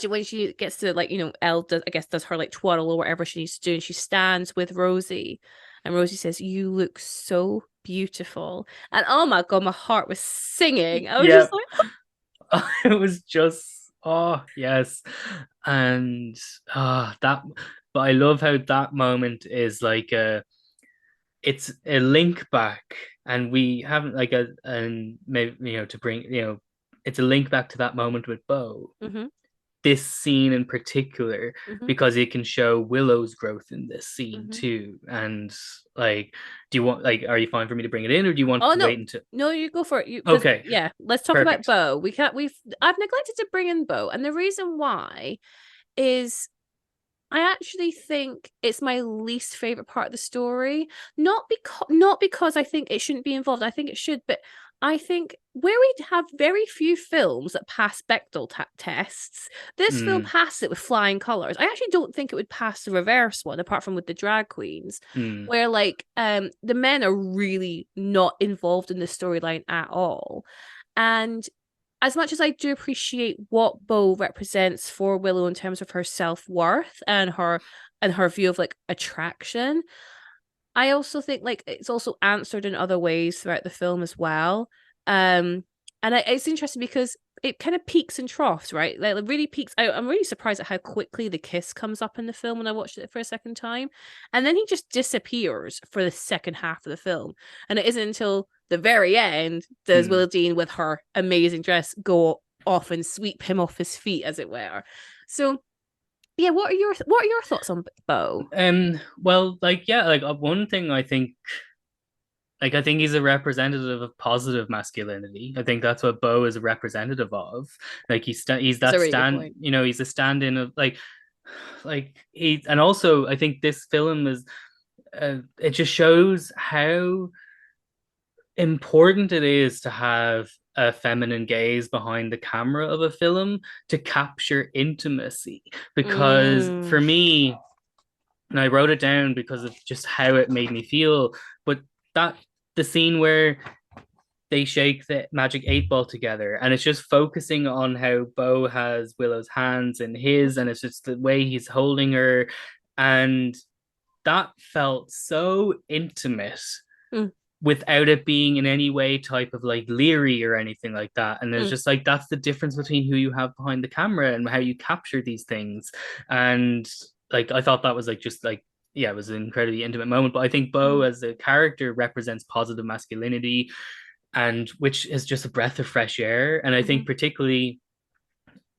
when she gets to like Elle does I guess does her like twaddle or whatever she needs to do, and she stands with Rosie, and Rosie says, "You look so beautiful," and oh my god, my heart was singing. I was just Yep. like, It was just, oh yes. And that, but I love how that moment is like it's a link back, and we haven't like a and maybe to bring it's a link back to that moment with Bo, mm-hmm, this scene in particular, mm-hmm, because it can show Willow's growth in this scene mm-hmm. too. And like, do you want like, are you fine for me to bring it in, or do you want Oh to no, wait until? no, you go for it. You because Okay, yeah, let's talk about perfect. Bo. I've neglected to bring in Bo, and the reason why is I actually think it's my least favorite part of the story. Not because I think it shouldn't be involved. I think it should, but I think where we have very few films that pass Bechdel tests, this film Mm, passed it with flying colors. I actually don't think it would pass the reverse one, apart from with the drag queens, mm, where like the men are really not involved in the storyline at all. And as much as I do appreciate what Bo represents for Willow in terms of her self-worth and her view of like attraction, I also think like it's also answered in other ways throughout the film as well. And it's interesting because it kind of peaks and troughs, right? Like it really peaks. I'm really surprised at how quickly the kiss comes up in the film when I watched it for a second time, and then he just disappears for the second half of the film, and it isn't until the very end does mm. Willowdean with her amazing dress go off and sweep him off his feet, as it were. So yeah, what are your thoughts on Bo? Well, like, yeah, like one thing I think, like, I think he's a representative of positive masculinity. I think that's what Bo is a representative of. Like he's That's a that really good stand, point. he's a stand-in of he, and also I think this film is it just shows how important it is to have a feminine gaze behind the camera of a film to capture intimacy. Because Mm, for me, and I wrote it down because of just how it made me feel, but that the scene where they shake the magic 8 ball together, and it's just focusing on how Bo has Willow's hands in his, and it's just the way he's holding her, and that felt so intimate mm, without it being in any way type of like leery or anything like that. And it's mm, just like that's the difference between who you have behind the camera and how you capture these things. And like I thought that was like just like, yeah, it was an incredibly intimate moment. But I think Bo mm, as a character represents positive masculinity, and which is just a breath of fresh air. And I mm-hmm. think particularly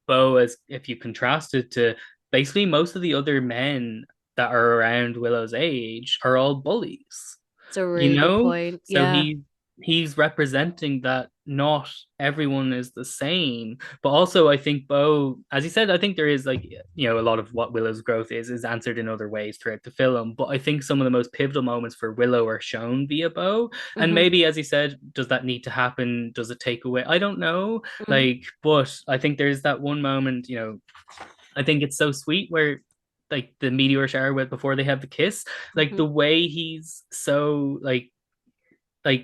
Bo, as if you contrast it to basically most of the other men that are around Willow's age, are all bullies, It's a really good point. so Yeah. he's representing that not everyone is the same. But also I think Bo, as he said, I think there is like, a lot of what Willow's growth is answered in other ways throughout the film. But I think some of the most pivotal moments for Willow are shown via Bo. And Mm-hmm. maybe, as he said, does that need to happen? Does it take away? I don't know. Mm-hmm. Like, but I think there's that one moment, I think it's so sweet where like the meteor shower with before they have the kiss, like Mm-hmm. the way he's so like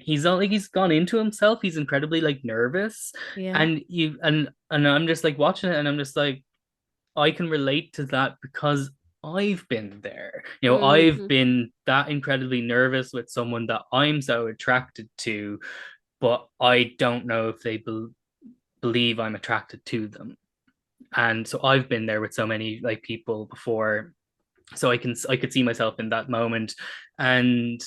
he's not like he's gone into himself, he's incredibly like nervous. Yeah. And I'm just like watching it, and I'm just like, I can relate to that because I've been there. I've Mm-hmm. been that incredibly nervous with someone that I'm so attracted to, but I don't know if they believe I'm attracted to them. And so I've been there with so many like people before, so I could see myself in that moment. And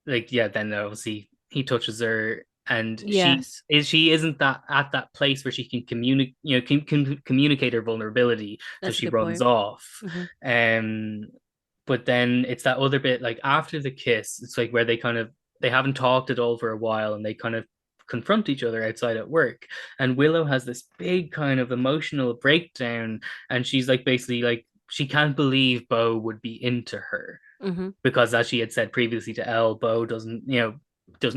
like, yeah, then obviously he touches her, and Yes. she isn't that at that place where she can communicate, can communicate her vulnerability, so That's a she good runs point. off. Mm-hmm. um but then it's that other bit, like after the kiss, it's like where they haven't talked at all for a while, and they kind of confront each other outside at work. And Willow has this big kind of emotional breakdown, and she's like basically like she can't believe Bo would be into her Mm-hmm. because, as she had said previously to Elle, Bo doesn't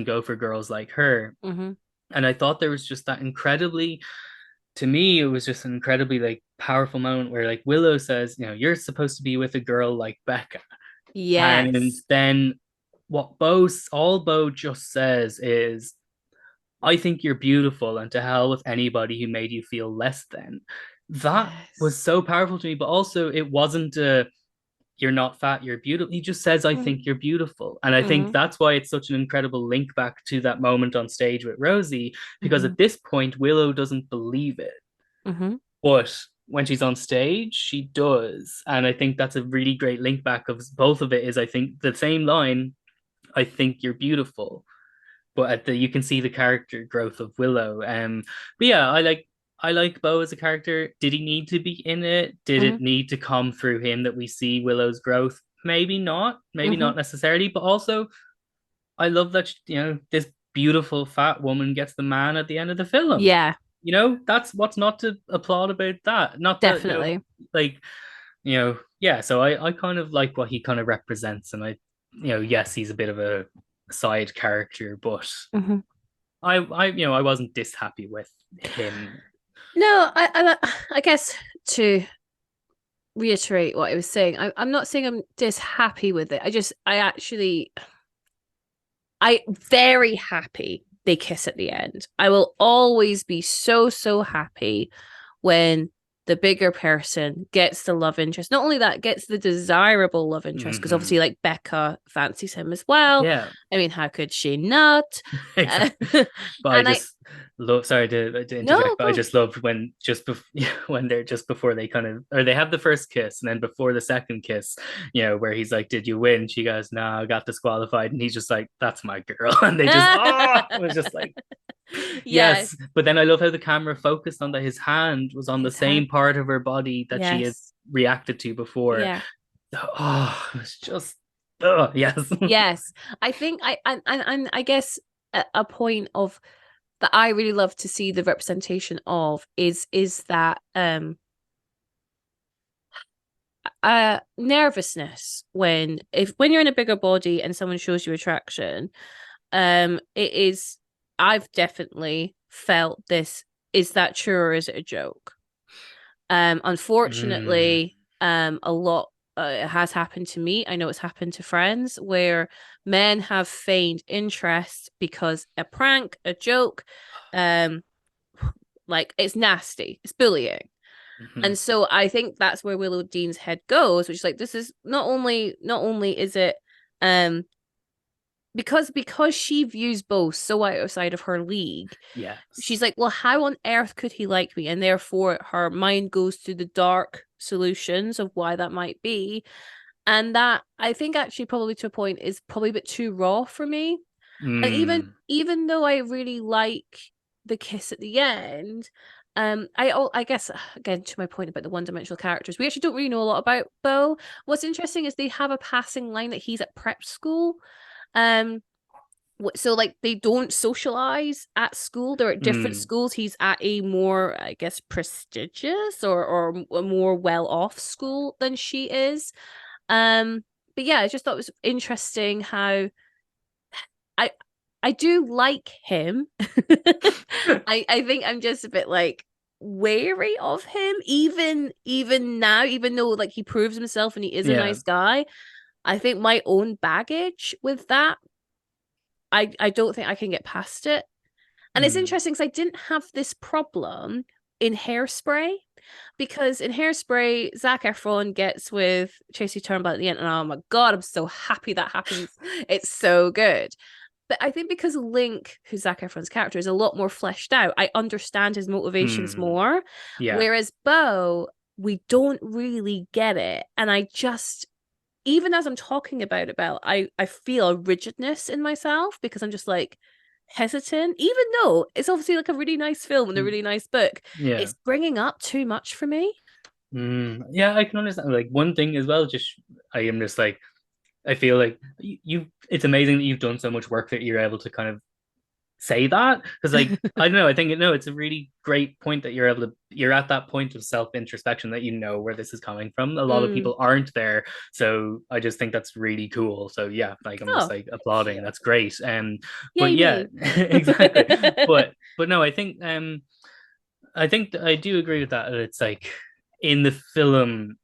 go for girls like her. Mm-hmm. And I thought there was just that incredibly, to me, it was just an incredibly like powerful moment where like Willow says, you're supposed to be with a girl like Becca. And Yes. then all Bo just says is, I think you're beautiful, and to hell with anybody who made you feel less than. That was Yes. so powerful to me, but also it wasn't you're not fat, you're beautiful. He just says, I think you're beautiful. And I think Mm-hmm. that's why it's such an incredible link back to that moment on stage with Rosie, because Mm-hmm. at this point, Willow doesn't believe it. Mm-hmm. But when she's on stage, she does. And I think that's a really great link back of both of it is, I think, the same line, I think you're beautiful. But you can see the character growth of Willow. But yeah, I like Bo as a character. Did he need to be in it? Did Mm-hmm. it need to come through him that we see Willow's growth? Maybe not. Maybe Mm-hmm. not necessarily. But also, I love that this beautiful fat woman gets the man at the end of the film. Yeah, That's what's not to applaud about that. Not that definitely. like yeah. So I kind of like what he kind of represents, and yes, he's a bit of a side character, but Mm-hmm. I wasn't this happy with him. No, I guess to reiterate what I was saying, I'm not saying I'm just happy with it. I very happy they kiss at the end. I will always be so, so happy when the bigger person gets the love interest. Not only that, gets the desirable love interest, because Mm-hmm. obviously, like, Becca fancies him as well. Yeah, I mean, how could she not? Uh, exactly. But I and I, just love. Sorry to no, interject, but I go. just loved when when they're just before they kind of, or they have the first kiss, and then before the second kiss, where he's like, "Did you win?" She goes, "No, I got disqualified," and he's just like, "That's my girl," and they just, it was just like, Yes, yes. But then I love how the camera focused on that his hand was on the his hand. same part of her body that she had Yes. reacted to before. Yeah. Oh, it was just, yes. Yes. I think I guess a point of that I really love to see the representation of is that nervousness when you're in a bigger body and someone shows you attraction. It is, I've definitely felt this. Is that true or is it a joke? Mm, Unfortunately, a lot it has happened to me. I know it's happened to friends where men have feigned interest because a prank, a joke, um, like it's nasty, it's bullying. mhm. And so I think that's where Willow Dean's head goes, which is like, this is not only is it um because she views both so outside of her league, she's Yes. like, well, how on earth could he like me? And therefore her mind goes to the dark solutions of why that might be. And that, I think, actually probably to a point is probably a bit too raw for me. And even Mm, even though I really like the kiss at the end, I guess again to my point about the one-dimensional characters, we actually don't really know a lot about Bo. What's interesting is they have a passing line that he's at prep school. Um, so like they don't socialize at school. They're at different mm. schools. He's at a more, I guess, prestigious or a more well-off school than she is. Um, but yeah, I just thought it was interesting how I I do like him. I think I'm just a bit like wary of him, even now, even though like he proves himself and he is a Yeah. nice guy. I think my own baggage with that, I don't think I can get past it. And it's Mm, interesting because I didn't have this problem in Hairspray, because in Hairspray, Zac Efron gets with Tracy Turnbull at the end, and oh my god, I'm so happy that happens. It's so good. But I think because Link, who's Zac Efron's character, is a lot more fleshed out, I understand his motivations mm. more. Yeah. Whereas Bo, we don't really get it. And I just, even as I'm talking about it, Belle, I feel a rigidness in myself because I'm just like hesitant, even though it's obviously like a really nice film and a Mm, really nice book. yeah. It's bringing up too much for me. Yeah, I can understand. Like one thing as well, just I am just like, I feel like it's amazing that you've done so much work that you're able to kind of say that because like I don't know, I think no, it's a really great point that you're at that point of self introspection that you know where this is coming from. A lot of Mm. people aren't there, so I just think that's really cool. So yeah, like I'm just Oh, like thank applauding. you. That's great. But Yay yeah, me. exactly. But no, I think I do agree with that. It's like in the film,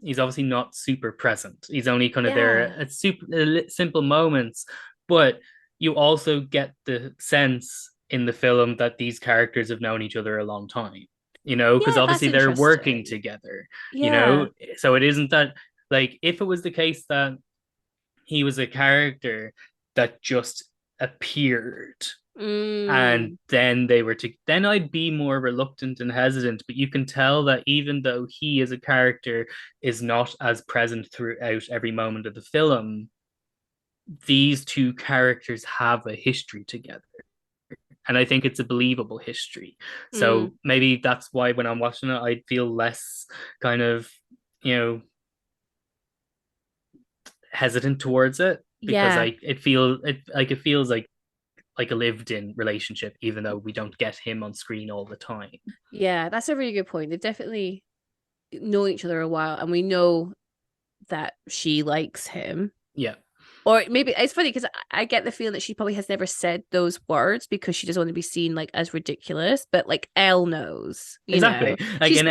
he's obviously not super present. He's only kind of there Yeah. at simple moments, but you also get the sense in the film that these characters have known each other a long time. Because Yeah, that's obviously they're working interesting. together. Yeah. So it isn't that like if it was the case that he was a character that just appeared and Mm. then they were to then I'd be more reluctant and hesitant, but you can tell that even though he as a character is not as present throughout every moment of the film, these two characters have a history together, and I think it's a believable history. Mm. So maybe that's why when I'm watching it I feel less kind of you know hesitant towards it, because Yeah. it feels like a lived in relationship, even though we don't get him on screen all the time. Yeah, that's a really good point. They've definitely known each other a while, and we know that she likes him. Yeah, Or maybe it's funny because I get the feeling that she probably has never said those words because she doesn't want to be seen like as ridiculous. But like Elle knows, you know, exactly. Like she's in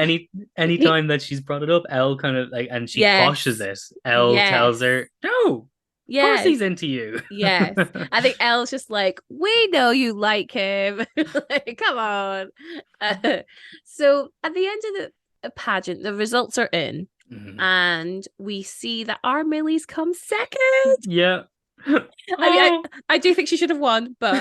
any time that she's brought it up, Elle kind of like, and she quashes yes, it. Elle tells yes, her, "No, of course yes, he's into you." yes. I think Elle's just like, we know you like him. Like, come on. Uh, so at the end of the pageant, the results are in, Mhm. and we see that our Millie's come second. Yeah. I mean, Oh. I do think she should have won, but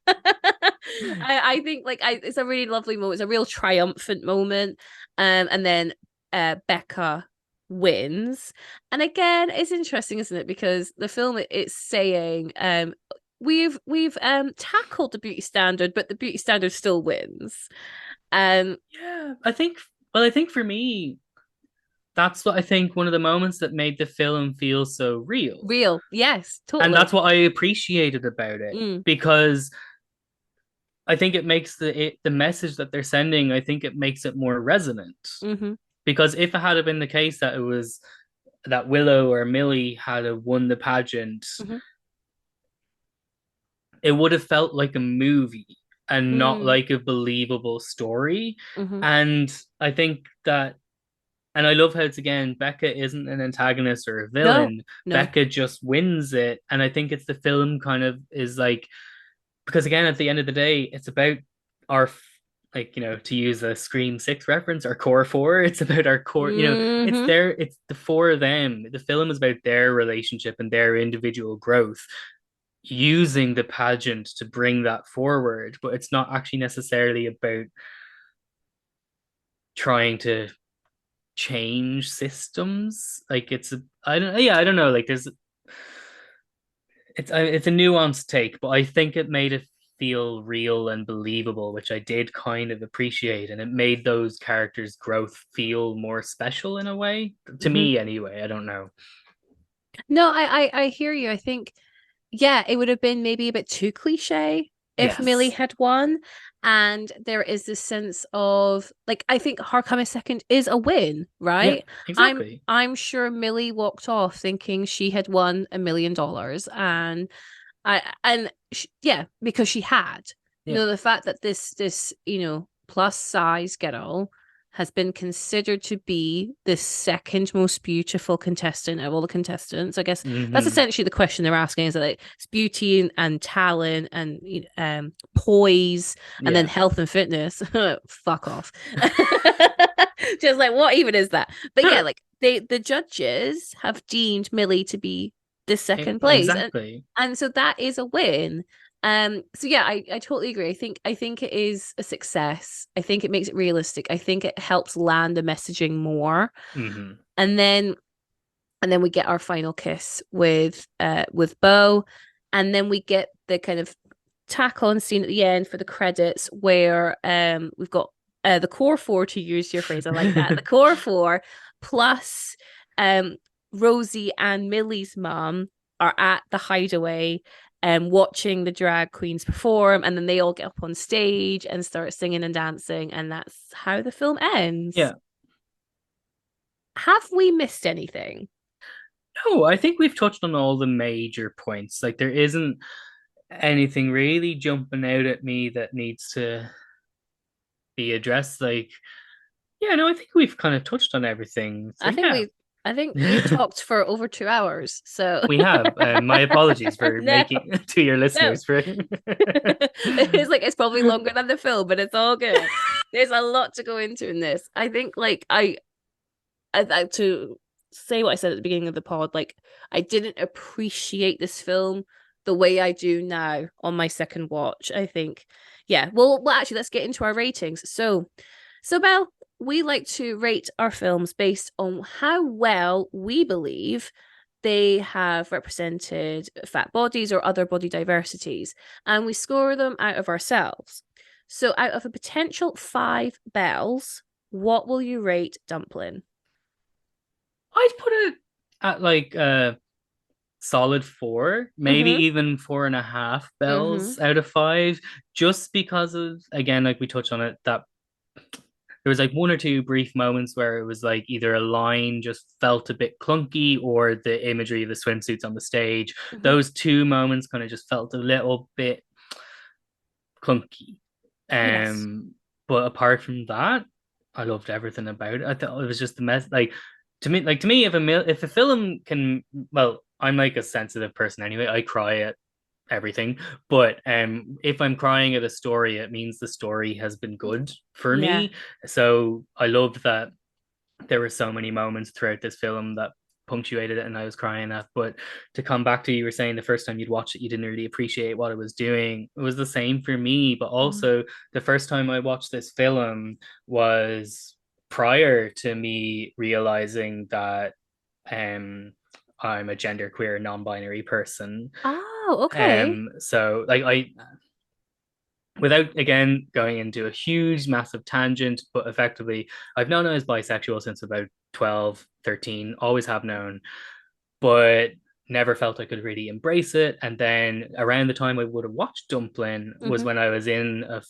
I think like it's a really lovely moment. It's a real triumphant moment. And then Becca wins. And again, it's interesting, isn't it? Because the film it's saying we've tackled the beauty standard, but the beauty standard still wins. Um Yeah, I think for me, that's what I think one of the moments that made the film feel so real. Real, yes, And totally. that's what I appreciated about it, Mm, because I think it makes the message that they're sending, I think it makes it more resonant. mm-hmm, Because if it had been the case that it was that Willow or Millie had won the pageant, mm-hmm, it would have felt like a movie and not mm, like a believable story. mm-hmm. And I think that, and I love how it's again, Becca isn't an antagonist or a No, villain. no. Becca just wins it. And I think it's the film kind of is like, because again, at the end of the day, it's about our, like, to use a Scream 6 reference, our core four. It's about our core, Mm-hmm. it's the four of them. The film is about their relationship and their individual growth, using the pageant to bring that forward, but it's not actually necessarily about trying to change systems. Like I don't know. Like it's a nuanced take, but I think it made it feel real and believable, which I did kind of appreciate, and it made those characters' growth feel more special in a way. To Mm-hmm. me, anyway. I don't know. No, I hear you. I think yeah, it would have been maybe a bit too cliche if Millie Yes. had won. And there is this sense of like I think her coming second is a win, Yeah. right? I'm Exactly. I'm sure Millie walked off thinking she had won $1 million, yeah, because she had. Yeah. The fact that this plus size girl has been considered to be the second most beautiful contestant of all the contestants. I guess that's Hmm. essentially the question they're asking: is that like, it's beauty and talent and poise, and then Yeah. health and fitness. Fuck off. Just like what even is that? But yeah, like the judges have deemed Millie to be the second place, and Exactly. so that is a win. So yeah, I totally agree. I think it is a success. I think it makes it realistic. I think it helps land the messaging more. Hmm. And then we get our final kiss with Bo, and then we get the kind of tack on scene at the end for the credits where we've got the core four, to use your phrase. I like that. The core four plus um Rosie and Millie's mom are at the hideaway, and watching the drag queens perform, and then they all get up on stage and start singing and dancing, and that's how the film ends. Yeah. Have we missed anything? No, I think we've touched on all the major points. Like there isn't anything really jumping out at me that needs to be addressed. Like, yeah, no, I think we've kind of touched on everything. So I think yeah. we I think we've talked for over 2 hours. So We have. My apologies for no, making to your no. listeners for It's like it's probably longer than the film, but it's all good. There's a lot to go into in this. I think like I to say what I said at the beginning of the pod, like I didn't appreciate this film the way I do now on my second watch. I think, yeah. Well, actually, let's get into our ratings. So Belle, we like to rate our films based on how well we believe they have represented fat bodies or other body diversities, and we score them out of ourselves. So, out of a potential 5 bells, what will you rate Dumplin? I'd put it at like a solid four, maybe Mm-hmm. even 4.5 Mm-hmm. bells out of five, just because of again, like we touched on it, that there was like one or two brief moments where it was like either a line just felt a bit clunky or the imagery of the swimsuits on the stage. Mm-hmm. Those two moments kind of just felt a little bit clunky. Yes. Um, but apart from that, I loved everything about it. I thought it was just the mess. Like to me, if a film can, well, I'm like a sensitive person anyway. I cry at everything. But if I'm crying at a story, it means the story has been good for Yeah. me. So I loved that there were so many moments throughout this film that punctuated it and I was crying at. But to come back to you were saying the first time you'd watched it, you didn't really appreciate what it was doing. It was the same for me. But Mm. also the first time I watched this film was prior to me realizing that I'm a genderqueer non-binary person. Oh, okay. So like I without again going into a huge massive tangent, but effectively I've known I was bisexual since about 12, 13, always have known, but never felt I could really embrace it. And then around the time I would have watched Dumplin was Mm-hmm. when I was in a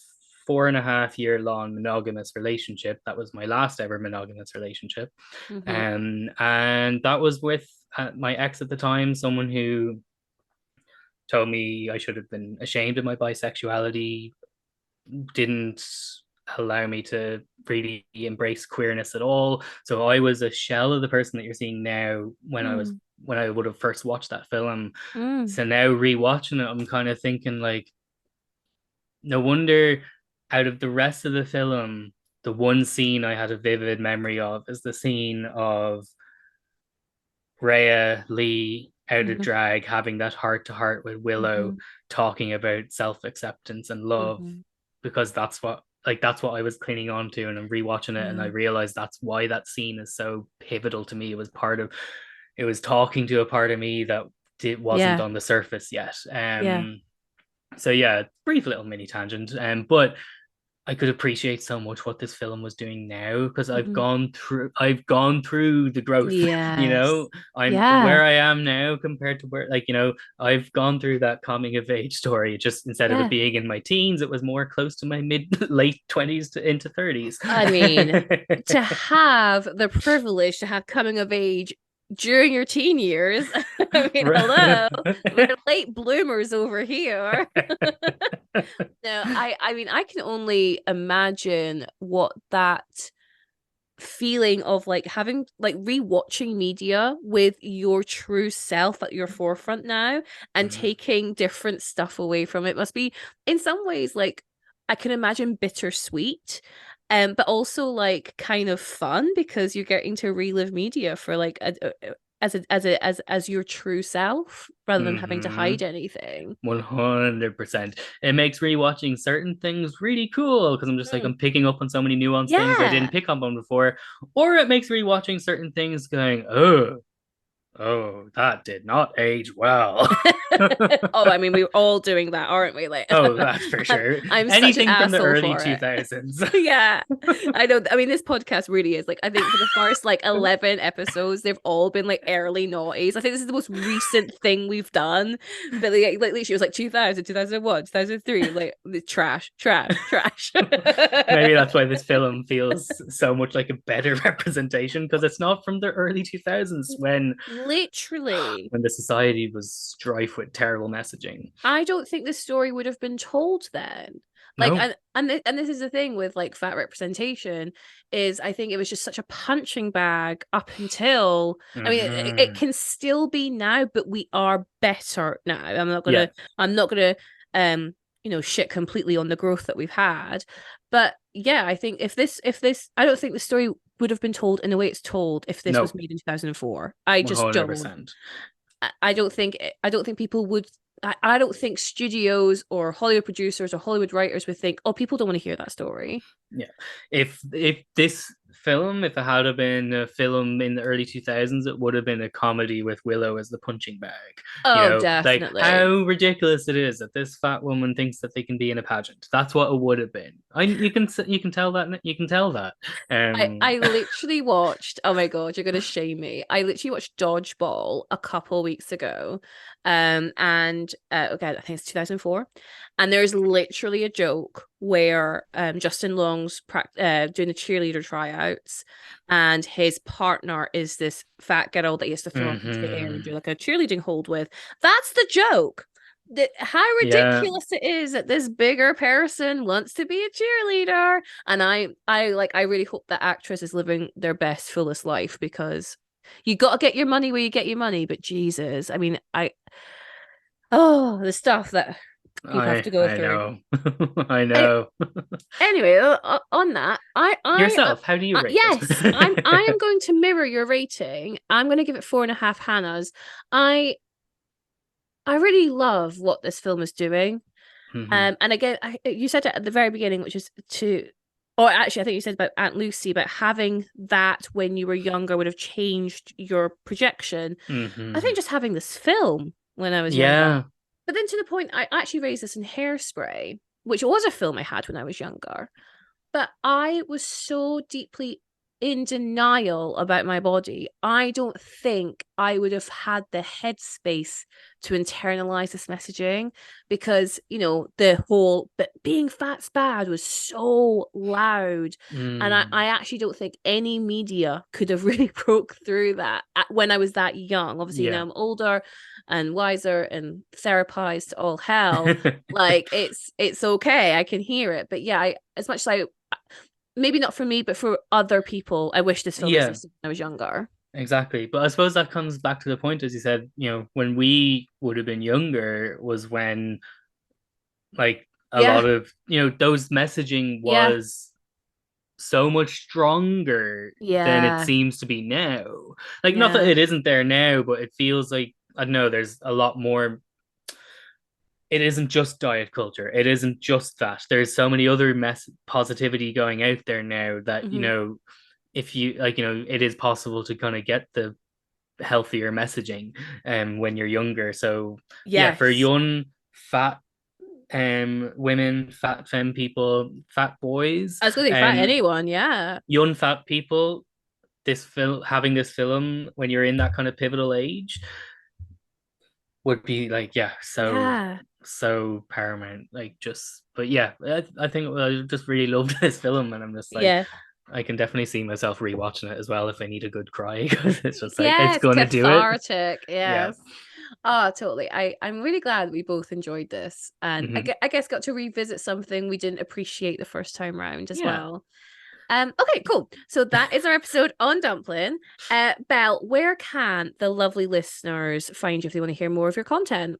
4.5 year long monogamous relationship. That was my last ever monogamous relationship. Mm-hmm. And that was with my ex at the time, someone who told me I should have been ashamed of my bisexuality, didn't allow me to really embrace queerness at all. So I was a shell of the person that you're seeing now Mm. when I would have first watched that film. Mm. So now rewatching it, I'm kind of thinking like, no wonder out of the rest of the film, the one scene I had a vivid memory of is the scene of Rhea Lee out of Mm-hmm. drag having that heart to heart with Willow, Mm-hmm. talking about self acceptance and love, Mm-hmm. because that's what I was clinging on to, and I'm rewatching it and I Yeah. realized that's why that scene is so pivotal to me. It was talking to a part of me that wasn't Yeah. on the surface yet. Yeah. So yeah, brief little mini tangent. But I could appreciate so much what this film was doing now because Mm-hmm. I've gone through the growth. You Yes. know, I'm Yeah. where I am now compared to where, like, I've gone through that coming of age story. Just instead of it Yeah. being in my teens, it was more close to my mid late 20s to into 30s. I mean, to have the privilege to have coming of age during your teen years, I mean, hello, we're late bloomers over here. No, I mean, I can only imagine what that feeling of like having like rewatching media with your true self at your forefront now and Mhm. taking different stuff away from it must be in some ways like I can imagine bittersweet, but also like kind of fun because you're getting to relive media for like as your true self rather than having to hide Mhm. anything. 100%. It makes rewatching certain things really cool because I'm just like, Mm. I'm picking up on so many nuanced things I Yeah. didn't pick up on before. Or it makes rewatching certain things going, oh. Oh, that did not age well. Oh, I mean, we're all doing that, aren't we? Like, Oh, that's for I'm, sure. I'm such an Anything from the asshole early for it. 2000s. Yeah, I know. I mean, this podcast really is like, I think for the first like 11 episodes, they've all been like early noughties. I think this is the most recent thing we've done. But like literally, it was like 2000, 2001, 2003, like the trash, trash, trash. Maybe that's why this film feels so much like a better representation because it's not from the early 2000s Literally. when the society was strife with terrible messaging. I don't think the story would have been told then. Like, No. and this is the thing with like fat representation is I think it was just such a punching bag up until I mean it Mm-hmm. can still be now, but we are better now. Yeah. I'm not gonna shit completely on the growth that we've had. But yeah, I think if this I don't think the story would have been told in the way it's told if this was No. made in 2004. I just don't. 100%. I don't think people would I don't think studios or Hollywood producers or Hollywood writers would think, oh, people don't want to hear that story. Yeah. If this film, if it had have been a film in the early 2000s, it would have been a comedy with Willow as the punching bag. Oh, Like definitely. how ridiculous it is that this fat woman thinks that they can be in a pageant. That's what it would have been. You can tell that you can tell that. I literally watched, oh my God, you're gonna shame me. I literally watched Dodgeball a couple weeks ago. And okay, I think it's 2004. And there's literally a joke where Justin Long's doing the cheerleader tryouts, and his partner is this fat girl that he has to throw up into the air and do Mhm. like a cheerleading hold with. That's the joke. How Yeah. ridiculous it is that this bigger person wants to be a cheerleader. And I really hope that actress is living their best, fullest life, because you got to get your money where you get your money. But Jesus, I mean, the stuff that people have I to go I through. know. I Any- know. Anyway, on that, Yourself, how do you rate yes, I am it? going to mirror your rating. I'm going to give it 4.5 Hannahs. I I really love what this film is doing. Mhm. And again, you said it at the very beginning, which is or actually, I think you said about Aunt Lucy, but having that when you were younger would have changed your projection. I think Mhm. just having this film when I was younger, Yeah. but then to the point, I actually raised this in Hairspray, which was a film I had when I was younger. But I was so deeply in denial about my body. I don't think I would have had the headspace to internalize this messaging because, the whole but being fat's bad was so loud. And I Mm. actually don't think any media could have really broke through that when I was that young. Obviously, now Yeah. I'm older and wiser and therapized to all hell. Like it's okay. I can hear it. But yeah, as much as I maybe not for me, but for other people, I wish this film Yeah, existed when I was younger. exactly. But I suppose that comes back to the point, as you said, when we would have been younger was when like a Yeah, lot of, those messaging yeah, was so much stronger than it yeah, seems to be now. Like, not that yeah. it isn't there now, but it feels like, I don't know, there's a lot more. It isn't just diet culture. It isn't just that. There's so many other positivity going out there now that, Hmm. if you like, it is possible to kind of get the healthier messaging when you're younger. So yeah, for Yes. young fat women, fat femme people, fat boys, I was going to say fat anyone. Yeah. young fat people, this film having this film when you're in that kind of pivotal age would be like, yeah, Yeah. so paramount. Like, just but yeah, I think I just really loved this film, and I'm just like, Yeah. I can definitely see myself rewatching it as well if I need a good cry because it's just like it's Yes. gonna do it. Cathartic. Yeah. Yes. Oh, totally. I'm really glad we both enjoyed this. And Hmm. I guess got to revisit something we didn't appreciate the first time round as Yeah. well. Okay, cool. So that is our episode on Dumplin. Belle, where can the lovely listeners find you if they want to hear more of your content?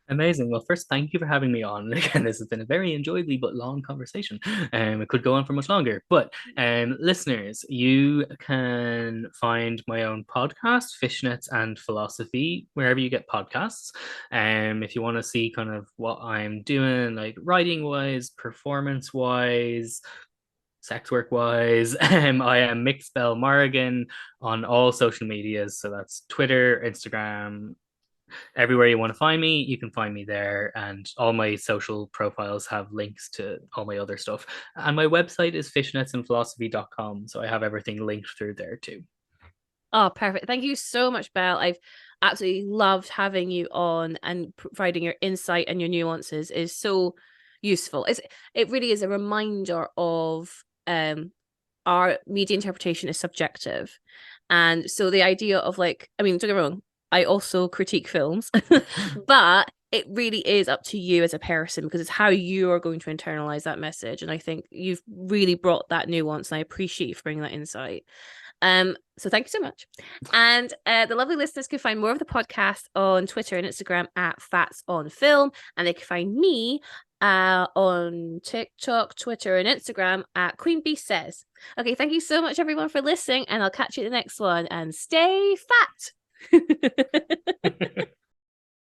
Amazing. Well, first, thank you for having me on. Again, this has been a very enjoyable but long conversation. It could go on for much longer. But listeners, you can find my own podcast, Fishnets and Philosophy, wherever you get podcasts. If you want to see kind of what I'm doing, like writing wise, performance wise, sex work wise. I am Mx Bel Morrigan on all social medias. So that's Twitter, Instagram, everywhere you want to find me, you can find me there. And all my social profiles have links to all my other stuff. And my website is fishnetsandphilosophy.com. So I have everything linked through there too. Oh, perfect. Thank you so much, Belle. I've absolutely loved having you on, and providing your insight and your nuances is so useful. It really is a reminder of our media interpretation is subjective. And so the idea of, like, I mean, don't get me wrong, I also critique films, but it really is up to you as a person, because it's how you are going to internalize that message. And I think you've really brought that nuance, and I appreciate you for bringing that insight. So thank you so much. And the lovely listeners can find more of the podcast on Twitter and Instagram at Fats on Film, and they can find me on TikTok, Twitter, and Instagram at Queen Bee Says. Okay, thank you so much, everyone, for listening, and I'll catch you in the next one. And stay fat.